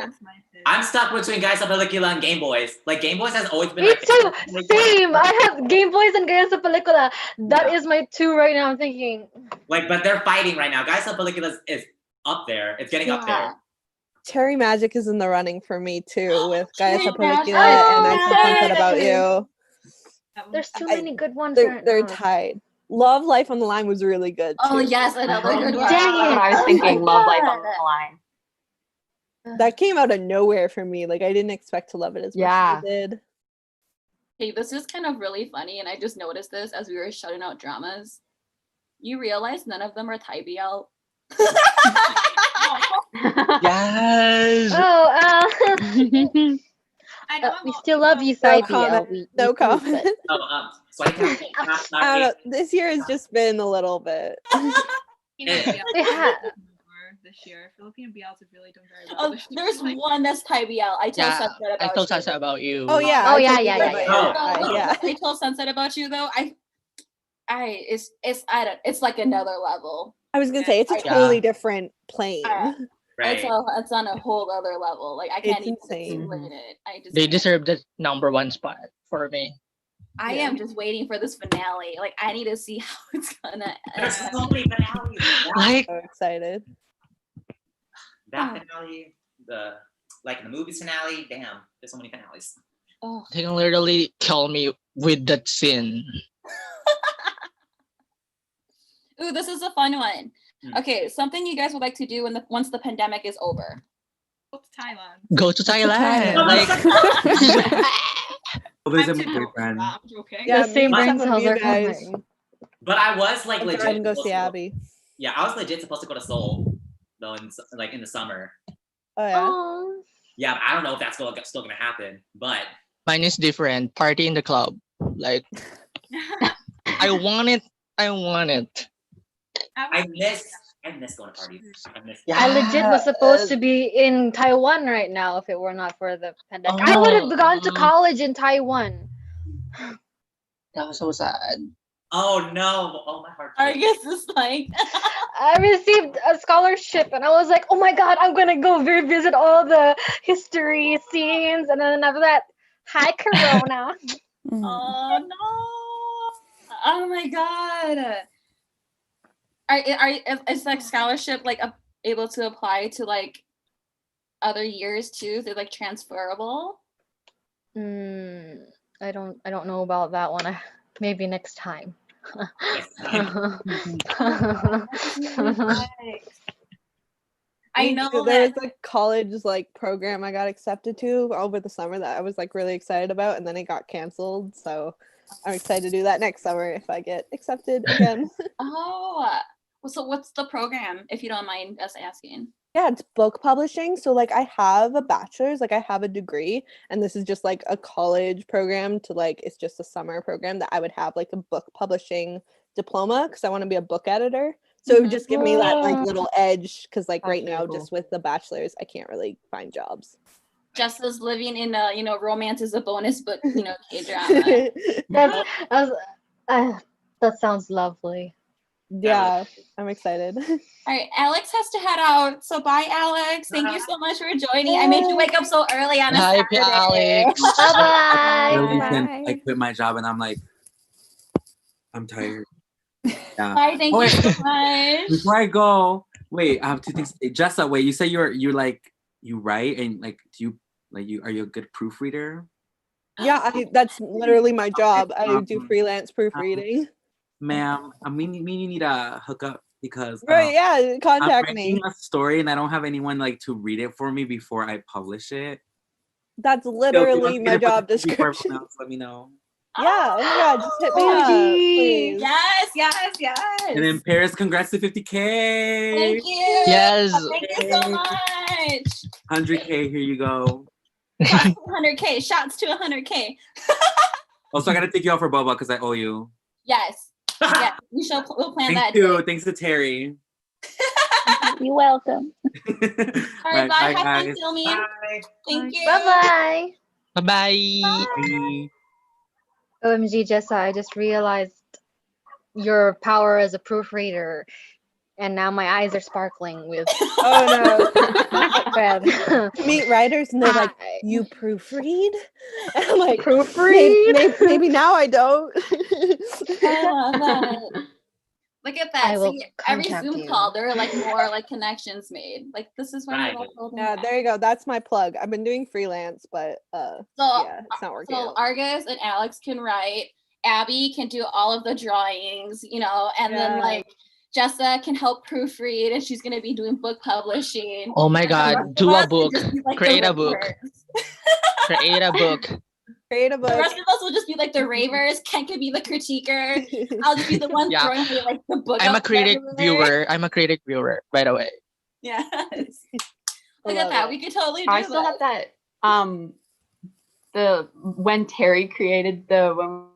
I'm stuck between Guys of Pelicula and Game Boys. Like Game Boys has always been Me my too. favorite. Same. I have Game Boys and Guys of Pelicula. That is my 2 right now. I'm thinking. Like, but they're fighting right now. Guys of Pelicula is up there. It's getting up there. Cherry Magic is in the running for me too, with Gaia Cherry Pelicula Magic. and I Told Sunset About You. There's too many good ones. They're tied. Love Life on the Line was really good too. Oh yes, another good one. Dang it. I was thinking Love Life on the Line. That came out of nowhere for me. Like I didn't expect to love it as much as I did. Hey, this is kind of really funny, and I just noticed this as we were shutting out dramas. You realize none of them are Thai BL. Yes. We still love you, Thai No BL. comment. No comment. So I can't. I don't know. This year has just been a little bit. This year, Filipino BLs have really done very well. Oh, there's one that's Thai BL. I Told Yeah, Sunset About I told You. Sunset about you. Oh yeah. Oh, I yeah, told yeah, you yeah, about yeah. it. Yeah. I Told Sunset About You though. It's like another level. I was gonna say it's a totally different plane. It's on a whole other level. Like I can't It's even insane. explain it. They deserve the #1 spot for me. I am just waiting for this finale. Like I need to see how it's gonna end. There's so many finales. Like so excited. That finale, the movies finale. Damn, there's so many finales. Oh. They can literally kill me with that scene. Ooh, this is a fun one. Okay, something you guys would like to do once the pandemic is over. Go to Thailand. Go to Thailand. Like, I'm joking. Yeah, the same me brain and some of cells you are guys. coming. But I was like I'm legit. trying to go see supposed to Abby. Yeah, I was legit supposed to go to Seoul though, in the summer. Oh yeah. Oh. Yeah, but I don't know if that's still gonna happen. But mine is different. Party in the club. Like, I want it. I miss going to parties. I legit was supposed to be in Taiwan right now if it were not for the pandemic. I would have gone to college in Taiwan. That was so sad. Oh no! Oh, my heart. Argus is like, I received a scholarship and I was like, oh my god, I'm gonna go revisit all the history scenes. And then after that, hi Corona. oh no! Oh my god! Is like scholarship like able to apply to like other years too? Is it like transferable? I don't know about that one. Maybe next time. I Me know too. There was a college like program I got accepted to over the summer that I was like really excited about, and then it got canceled. So I'm excited to do that next summer if I get accepted again. Oh, so what's the program, if you don't mind us asking? Yeah, it's book publishing. So like I have a bachelor's, like I have a degree, and this is just like a college program to like it's just a summer program that I would have like a book publishing diploma because I want to be a book editor. So it would just give me that like little edge because like right now just with the bachelor's I can't really find jobs. Just as living in a romance is a bonus, but K-drama. That sounds lovely. Yeah, I'm excited. All right, Alex has to head out. So bye, Alex. Thank you so much for joining. I made you wake up so early on a Hi, Saturday. Alex. Bye-bye. I quit my job and I'm like, I'm tired. Yeah. Bye, thank you so much. Before I go, wait, I have two things. Jessa, wait, you say you like you write and like are you a good proofreader? Yeah, that's literally my job. I do freelance proofreading. Ma'am, I mean you need a hookup because Right, yeah, contact I'm me. writing a story and I don't have anyone like to read it for me before I publish it. That's literally my job description. Let me know. Yeah, oh my god, just hit me up, please. Yes. And then Paris, congrats to 50K. Thank you. Yes. Thank you so much. 100K, here you go. Shots to 100K. Shots to 100K. Also, I gotta take you out for Boba because I owe you. Yes. Yeah, we'll plan that. Thank you. Thanks to Terry. You're welcome. All right, bye. Have fun guys. filming. Bye. Thank you. Bye-bye. Bye-bye. OMG, Jessa, I just realized your power as a proofreader. And now my eyes are sparkling with Oh red. no. Meet writers and they're like, you proofread? And I'm like, proofread? Maybe now I don't. I love that. Look at that. I will See, every contact Zoom you. call, there are like more like connections made. Like this is why we're all Yeah, there you go. That's my plug. I've been doing freelance, but yeah, it's not working So out. Argus and Alex can write. Abby can do all of the drawings, and then like Jessa can help proofread, and she's gonna be doing book publishing. Oh my god, do a book. Like Create a book. Create a book. Create a book. The rest of us will just be like the ravers. Ken could be the critiquer. I'll just be the one Yeah. throwing like the book. I'm a up critic everywhere. viewer. I'm a critic viewer, by the way. Yes. Look at that. We could totally do I still have that. When Terry created when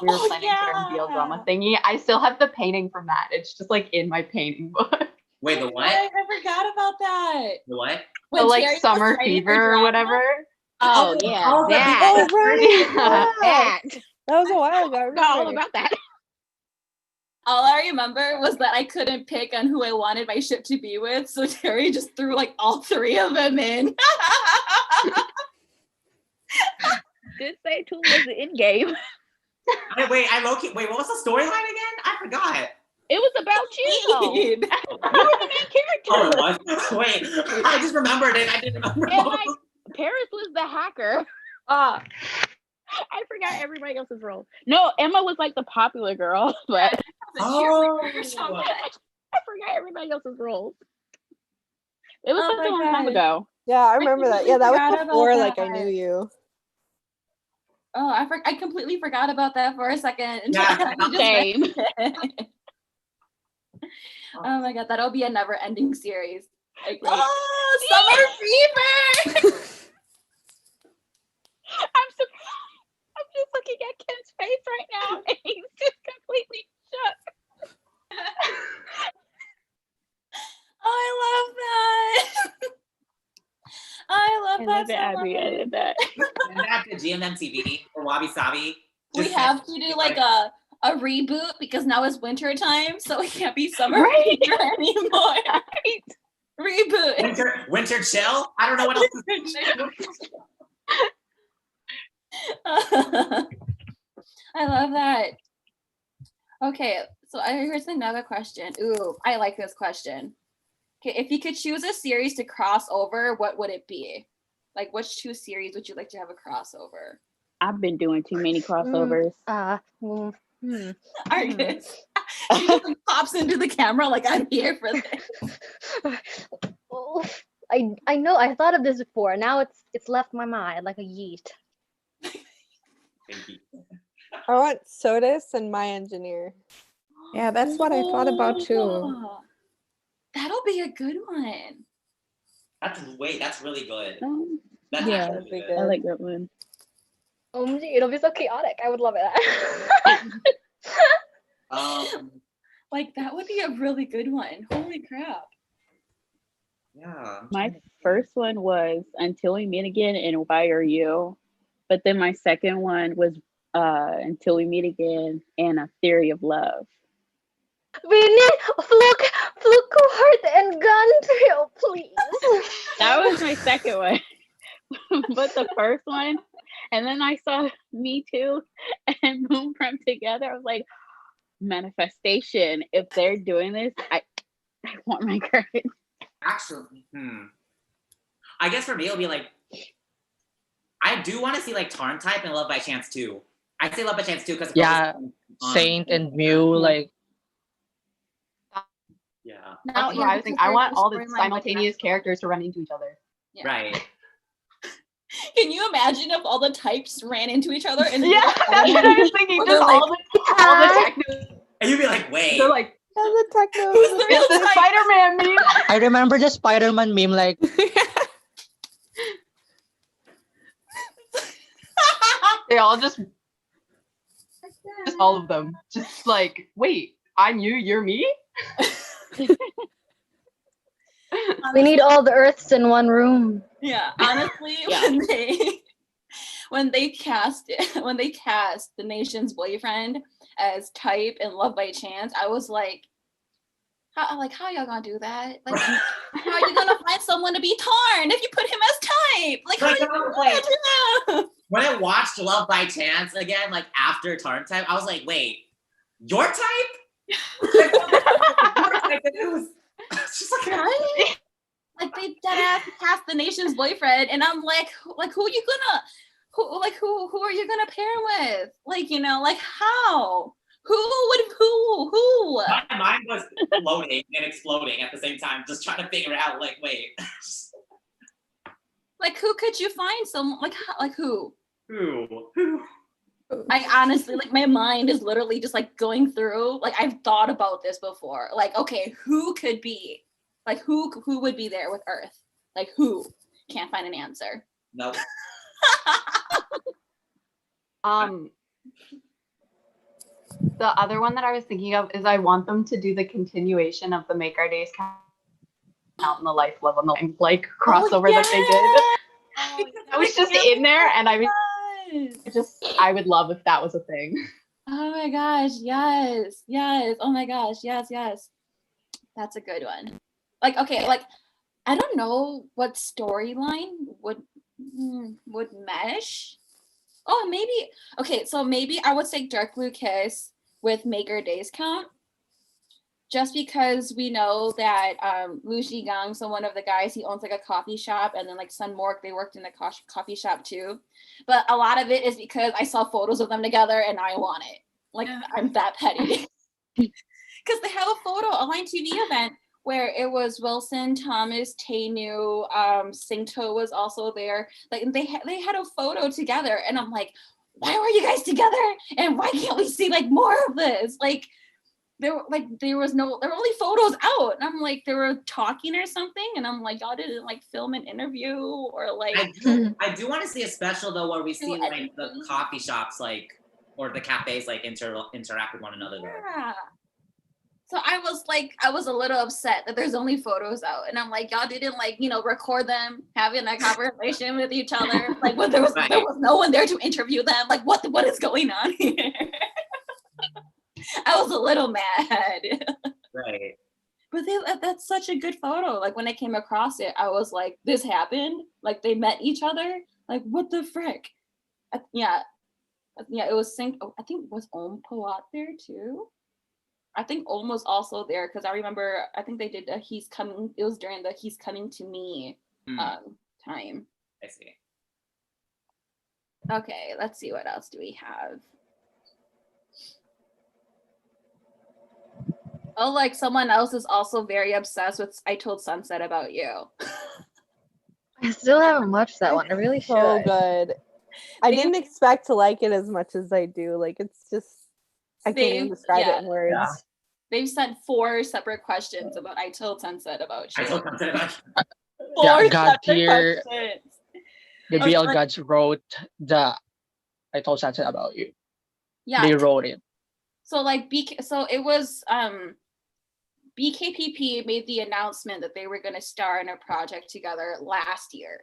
we were planning for our BL drama thingy, I still have the painting from that. It's just like in my painting book. Wait, the what? I forgot about that. The what? The like Terry was summer writing fever for or drama? whatever. Oh yeah, Oh, that. Oh right. That. That was a while ago. I I forgot all remember. about that. All I remember was that I couldn't pick on who I wanted my ship to be with, so Terry just threw like all three of them in. Did say Tool was the end game. Wait, wait, what was the storyline again? I forgot. It was about you though. You were the main character. Oh, it was? Wait, I just remembered it. I didn't remember. And like Paris was the hacker. I forgot everybody else's role. No, Emma was like the popular girl, but Oh. I forgot everybody else's roles. It was Oh such a my long time God. ago. Yeah, I remember that. Yeah, that forgot was about before like that. I knew you. Oh, I completely forgot about that for a second. Yeah, You just same. mentioned it. Oh my god, that'll be a never-ending series. Like, oh, summer fever! I'm just looking at Ken's face right now, and he's just completely shook. I love that. I love that so Abby much. added that. Send that to GMMTV or Wabi Sabi. We have to do like a reboot because now it's winter time, so it can't be summer Right. winter anymore. Reboot. Winter chill. I don't know what else to say. I love that. Okay, so here's another question. Ooh, I like this question. Okay, if you could choose a series to cross over, what would it be? Like, which 2 series would you like to have a crossover? I've been doing too many crossovers. Argus. She just like, pops into the camera like, I'm here for this. I know I thought of this before. Now it's left my mind like a yeast. I want Sodus and My Engineer. Yeah, that's what I thought about too. Oh, that'll be a good one. That's really good. That's Yeah, actually really good. I like that one. OMG, it'll be so chaotic. I would love it. Like that would be a really good one. Holy crap. Yeah. My first one was Until We Meet Again and Why Are You? But then my second one was Until We Meet Again and A Theory of Love. We need fluke heart and gun trail, please. That was my second one. But the first one, and then I saw Me Too and Moon from together. I was like, manifestation. If they're doing this, I want my courage. Actually, I guess for me it'll be like, I do want to see like Tarn Type and Love by Chance too. I say Love by Chance too because Saint and Mew, like. Yeah. Now I was thinking, I want all the simultaneous characters to run into each other. Yeah. Right. Can you imagine if all the types ran into each other? And Yeah, that's what I was thinking. Just all the techno. And you'd be like, wait. They're like, the techno. Who's the real it's the type? Spider-Man meme. I remember the Spider-Man meme, like. They all just all of them. Just like, wait, I'm you, you're me? We need all the Earths in one room. Yeah, honestly, when they cast the nation's boyfriend as Type in Love by Chance, I was like, how y'all gonna do that? Like, how are you gonna find someone to be Tarn if you put him as Type? Like, how are you gonna do that? When I watched Love by Chance again, like after Tarn Type, I was like, wait, your type? It's just like, right? Like they dead ass cast the nation's boyfriend, and I'm like who are you gonna who are you gonna pair with? Like, you know, like how? Who? My mind was floating and exploding at the same time, just trying to figure out, like, wait. Like, who could you find someone, like who? Who? I honestly, like, my mind is literally just, like, going through, like, I've thought about this before. Like, okay, who could be? Like, who would be there with Earth? Like, who? Can't find an answer. Nope. The other one that I was thinking of is I want them to do the continuation of the Make Our Days Count in the Life, Love on the Line, like crossover that they did. I was just in there, and I would love if that was a thing. Oh my gosh, yes. Oh my gosh, yes. That's a good one. Like, okay, like, I don't know what storyline would mesh. Oh, maybe, okay, so maybe I would say Dark Blue Kiss with Make Our Days Count. Just because we know that Lu Jigang, so one of the guys, he owns like a coffee shop, and then like Sun Mork, they worked in a coffee shop too. But a lot of it is because I saw photos of them together and I want it. Like, I'm that petty. Because they have a Line TV event where it was Wilson, Thomas, Tainu, Singto was also there. Like, they had a photo together, and I'm like, why were you guys together? And why can't we see like more of this? Like, there were only photos out, and I'm like, they were talking or something, and I'm like, y'all didn't like film an interview or like. I do want to see a special though where we see like the coffee shops like or the cafes like interact with one another though. Yeah. So I was a little upset that there's only photos out, and I'm like, y'all didn't like, record them having a conversation with each other. Like, when there was no one there to interview them. Like, what is going on here? I was a little mad. Right. But that's such a good photo. Like, when I came across it, I was like, this happened? Like, they met each other? Like, what the frick? Yeah, it was Sync. I think was Ompo out there too. I think Om was also there because I remember. I think they did. He's coming. It was during the He's Coming to Me time. I see. Okay, let's see what else do we have. Oh, like someone else is also very obsessed with I Told Sunset About You. I still haven't watched that one. I really should. So good. I didn't expect to like it as much as I do. Like, it's just, I can't even describe it in words. Yeah. They've sent 4 separate questions about I Told Sunset About You. I Told Sunset About You. 4 God tier. The BL Gods wrote the I Told Sunset About You. Yeah. They wrote it. So like it was BKPP made the announcement that they were going to star in a project together last year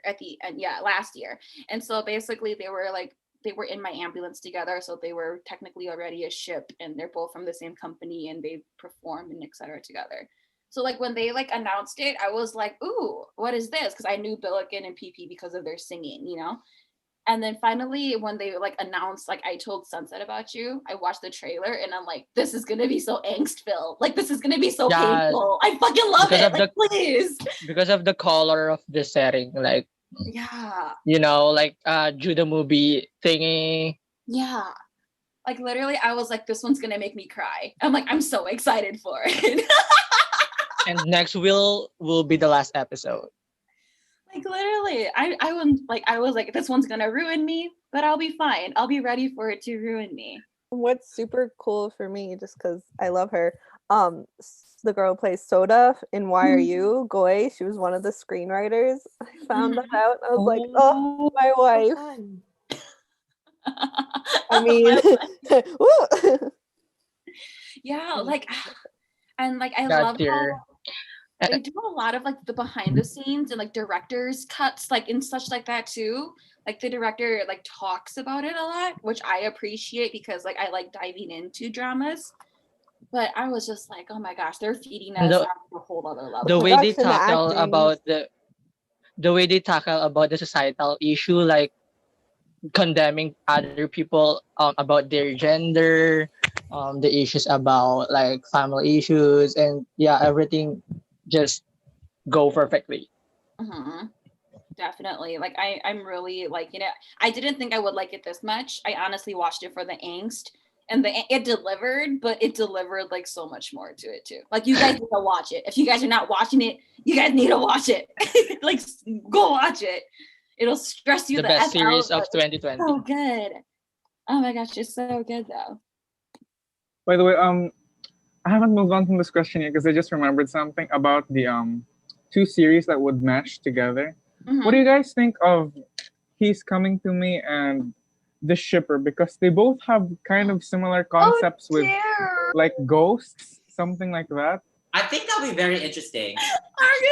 last year. And so basically they were in my ambulance together. So they were technically already a ship, and they're both from the same company, and they performed and etc. together. So like when they like announced it, I was like, ooh, what is this? Because I knew Billiken and PP because of their singing, And then finally, when they like announced like I Told Sunset About You, I watched the trailer and I'm like, this is gonna be so angst-filled. Like, this is gonna be so painful. I fucking love it. Like, please. Because of the color of the setting, like, yeah, like Judah movie thingy. Yeah. Like, literally, I was like, this one's gonna make me cry. I'm like, I'm so excited for it. And next will be the last episode. Like, literally, I was like, this one's gonna ruin me, but I'll be fine. I'll be ready for it to ruin me. What's super cool for me, just because I love her, the girl who plays Soda in Why Are You, Goy, she was one of the screenwriters. I found that out. I was like, oh, my wife. I mean, yeah, like, and like, I God love tier. how they do a lot of like the behind the scenes and like director's cuts, like in such like that too. Like the director like talks about it a lot, which I appreciate because like I like diving into dramas. But I was just like, oh my gosh, they're feeding us at a whole other level. The way they tackle about the societal issue, like condemning other people about their gender, the issues about like family issues, and everything just go perfectly. Mm-hmm. Definitely. Like I'm really like, I didn't think I would like it this much. I honestly watched it for the angst, and it delivered, but it delivered like so much more to it too. Like, you guys need to watch it. If you guys are not watching it, you guys need to watch it. Like, go watch it. It'll stress you the best series out, of 2020. So good. Oh my gosh, it's so good though. By the way, I haven't moved on from this question yet because I just remembered something about the 2 series that would mesh together. Mm-hmm. What do you guys think of He's Coming to Me and The Shipper? Because they both have kind of similar concepts with like ghosts, something like that. I think that'll be very interesting.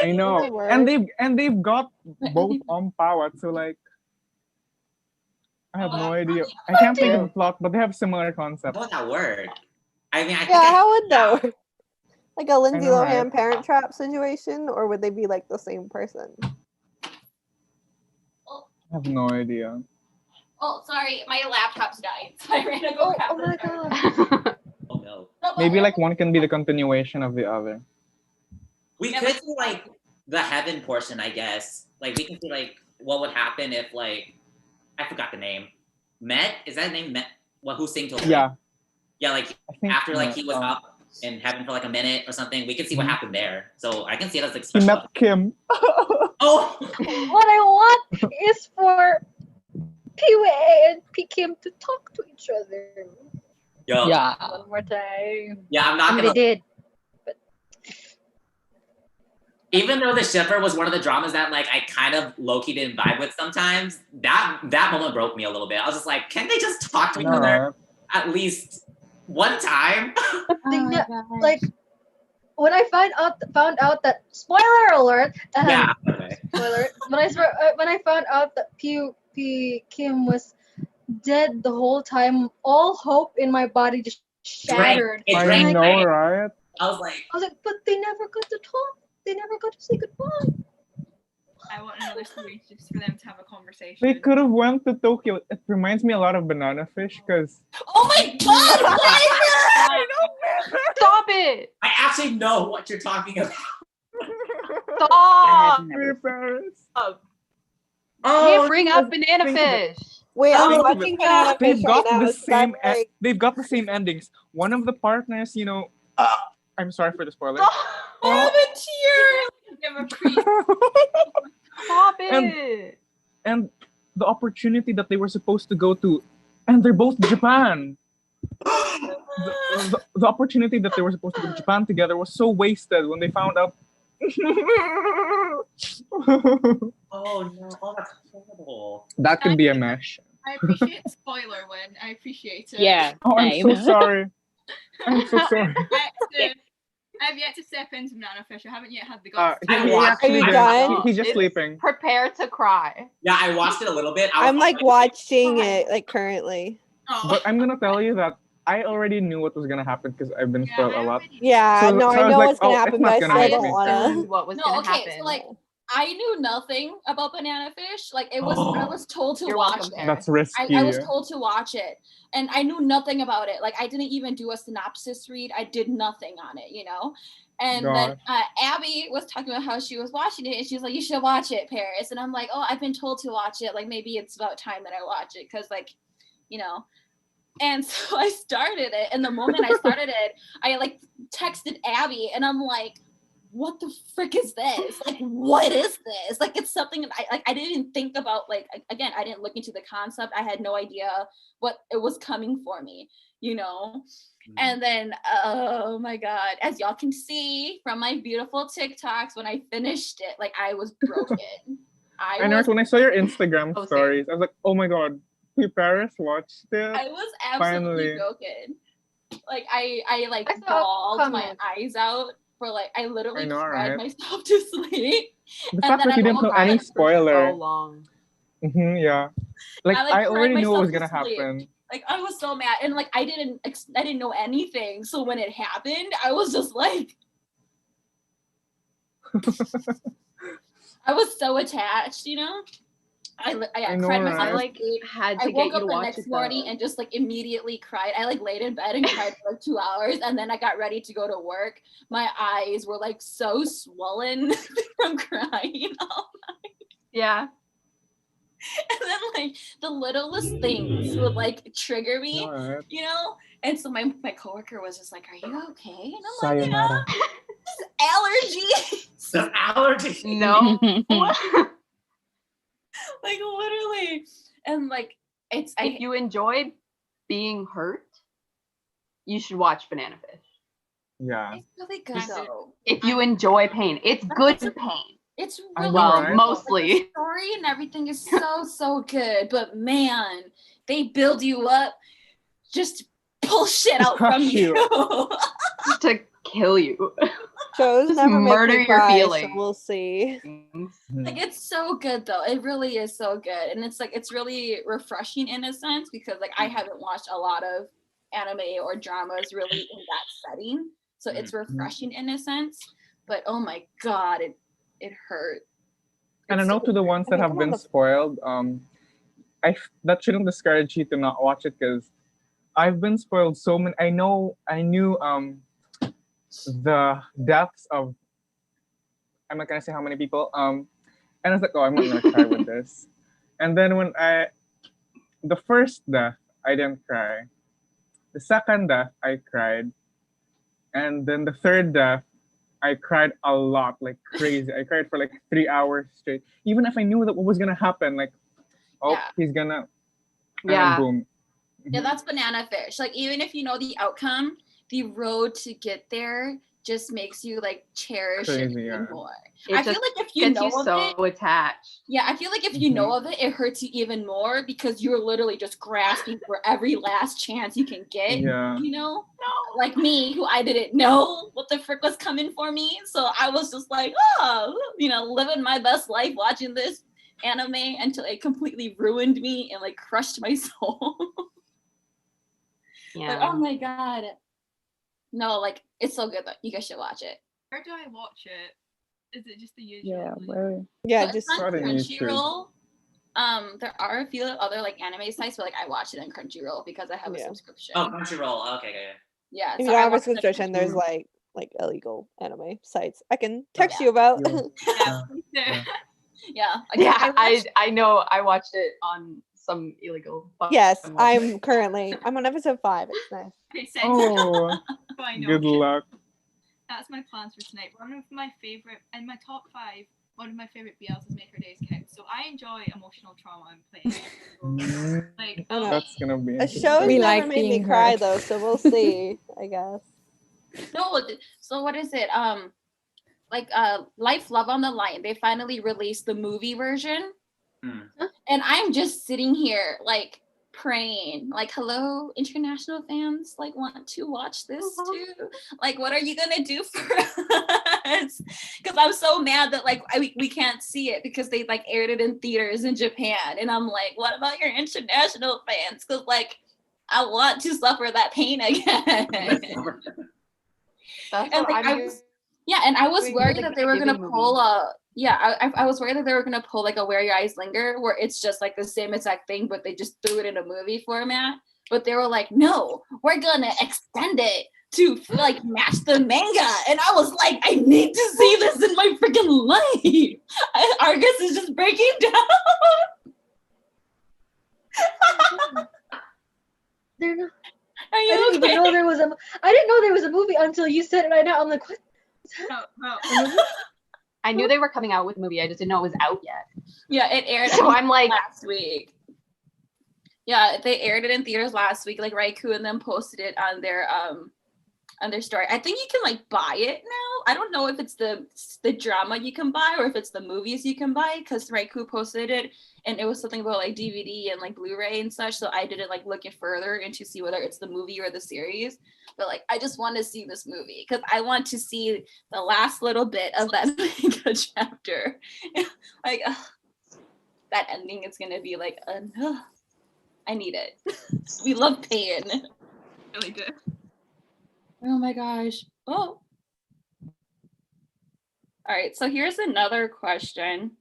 I know, and they've got both on power. So like, I have no idea. I can't think of the plot, but they have similar concepts. What that word? I mean, how would that work? Like a Lindsay know, Lohan right? Parent Trap situation, or would they be like the same person? I have no idea. Oh, sorry, my laptop's died, so I ran to go grab Oh my the god. Oh no. Maybe like one can be the continuation of the other. We could do like the heaven portion, I guess. Like, we can see like what would happen if like, I forgot the name. Met? Is that name Met? Well, who sang to Yeah. Yeah, like think, after like he was up in heaven for like a minute or something, we can see what happened there. So I can see it as like He special. met Kim. Oh! What I want is for P-Way and P-Kim to talk to each other. Yo. Yeah. One more time. Yeah, I'm not I mean, gonna. they did. Even though The Shipper was one of the dramas that like I kind of low-key didn't vibe with sometimes, that moment broke me a little bit. I was just like, can they just talk to each other at least one time? The thing that, like, when I found out that spoiler alert. Yeah. Okay. Spoiler. When I found out that P Kim was dead the whole time, all hope in my body just shattered. It I drank. know, right? I was like, But they never got to talk. They never got to say goodbye. I want another series just for them to have a conversation. They could have went to Tokyo. It reminds me a lot of Banana Fish because Oh my god! Stop it! I actually know what you're talking about. Stop! Paris. Can't bring up Banana think of it. Fish. Wait, I'm Think of watching it. Banana Fish They've right got now. the 'cause I'm same. like, They've got the same endings. One of the partners, I'm sorry for the spoiler. I have a tear. Give a pre- Stop it! And the opportunity that they were supposed to go to, and they're both Japan. The opportunity that they were supposed to go to Japan together was so wasted when they found out. Oh no! Oh, that's horrible. That could be a mesh. I appreciate the spoiler win. I appreciate it. Yeah. Oh, I'm so same. sorry. I'm so sorry. I've yet to step into Banana Fish. I haven't yet had the He guts. actually you did. done? He's just It's sleeping. Prepare to cry. Yeah, I watched it a little bit. I was I'm like watching it like currently. Oh. But I'm gonna tell you that I already knew what was gonna happen because I've been spoiled a lot. Yeah, So- no, so I was know like, what's gonna oh, happen, it's but not I gonna still hit don't me. wanna. What was No, gonna okay, happen? so like I knew nothing about Banana Fish. Like it was, I was told to You're watch welcome, it. That's risky. I was told to watch it, and I knew nothing about it. Like I didn't even do a synopsis read. I did nothing on it, you know. And then Abby was talking about how she was watching it, and she was like, "You should watch it, Paris." And I'm like, "Oh, I've been told to watch it. Like maybe it's about time that I watch it, because like, you know." And so I started it, and the moment I started it, I like texted Abby, and I'm like, what the frick is this? Like, what is this? Like, it's something that I didn't even think about. Like, again, I didn't look into the concept. I had no idea what it was coming for me, you know? And then, oh my God, as y'all can see from my beautiful TikToks, when I finished it, like I was broken. I know, when I saw your Instagram stories, I was like, oh my God, Paris watched it. I was absolutely broken. Like I like bawled my eyes out for like, I literally cried myself to sleep. The fact that you didn't know any spoiler. So long. Yeah. Like I already knew what was gonna sleep. happen. Like I was so mad, and like I didn't know anything. So when it happened, I was just like, I was so attached, you know. I cried myself. I like had to get you to watch it. I woke up the next morning and just like immediately cried. I like laid in bed and cried for like 2 hours, and then I got ready to go to work. My eyes were like so swollen from crying all night. Yeah. And then like the littlest things would like trigger me, you know. And so my coworker was just like, "Are you okay?" And I'm like, "Yeah, it's allergy." The allergy. No. Like literally. And like it's if you enjoy being hurt, you should watch Banana Fish. Yeah. It's really good though. If you enjoy pain, it's good pain. It's really well, mostly. Like, the story and everything is so good, but man, they build you up just to pull shit out from you. To kill you. Shows Just never make murder me your cry, feelings. so we'll see. Like it's so good though. It really is so good. And it's like it's really refreshing in a sense, because like I haven't watched a lot of anime or dramas really in that setting. So it's refreshing in a sense. But oh my God, it hurt. And I know to the ones that have been spoiled, that shouldn't discourage you to not watch it, because I've been spoiled so many. I knew the deaths of, I'm not gonna say how many people. And I was like, oh, I'm not gonna try with this. And then when the first death, I didn't cry. The second death, I cried. And then the third death, I cried a lot, like crazy. I cried for like 3 hours straight. Even if I knew that what was gonna happen, like, he's gonna, and boom. Yeah, that's Banana Fish. Like even if you know the outcome, the road to get there just makes you like cherish it Crazy, even yeah. more. It I feel just like if you gets know you of so it, attached. yeah, I feel like if you know of it, it hurts you even more because you're literally just grasping for every last chance you can get. Yeah. You know, like me, who I didn't know what the frick was coming for me, so I was just like, oh, you know, living my best life watching this anime until it completely ruined me and like crushed my soul. Yeah. But oh my god, no, like it's so good that you guys should watch it. Where do I watch it? Is it just the usual? Yeah, like- very. Yeah, So just it's on Start on Crunchyroll. There are a few other like anime sites, but like I watch it on Crunchyroll because I have a Yeah. subscription. Oh, Crunchyroll. Okay, okay. Yeah, if you so don't I have a watch it on subscription, there's Crunchyroll. like illegal anime sites I can text Yeah. you about. Yeah, Yeah. please do. Yeah. Yeah, Yeah, watched- I know. I watched it on some illegal. Yes, platform. I'm on episode 5. It's nice. Okay, send Oh, so I know. good luck. That's my plans for tonight. One of my favorite, in my top 5, one of my favorite BLs is Make Her Days Count. So I enjoy emotional trauma and playing. Mm, Like, I know. That's gonna be A show has interesting. We never like made me being cry hurt. though, so we'll see. I guess. No, so what is it? Life, Love on the Line. They finally released the movie version, and I'm just sitting here like praying, like, hello, international fans, like, want to watch this too? Like, what are you gonna do for us? Because I'm so mad that like we can't see it because they like aired it in theaters in Japan, and I'm like, what about your international fans? Because like I want to suffer that pain again. That's And what like I'm I was doing worried with the that they were gonna Giving pull movie. I was worried that they were gonna pull like a Where Your Eyes Linger, where it's just like the same exact thing, but they just threw it in a movie format. But they were like, no, we're gonna extend it to like match the manga, and I was like, I need to see this in my freaking life. Argus is just breaking down. They're not. Are I you didn't okay? even know there was a. I didn't know there was a movie until you said it right now. I'm like, what? I knew they were coming out with a movie. I just didn't know it was out yet. Yeah, it aired. So I'm like, last week. Yeah, they aired it in theaters last week. Like Raikou and them posted it on their story. I think you can like buy it now. I don't know if it's the drama you can buy or if it's the movies you can buy, because Raikou posted it and it was something about like DVD and like Blu-ray and such. So I didn't like look it further into see whether it's the movie or the series. But like I just want to see this movie because I want to see the last little bit of that manga chapter. Like that ending is gonna be like I need it. We love pain. Really do. Oh my gosh. Oh. All right, so here's another question.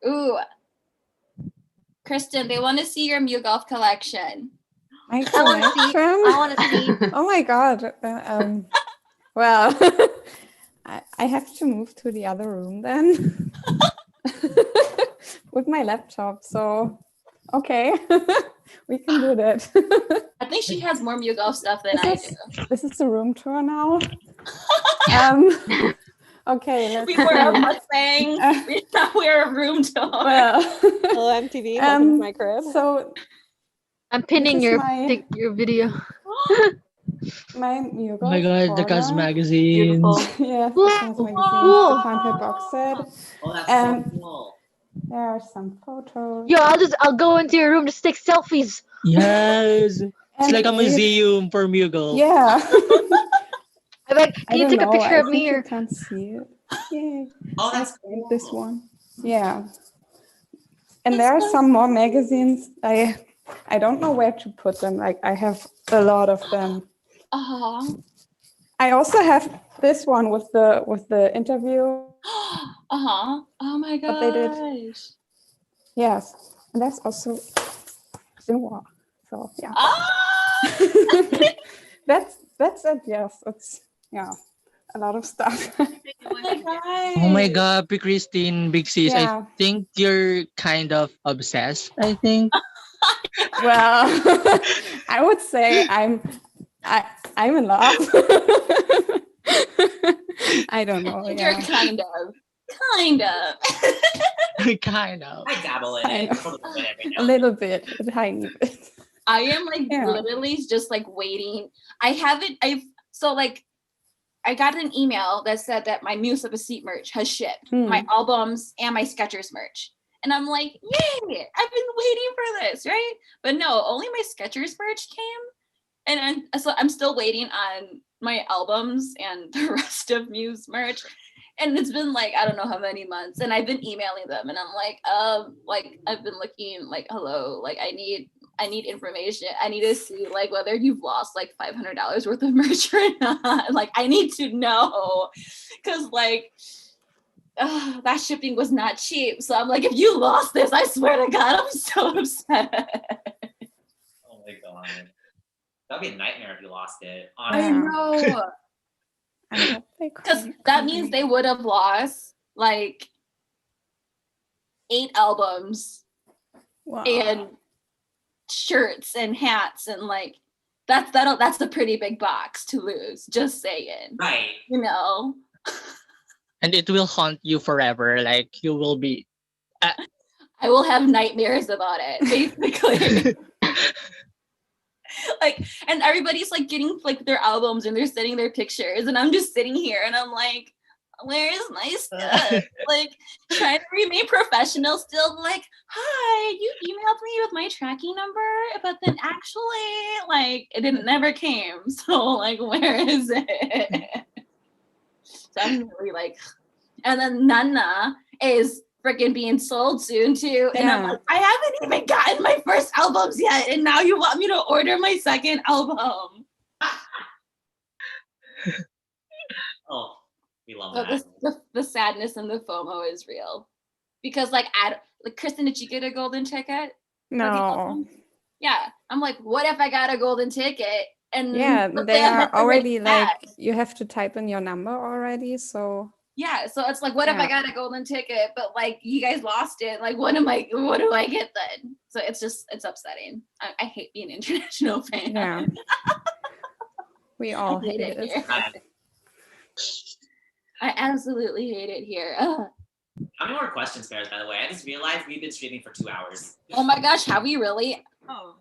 Ooh. Kristen, they want to see your Mew Golf collection. My I want to see. collection? I want to see. Oh my god. Well, I have to move to the other room then with my laptop. So, okay, we can do that. I think she has more Mew Golf stuff than I do. This is the room tour now. Okay, let's We wear a see. Mustang. We now wear a room tour. Well, Hello MTV, welcome to my crib. so I'm pinning This is your my- your video. my Mew Oh my Golf god, the Cuz corner. magazine. Yeah, the Whoa. Cuz magazine, Whoa. the Funhead box set. Oh, that's Um, so cool. There are some photos. Yo, I'll go into your room to take selfies. Yes. It's And like a we- museum for Mughal. Yeah. I'm like, I can you don't take a know. picture I of me think here? you can't see it. Yay. Oh, I that's saved cool. this one. Yeah. And there are some more magazines. I don't know where to put them. Like I have a lot of them. I also have this one with the interview. Oh my gosh. What they did. Yes. And that's also Xinhua. So yeah. That's it. Yes. It's a lot of stuff. Oh my god, P. Christine, Big Sis, Yeah. I think you're kind of obsessed, I think. Well, I would say I'm in love. I don't know. You're Yeah. kind of. Kind of. Kind of. I dabble in it. A little bit, a tiny bit. I am like Yeah. literally just like waiting. I've I got an email that said that my Muse of a Seat merch has shipped, my albums and my Skechers merch. And I'm like, yay, I've been waiting for this, right? But no, only my Skechers merch came. And so I'm still waiting on my albums and the rest of Muse merch. And it's been like, I don't know how many months. And I've been emailing them and I'm like, I've been looking like, hello, like I need information. I need to see like whether you've lost like $500 worth of merch or not. Like I need to know. Cause like, that shipping was not cheap. So I'm like, if you lost this, I swear to God, I'm so upset. Oh my God. That'd be a nightmare if you lost it. I Honestly. know. Because that means they would have lost like 8 albums and shirts and hats and like that's a pretty big box to lose. Just saying. Right. You know. And it will haunt you forever. Like you will be. I will have nightmares about it, basically. Like, and everybody's like getting like their albums and they're sending their pictures, and I'm just sitting here and I'm like, where's my stuff? Like trying to remain professional still, like, hi, you emailed me with my tracking number, but then actually like it never came. So like, where is it? So I'm really like, and then Nana is freaking being sold soon too. And I'm like, I haven't even gotten my first albums yet. And now you want me to order my second album. Oh, we love So that. the sadness and the FOMO is real. Because like Kristen, did you get a golden ticket? No. Yeah. I'm like, what if I got a golden ticket? And Yeah, but they are have to already wait like, back. you have to type in your number already. So Yeah, so it's like, what if I got a golden ticket, but like you guys lost it? Like, what do I get then? So it's upsetting. I hate being an international fan. yeah, we all I hate hate it it. here. I absolutely hate it here. Ugh. How many more questions, Paris, by the way? I just realized we've been streaming for 2 hours. Oh my gosh, have we really? Oh.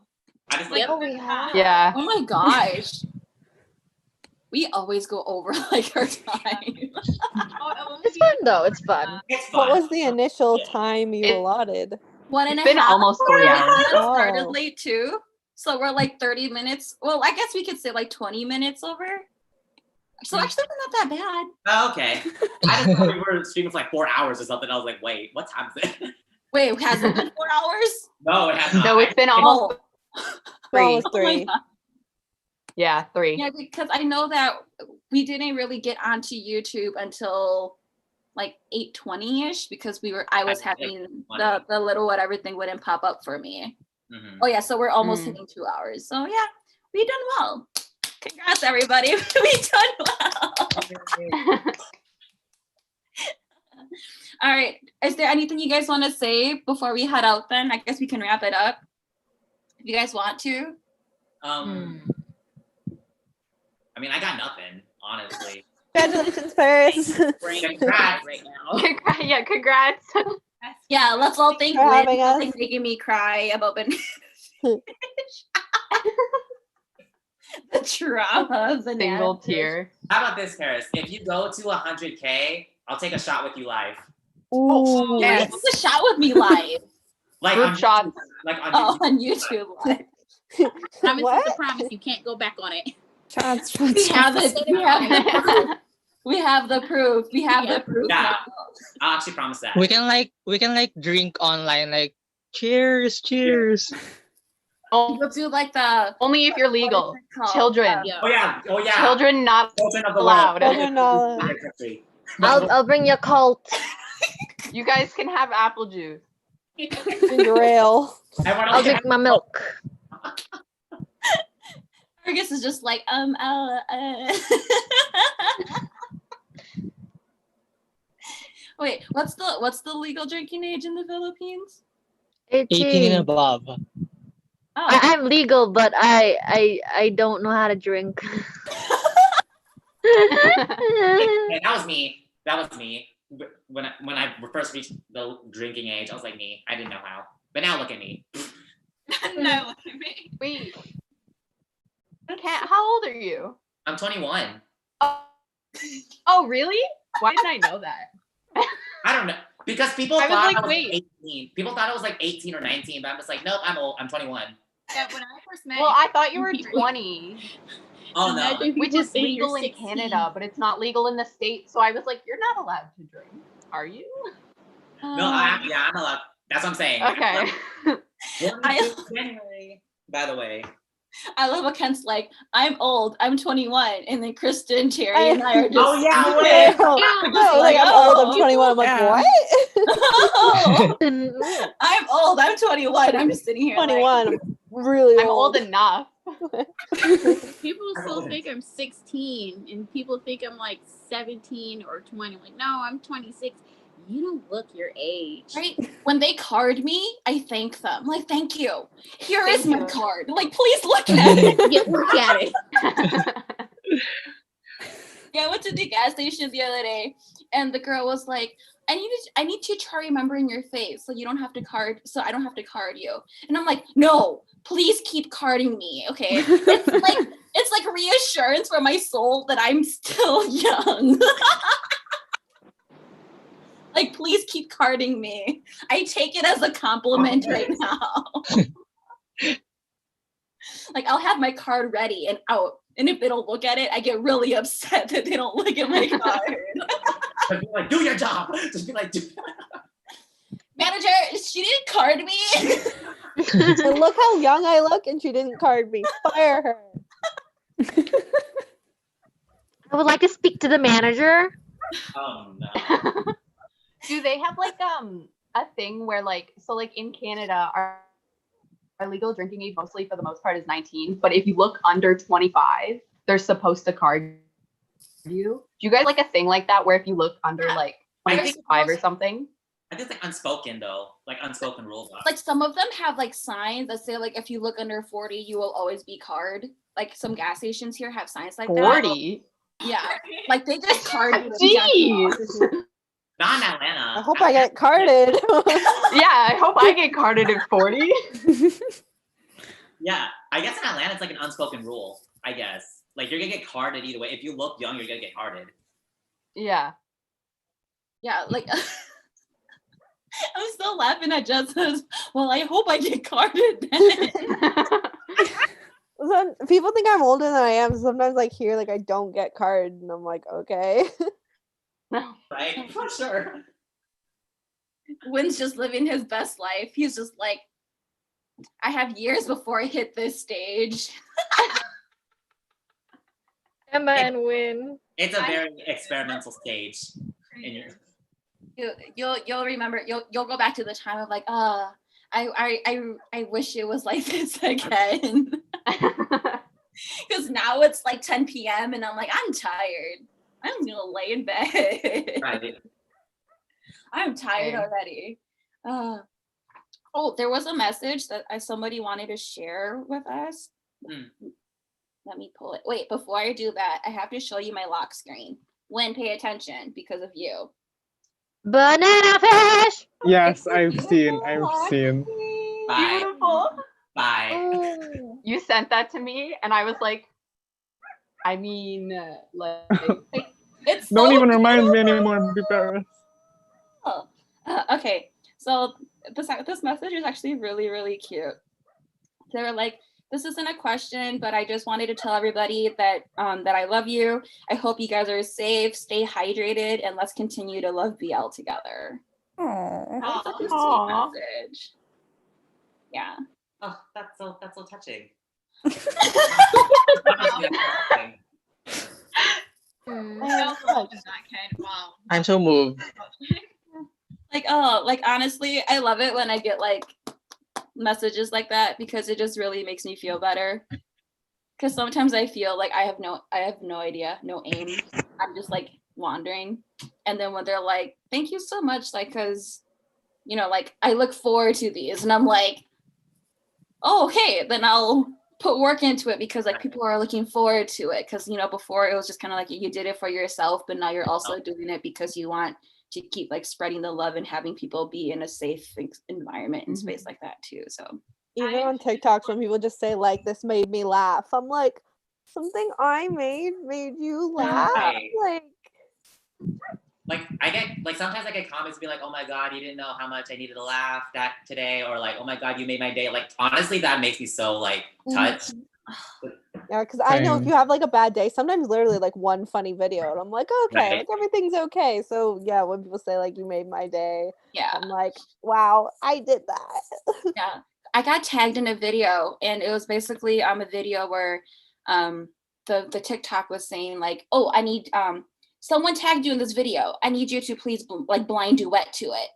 I just Like, like, Yeah. oh my gosh. We always go over like our time. It's fun though. It's fun. it's What fun. was the initial time you allotted? 1.5 It's been almost 3 hours. We started Oh. late too. So we're like 30 minutes. Well, I guess we could say like 20 minutes over. So actually we're not that bad. Oh, okay. I just thought we were streaming for like 4 hours or something. I was like, wait, what time is it? Wait, has it been 4 hours? No, it has not. No, it's been almost Well, 3. it's 3. Yeah, 3. Yeah, because I know that we didn't really get onto YouTube until like 8:20ish because I was having the little whatever thing wouldn't pop up for me. Mm-hmm. Oh yeah, so we're almost hitting 2 hours. So yeah, we done well. Congrats everybody. We done well. All right. Is there anything you guys want to say before we head out then? I guess we can wrap it up. If you guys want to. I mean, I got nothing, honestly. Congratulations, Paris. Congrats right now. Yeah, congrats. Yeah, let's all thank for Lynn having for us. like, making me cry about bananas. The trauma. Single tear. How about this, Paris? If you go to 100K, I'll take a shot with you live. Ooh. Yes. Take a shot with me live. Like Group on shots. Like on Oh, YouTube. on YouTube live. Promise What? is a promise. You can't go back on it. Shots, We shots, have shots. it. We have the proof. We have the proof. We have the proof. Yeah. now. I'll actually promise that. We can like drink online, like cheers. We'll do like the Only if you're legal. what is it called? Children. Yeah. Oh yeah. Oh yeah. Children not Children of the allowed. world. Children not allowed. I'll bring you a cult. You guys can have apple juice. Ginger ale. I'll drink my milk. Fergus is just like Wait, what's the legal drinking age in the Philippines? 18 and above. Oh, I'm legal, but I don't know how to drink. Hey, that was me. When I first reached the drinking age, I was like me. I didn't know how. But now look at me. No, look at me. Wait. How old are you? I'm 21. Oh, really? Why didn't I know that? I don't know. Because people I was thought like, I was wait. 18. People thought I was like 18 or 19, but I'm just like, nope, I'm old. I'm 21. Yeah, when I first met Well, you, I thought you were people- 20, Oh no. Imagine which people is saying you're legal in 16. Canada, but it's not legal in the States. So I was like, you're not allowed to drink, are you? No, I'm allowed. That's what I'm saying. Okay. January, by the way. I love how Kent's like, I'm old, I'm 21, and then Kristen, Terry, and I are just. Oh yeah, No, wait. no, like I'm old, I'm 21. I'm like, Yeah. what? I'm old, I'm 21. I'm just sitting here 21. I'm really I'm old enough. People still think I'm 16, and people think I'm like 17 or 20. Like, no, I'm 26. You don't look your age. Right? When they card me, I thank them. Like, thank you. Here is Thank my you. card. Like, please look at it. Yeah, look at it. Yeah, I went to the gas station the other day, and the girl was like, I need to try remembering your face so you don't have to card, so I don't have to card you. And I'm like, no, please keep carding me, okay? It's like reassurance for my soul that I'm still young. Like, please keep carding me. I take it as a compliment right now. Like, I'll have my card ready and out. And if they don't look at it, I get really upset that they don't look at my card. Just be like, do your job. Just be like, Manager, she didn't card me. And look how young I look, and she didn't card me. Fire her. I would like to speak to the manager. oh no. Do they have like a thing where like in Canada our legal drinking age mostly for the most part is 19, but if you look under 25, they're supposed to card you. Do you guys like a thing like that where if you look under like I think 25 or something? I think it's like unspoken though, like unspoken rules. Like, some of them have like signs that say like, if you look under 40, you will always be card. Like, some gas stations here have signs like 40? that. Yeah, like they just card you. Jeez. Not in Atlanta. I hope I get carded. Yeah, I hope I get carded at 40. Yeah, I guess in Atlanta it's like an unspoken rule. I guess like you're gonna get carded either way. If you look young, you're gonna get carded. Yeah. Yeah, like I'm still laughing at Jessica's. Well, I hope I get carded then. People think I'm older than I am. So sometimes like here, like I don't get carded, and I'm like, okay. Right, for sure. Wynn's just living his best life. He's just like, I have years before I hit this stage. Emma and Wynn. It's a very experimental stage. You'll remember. You'll go back to the time of like, I wish it was like this again. Because now it's like 10 p.m. and I'm like, I'm tired. I'm gonna lay in bed. Right. I'm tired already. Oh, there was a message that somebody wanted to share with us. Let me pull it. Wait, before I do that, I have to show you my lock screen. Wynn, pay attention because of you. Banana fish. Yes, I've seen. Bye. Beautiful. Bye. You sent that to me, and I was like, I mean, like, it's Don't so even remind me anymore, Paris. Okay, so this message is actually really, really cute. They were like, this isn't a question, but I just wanted to tell everybody that that I love you. I hope you guys are safe, stay hydrated, and let's continue to love BL together. Aww. That's such a sweet message. Yeah. Oh, that's so touching. Wow. I'm so moved. Like honestly, I love it when I get like messages like that because it just really makes me feel better. Because sometimes I feel like I have no idea, no aim. I'm just like wandering, and then when they're like, "Thank you so much," like, because like I look forward to these, and I'm like, "Oh, okay," then I'll put work into it because like people are looking forward to it. Because before it was just kind of like you did it for yourself, but now you're also doing it because you want to keep like spreading the love and having people be in a safe environment and space like that too. So even on TikToks when people just say like, this made me laugh, I'm like, something I made you laugh? Right. Like, I get sometimes I get comments be like, oh my god, you didn't know how much I needed to laugh that today, or like, oh my god, you made my day. Like honestly, that makes me so like touched. yeah, because I know if you have like a bad day, sometimes literally like one funny video, and I'm like, okay, Right. like everything's okay. So yeah, when people say like you made my day, Yeah. I'm like, wow, I did that. Yeah. I got tagged in a video, and it was basically a video where the TikTok was saying like, oh, I need someone tagged you in this video. I need you to please like blind duet to it.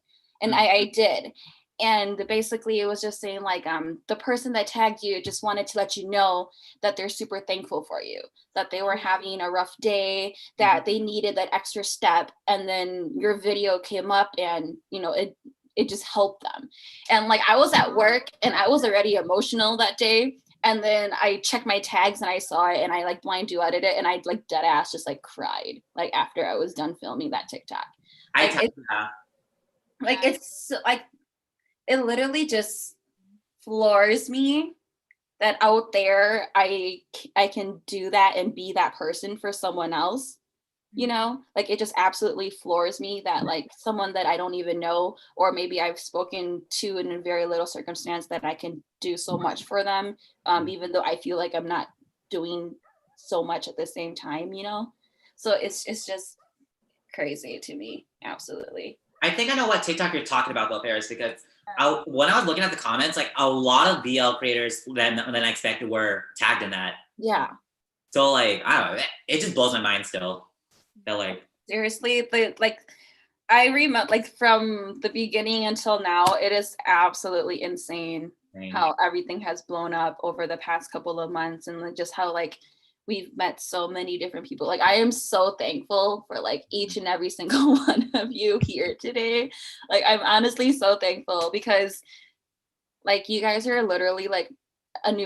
And I did. And basically it was just saying like the person that tagged you just wanted to let you know that they're super thankful for you, that they were having a rough day, that they needed that extra step. And then your video came up and, you know, it just helped them. And like I was at work and I was already emotional that day. And then I checked my tags and I saw it and I like blind duetted it and I like dead ass just like cried like after I was done filming that TikTok. Like it's like it literally just floors me that out there I can do that and be that person for someone else. You know, like it just absolutely floors me that like someone that I don't even know, or maybe I've spoken to in a very little circumstance, that I can do so much for them, even though I feel like I'm not doing so much at the same time, you know? So it's just crazy to me. Absolutely. I think I know what TikTok you're talking about though, Paris, because when I was looking at the comments, like a lot of BL creators than I expected were tagged in that. Yeah. So like, I don't know, it just blows my mind still. That like seriously, like I remember like from the beginning until now, it is absolutely insane how everything has blown up over the past couple of months, and like, just how like we've met so many different people. Like I am so thankful for like each and every single one of you here today. Like I'm honestly so thankful because like you guys are literally like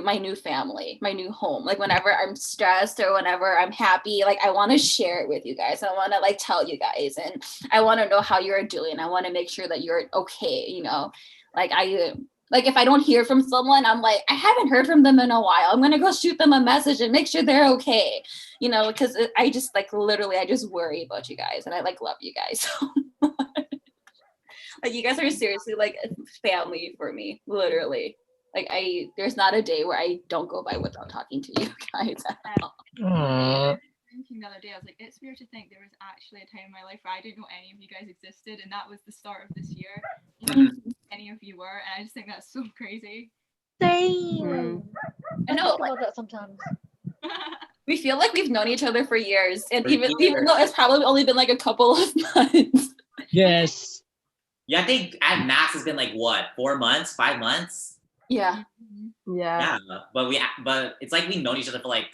my new family, my new home. Like whenever I'm stressed or whenever I'm happy, like I want to share it with you guys. I want to like tell you guys, and I want to know how you're doing. I want to make sure that you're okay, you know. Like if I don't hear from someone, I'm like, I haven't heard from them in a while. I'm gonna go shoot them a message and make sure they're okay, you know, because I just like literally I just worry about you guys, and I like love you guys so much. Like you guys are seriously like family for me, literally. Like there's not a day where I don't go by without talking to you guys at all. Thinking the other day, I was like, it's weird to think there was actually a time in my life where I didn't know any of you guys existed, and that was the start of this year. Any of you were, and I just think that's so crazy. Same. I know, think about that sometimes. We feel like we've known each other for years, and even though it's probably only been like a couple of months. Yes. Yeah, I think at max it's been like what, 4 months, 5 months. Yeah. Yeah. But it's like we've known each other for like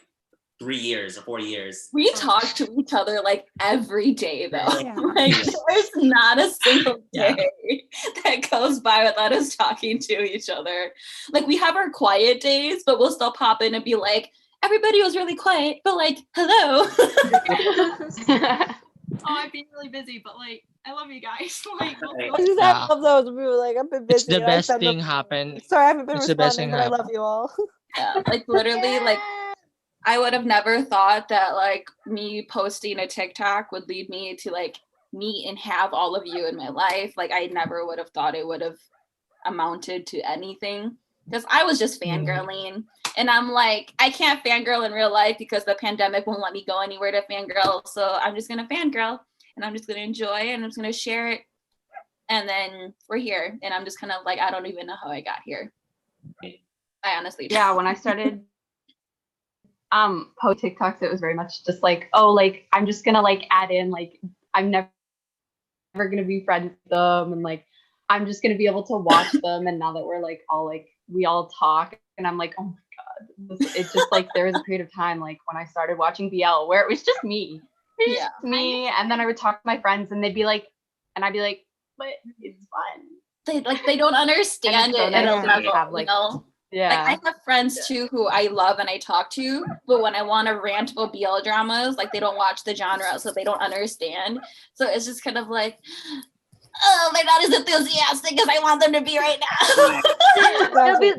3 years or 4 years. We talk to each other like every day though. Yeah. Like there's not a single day that goes by without us talking to each other. Like we have our quiet days, but we'll still pop in and be like, everybody was really quiet, but like, hello. Oh, I've been really busy, but like, I love you guys. Like, I love those. We were like, I've been busy. It's the best thing happened. Sorry, I haven't been It's the best thing responding, but I love you all. Yeah, like literally, like I would have never thought that like me posting a TikTok would lead me to like meet and have all of you in my life. Like I never would have thought it would have amounted to anything, because I was just fangirling. And I'm like, I can't fangirl in real life because the pandemic won't let me go anywhere to fangirl. So I'm just going to fangirl, and I'm just going to enjoy it, and I'm just going to share it. And then we're here. And I'm just kind of like, I don't even know how I got here. I honestly don't. Yeah, when I started post TikToks, it was very much just like, oh, like I'm just going to like add in, like I'm never going to be friends with them. And like, I'm just going to be able to watch them. And now that we're like all like, we all talk, and I'm like, oh my God, it's just like there was a period of time like when I started watching BL where it was just me. It was just me. And then I would talk to my friends and they'd be like, and I'd be like, but it's fun. They don't understand it. I At a level, have like, you know? yeah. Like I have friends too who I love and I talk to, but when I want to rant about BL dramas, like they don't watch the genre, so they don't understand. So it's just kind of like, oh, they're not as enthusiastic as I want them to be right now.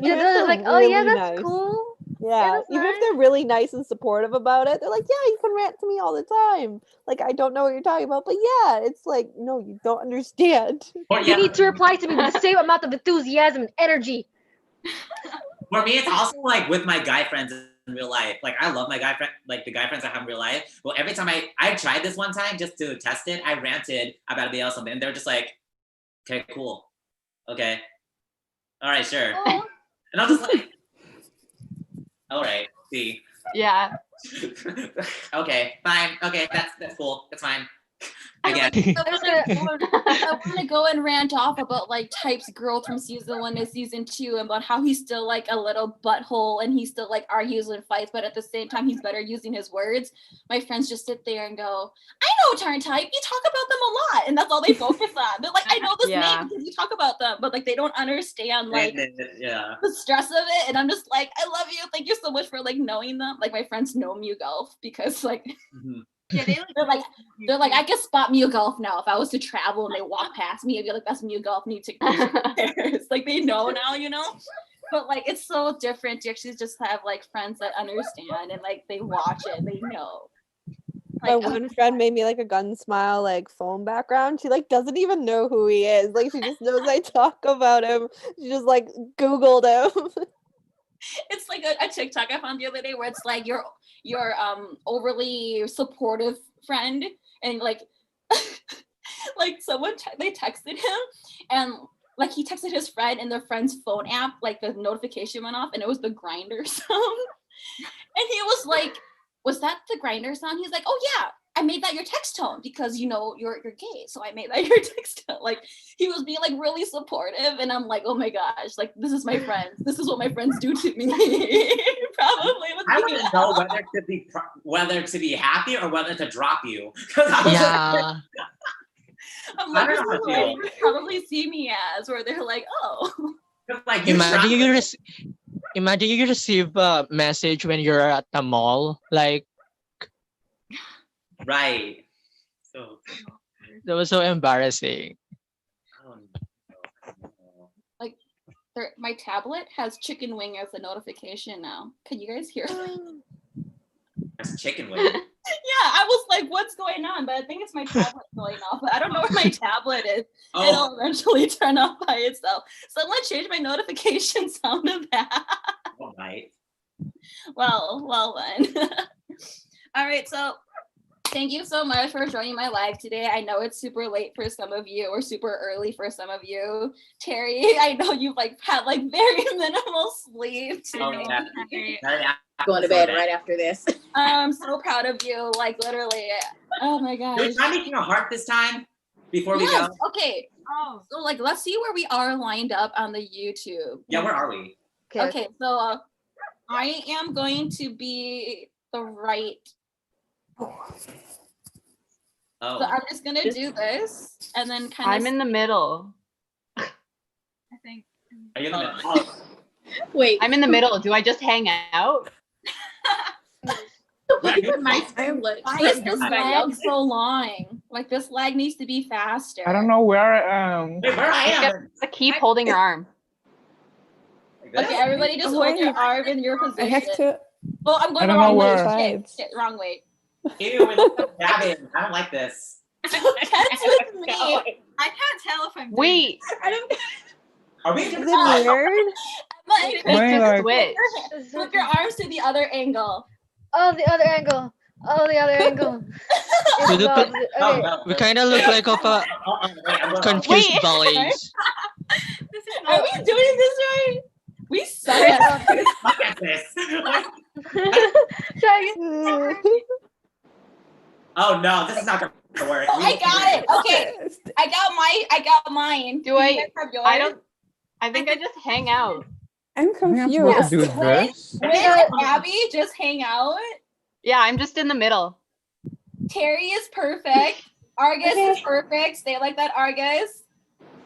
They're like, oh yeah, that's cool. Yeah, that's even if nice. they're really nice and supportive about it, they're like, yeah, you can rant to me all the time. Like, I don't know what you're talking about, but yeah, it's like, no, you don't understand. Or You yeah, need to reply to me with the same amount of enthusiasm and energy. for me, it's also like with my guy friends in real life. Like I love my guy friend, like the guy friends I have in real life. Well, every time I tried this one time just to test it, I ranted about a BL something, and they're just like, okay, cool, okay, all right, sure, and I'm just like, all right, see, Yeah. okay, fine, okay, that's cool, that's fine. I Again, want to go and rant off about like Type's girl from season 1 to season 2 about how he's still like a little butthole and he still like argues and fights, but at the same time he's better using his words. My friends just sit there and go, I know Turn Type, you talk about them a lot, and that's all they focus on. They're like, I know this Yeah. name because you talk about them, but like they don't understand like yeah. the stress of it. And I'm just like, I love you, thank you so much for like knowing them. Like my friends know Mew Golf because like Yeah, they're like, I can spot Mew Golf now. If I was to travel and they walk past me, I'd be like, that's Mew Golf, need to take pictures. Like they know now, you know? But like it's so different to actually just have like friends that understand and like they watch it, they know. My Like, one friend made me like a gun smile like phone background. She like doesn't even know who he is. Like she just knows I talk about him. She just like Googled him. it's like a TikTok I found the other day where it's like your overly supportive friend and like like someone they texted him and like he texted his friend and their friend's phone app like the notification went off and it was the Grinder song and he was like, was that the Grinder song? He's like, oh yeah, I made that your text tone because you know you're gay, so I made that your text tone. Like he was being like really supportive, and I'm like, oh my gosh, like this is my friends. This is what my friends do to me. Probably. I want to know whether to be happy or whether to drop you. Yeah. I'm like, I this don't know is how to what feel. they probably see me as, where they're like, oh. Like you Imagine try- you imagine you receive a message when you're at the mall. Like right. So that was so embarrassing. Like my tablet has chicken wing as a notification now. Can you guys hear that? That's chicken wing. Yeah, I was like, what's going on? But I think it's my tablet going off. But I don't know where my tablet is. Oh. It'll eventually turn off by itself. Someone changed my notification sound of that. All right. Well then. All right, so thank you so much for joining my live today. I know it's super late for some of you or super early for some of you. Terry, I know you've like had like very minimal sleep today. Oh, yeah. Going to bed right after this. I'm so proud of you. Like literally. Oh my gosh. Are we trying making a heart this time before we Yes, go? okay. Oh, so like let's see where we are lined up on the YouTube. Yeah, where are we? Okay, so I am going to be the right. Oh. So I'm just gonna do this and then kind of. I'm in the middle. I think. Are you in the middle? Oh. Wait. I'm in the middle. Do I just hang out? Wait, My screen lit. Why is this lag so long? Like this lag needs to be faster. I don't know where I am. Wait, where I am? Just keep holding your arm. Okay, everybody just hold your arm in your position. I have to. Oh, I'm going I the don't know wrong way. where. Shit, wrong way. Ew, it's dabbing. I don't like this. Ken's with me. I can't tell if I'm. Wait. I don't. Are we? Is it weird? Like, Mine, like- Switch. flip your arms to the other angle. Oh, the other angle. Oh, the other angle. It's We the look like- opposite. Oh, Okay. no. We kind of look like of a Wait, I'm going confused Wait. bullies. This is Are not. we doing this right? We suck at it. Look at this. Try again. Oh no, this is not gonna work. Oh, I got it. Okay, I got mine. Do I? You guys have yours? I don't. I think I just hang out. I'm I think I'm supposed to confused. do this. Win and Abby just hang out. Yeah, I'm just in the middle. Terry is perfect. Argus is perfect. Stay like that, Argus.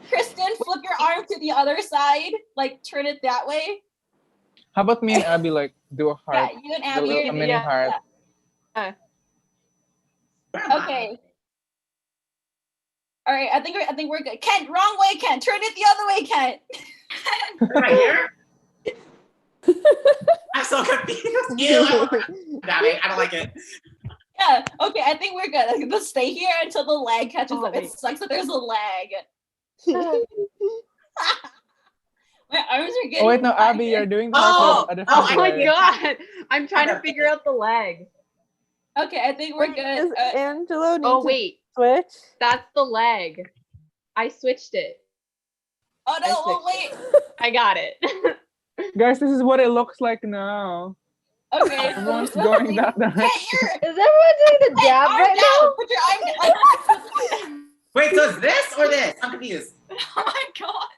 Kristen, flip your arm to the other side. Like turn it that way. How about me and Abby like do a Yeah, heart? you and A Abby little- are a mini yeah. heart. Okay. All right, I think we're good. Kent, wrong way, Kent. Turn it the other way, Kent. Right here? I'm so confused. Ew, I don't like it. Yeah, okay, I think we're good. Like, let's stay here until the lag catches up. It sucks that there's a lag. My arms are getting Oh wait, no, tired. Abby, you're doing the Oh, a different oh my way. god! I'm trying to figure out the leg. Okay, I think we're good. Does Angelo need Oh to wait, switch? that's the leg. I switched it. Oh no, oh wait. I got it. Guys, this is what it looks like now. Okay. Everyone's going that direction. Is everyone doing the jab arm right down. now? Put your arm down. Wait, so it's this or this? I'm confused. Oh my god.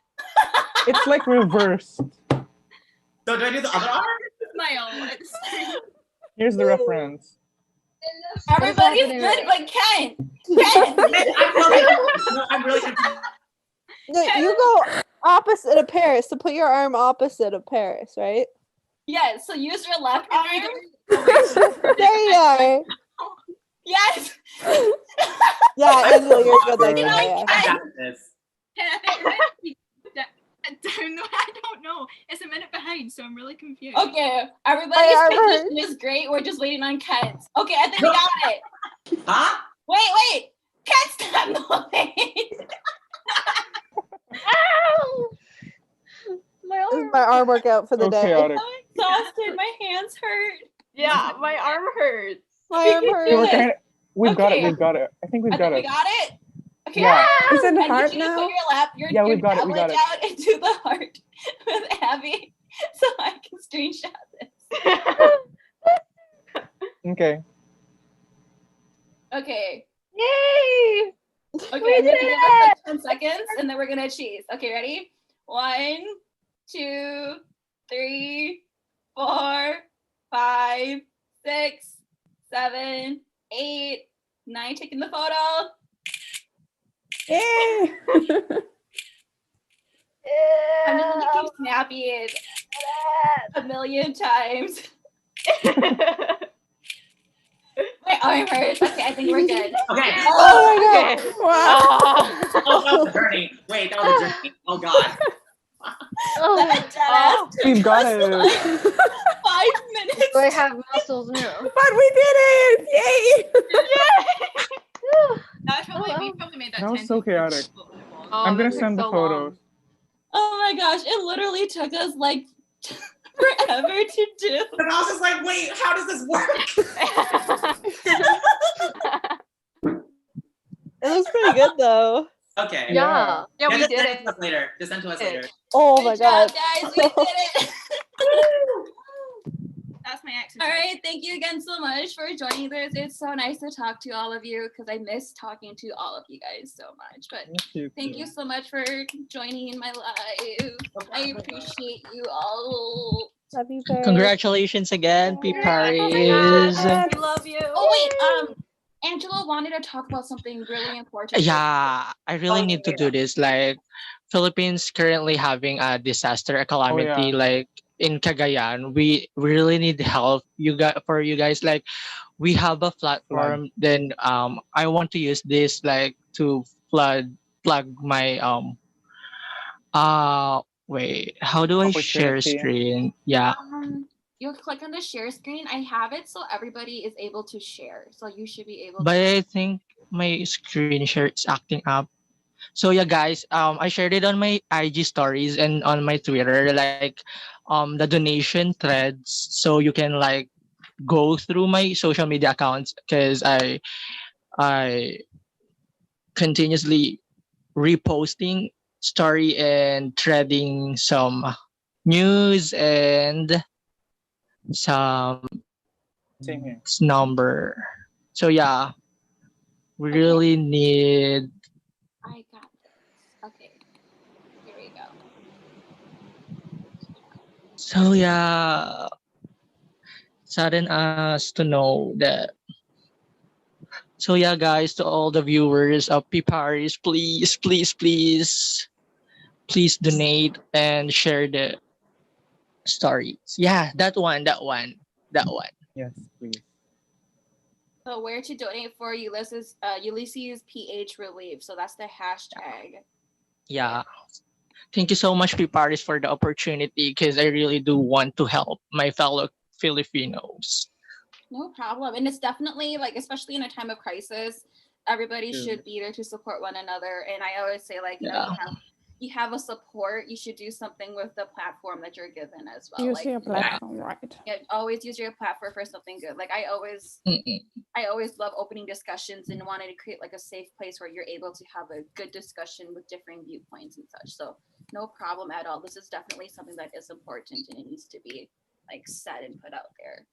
It's like reversed. So do I do the other arm? My own. Here's the reference. Everybody's happening good, right but Ken. Ken. I'm really confused. No, you go opposite of Paris. So put your arm opposite of Paris, right? Yeah, so use your left arm. There you are. Yes. Yeah, Angelo, you're good like Can that. I- Yeah. I got this. I think it might be down. No, I don't know. It's a minute behind, so I'm really confused. Okay, My everybody's arm position is great. We're just waiting on Ken's. Okay, I think we got it. Huh? Wait. Ken's not moving. Ow! My This is arm. my arm workout for the So day. chaotic. I'm exhausted. My hands hurt. Yeah, my arm hurts. My arm can hurts. do We're it. kind of, we've got Okay. it. We've got it. I think we've I got think it. we got it. Okay. Yeah. Is it I hard need you to now? put your Yeah, your we've got it, we tablet got it. down and do the heart with Abby so I can screenshot this. Okay. Okay. Yay! Okay, We I'm gonna did give us like 10 seconds and then we're gonna cheese. Okay, ready? 1, 2, 3, 4, 5, 6, 7, 8, 9. Taking the photo. Yay! I'm just gonna keep snapping it a million times. My arm hurts. Okay, I think we're good. Okay. Oh my god! Okay. Wow. Oh, that was a journey. Wait, that was a journey. Oh god. That deadass took We've got us it. like 5 minutes. Do I have muscles now? But we did it! Yay! That's probably we probably made that. That was 10 so times chaotic. what it was. Oh, I'm gonna that took send the so photos. Oh my gosh, it literally took us like forever to do. And I was just like, wait, how does this work? It looks pretty good though. Okay. Yeah, we just did send it. to us later. Just send to us later. Oh my Good job, god. guys. We did it. That's my exercise. All right, thank you again so much for joining this. It's so nice to talk to all of you because I miss talking to all of you guys so much. But thank you so much for joining in my life. I appreciate you all. Love you, Paris. Congratulations again, P. Paris. We love you. Oh wait, Angela wanted to talk about something really important. Yeah, I really need to do this. Like, Philippines currently having a disaster, a calamity. yeah. Like in Cagayan, we really need help. You got for you guys. Like, we have a platform. Then I want to use this like to plug my wait. How do I share Opportunity. screen? Yeah. You'll click on the share screen. I have it so everybody is able to share. So you should be able But to. I think my screen share is acting up. So yeah, guys, I shared it on my IG stories and on my Twitter, like the donation threads, so you can like go through my social media accounts because I continuously reposting story and threading some news and some Same here. number. So yeah, we really need. I got this. Okay. Here we go. So yeah, sudden us to know that. So yeah, guys, to all the viewers of P Paris, please donate and share the stories. Yeah, that one. Yes, please. So where to donate for Ulysses PH relief. So that's the hashtag. Yeah. Thank you so much, Piparis, for the opportunity because I really do want to help my fellow Filipinos. No problem. And it's definitely like, especially in a time of crisis, everybody should be there to support one another. And I always say, like, you know, you have a support, you should do something with the platform that you're given as well. Use your platform, right? Yeah, always use your platform for something good. Like I always love opening discussions and wanting to create like a safe place where you're able to have a good discussion with differing viewpoints and such. So no problem at all. This is definitely something that is important and it needs to be like said and put out there.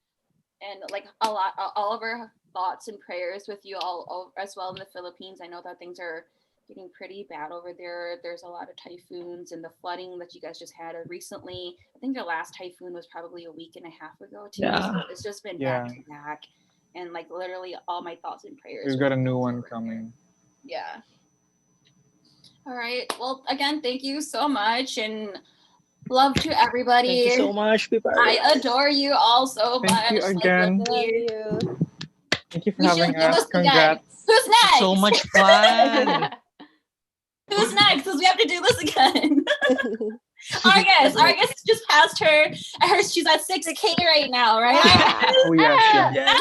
And like all of our thoughts and prayers with you all as well in the Philippines. I know that things are getting pretty bad over there. There's a lot of typhoons and the flooding that you guys just had recently. I think your last typhoon was probably a week and a half ago too. Yeah. So it's just been back to back. And like literally all my thoughts and prayers. We've got a new one coming. Yeah. All right. Well, again, thank you so much and love to everybody. Thank you so much, Piparis. I adore you all so much. Thank you again. Love you. Thank you for We having should do us. this again. Congrats. Who's next? So much fun. Who's next? Because we have to do this again. Argus just passed her. I heard she's at 6K right now, right? Oh yes. Yes.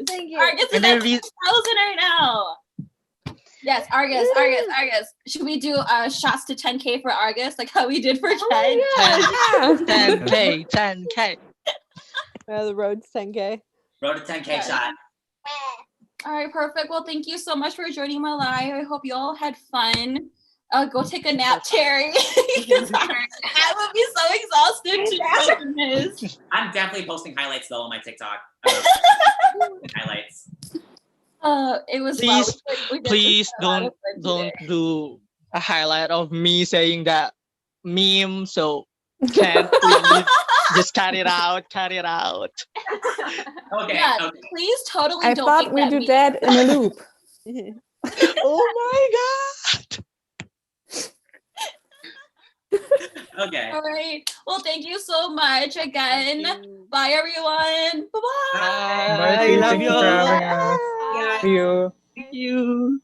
Thank you. Argus is And at then 6,000 right now. Yes, Argus. Should we do shots to 10K for Argus, like how we did for Ken? 10K, 10K. The road to 10K. Road to 10K shot. All right, perfect. Well, thank you so much for joining my live. I hope you all had fun. Go take a nap, Terry. I would be so exhausted to miss. I'm definitely posting highlights though on my TikTok. Highlights. It was Please don't do a highlight of me saying that meme. So can please just cut it out. Okay. Yeah, please totally I don't thought make we that do meme. that in a loop. Oh my god. Okay. All right. Well, thank you so much again. Bye, everyone. Bye-bye. Bye. I love Thank you for having us. Bye. See you. you.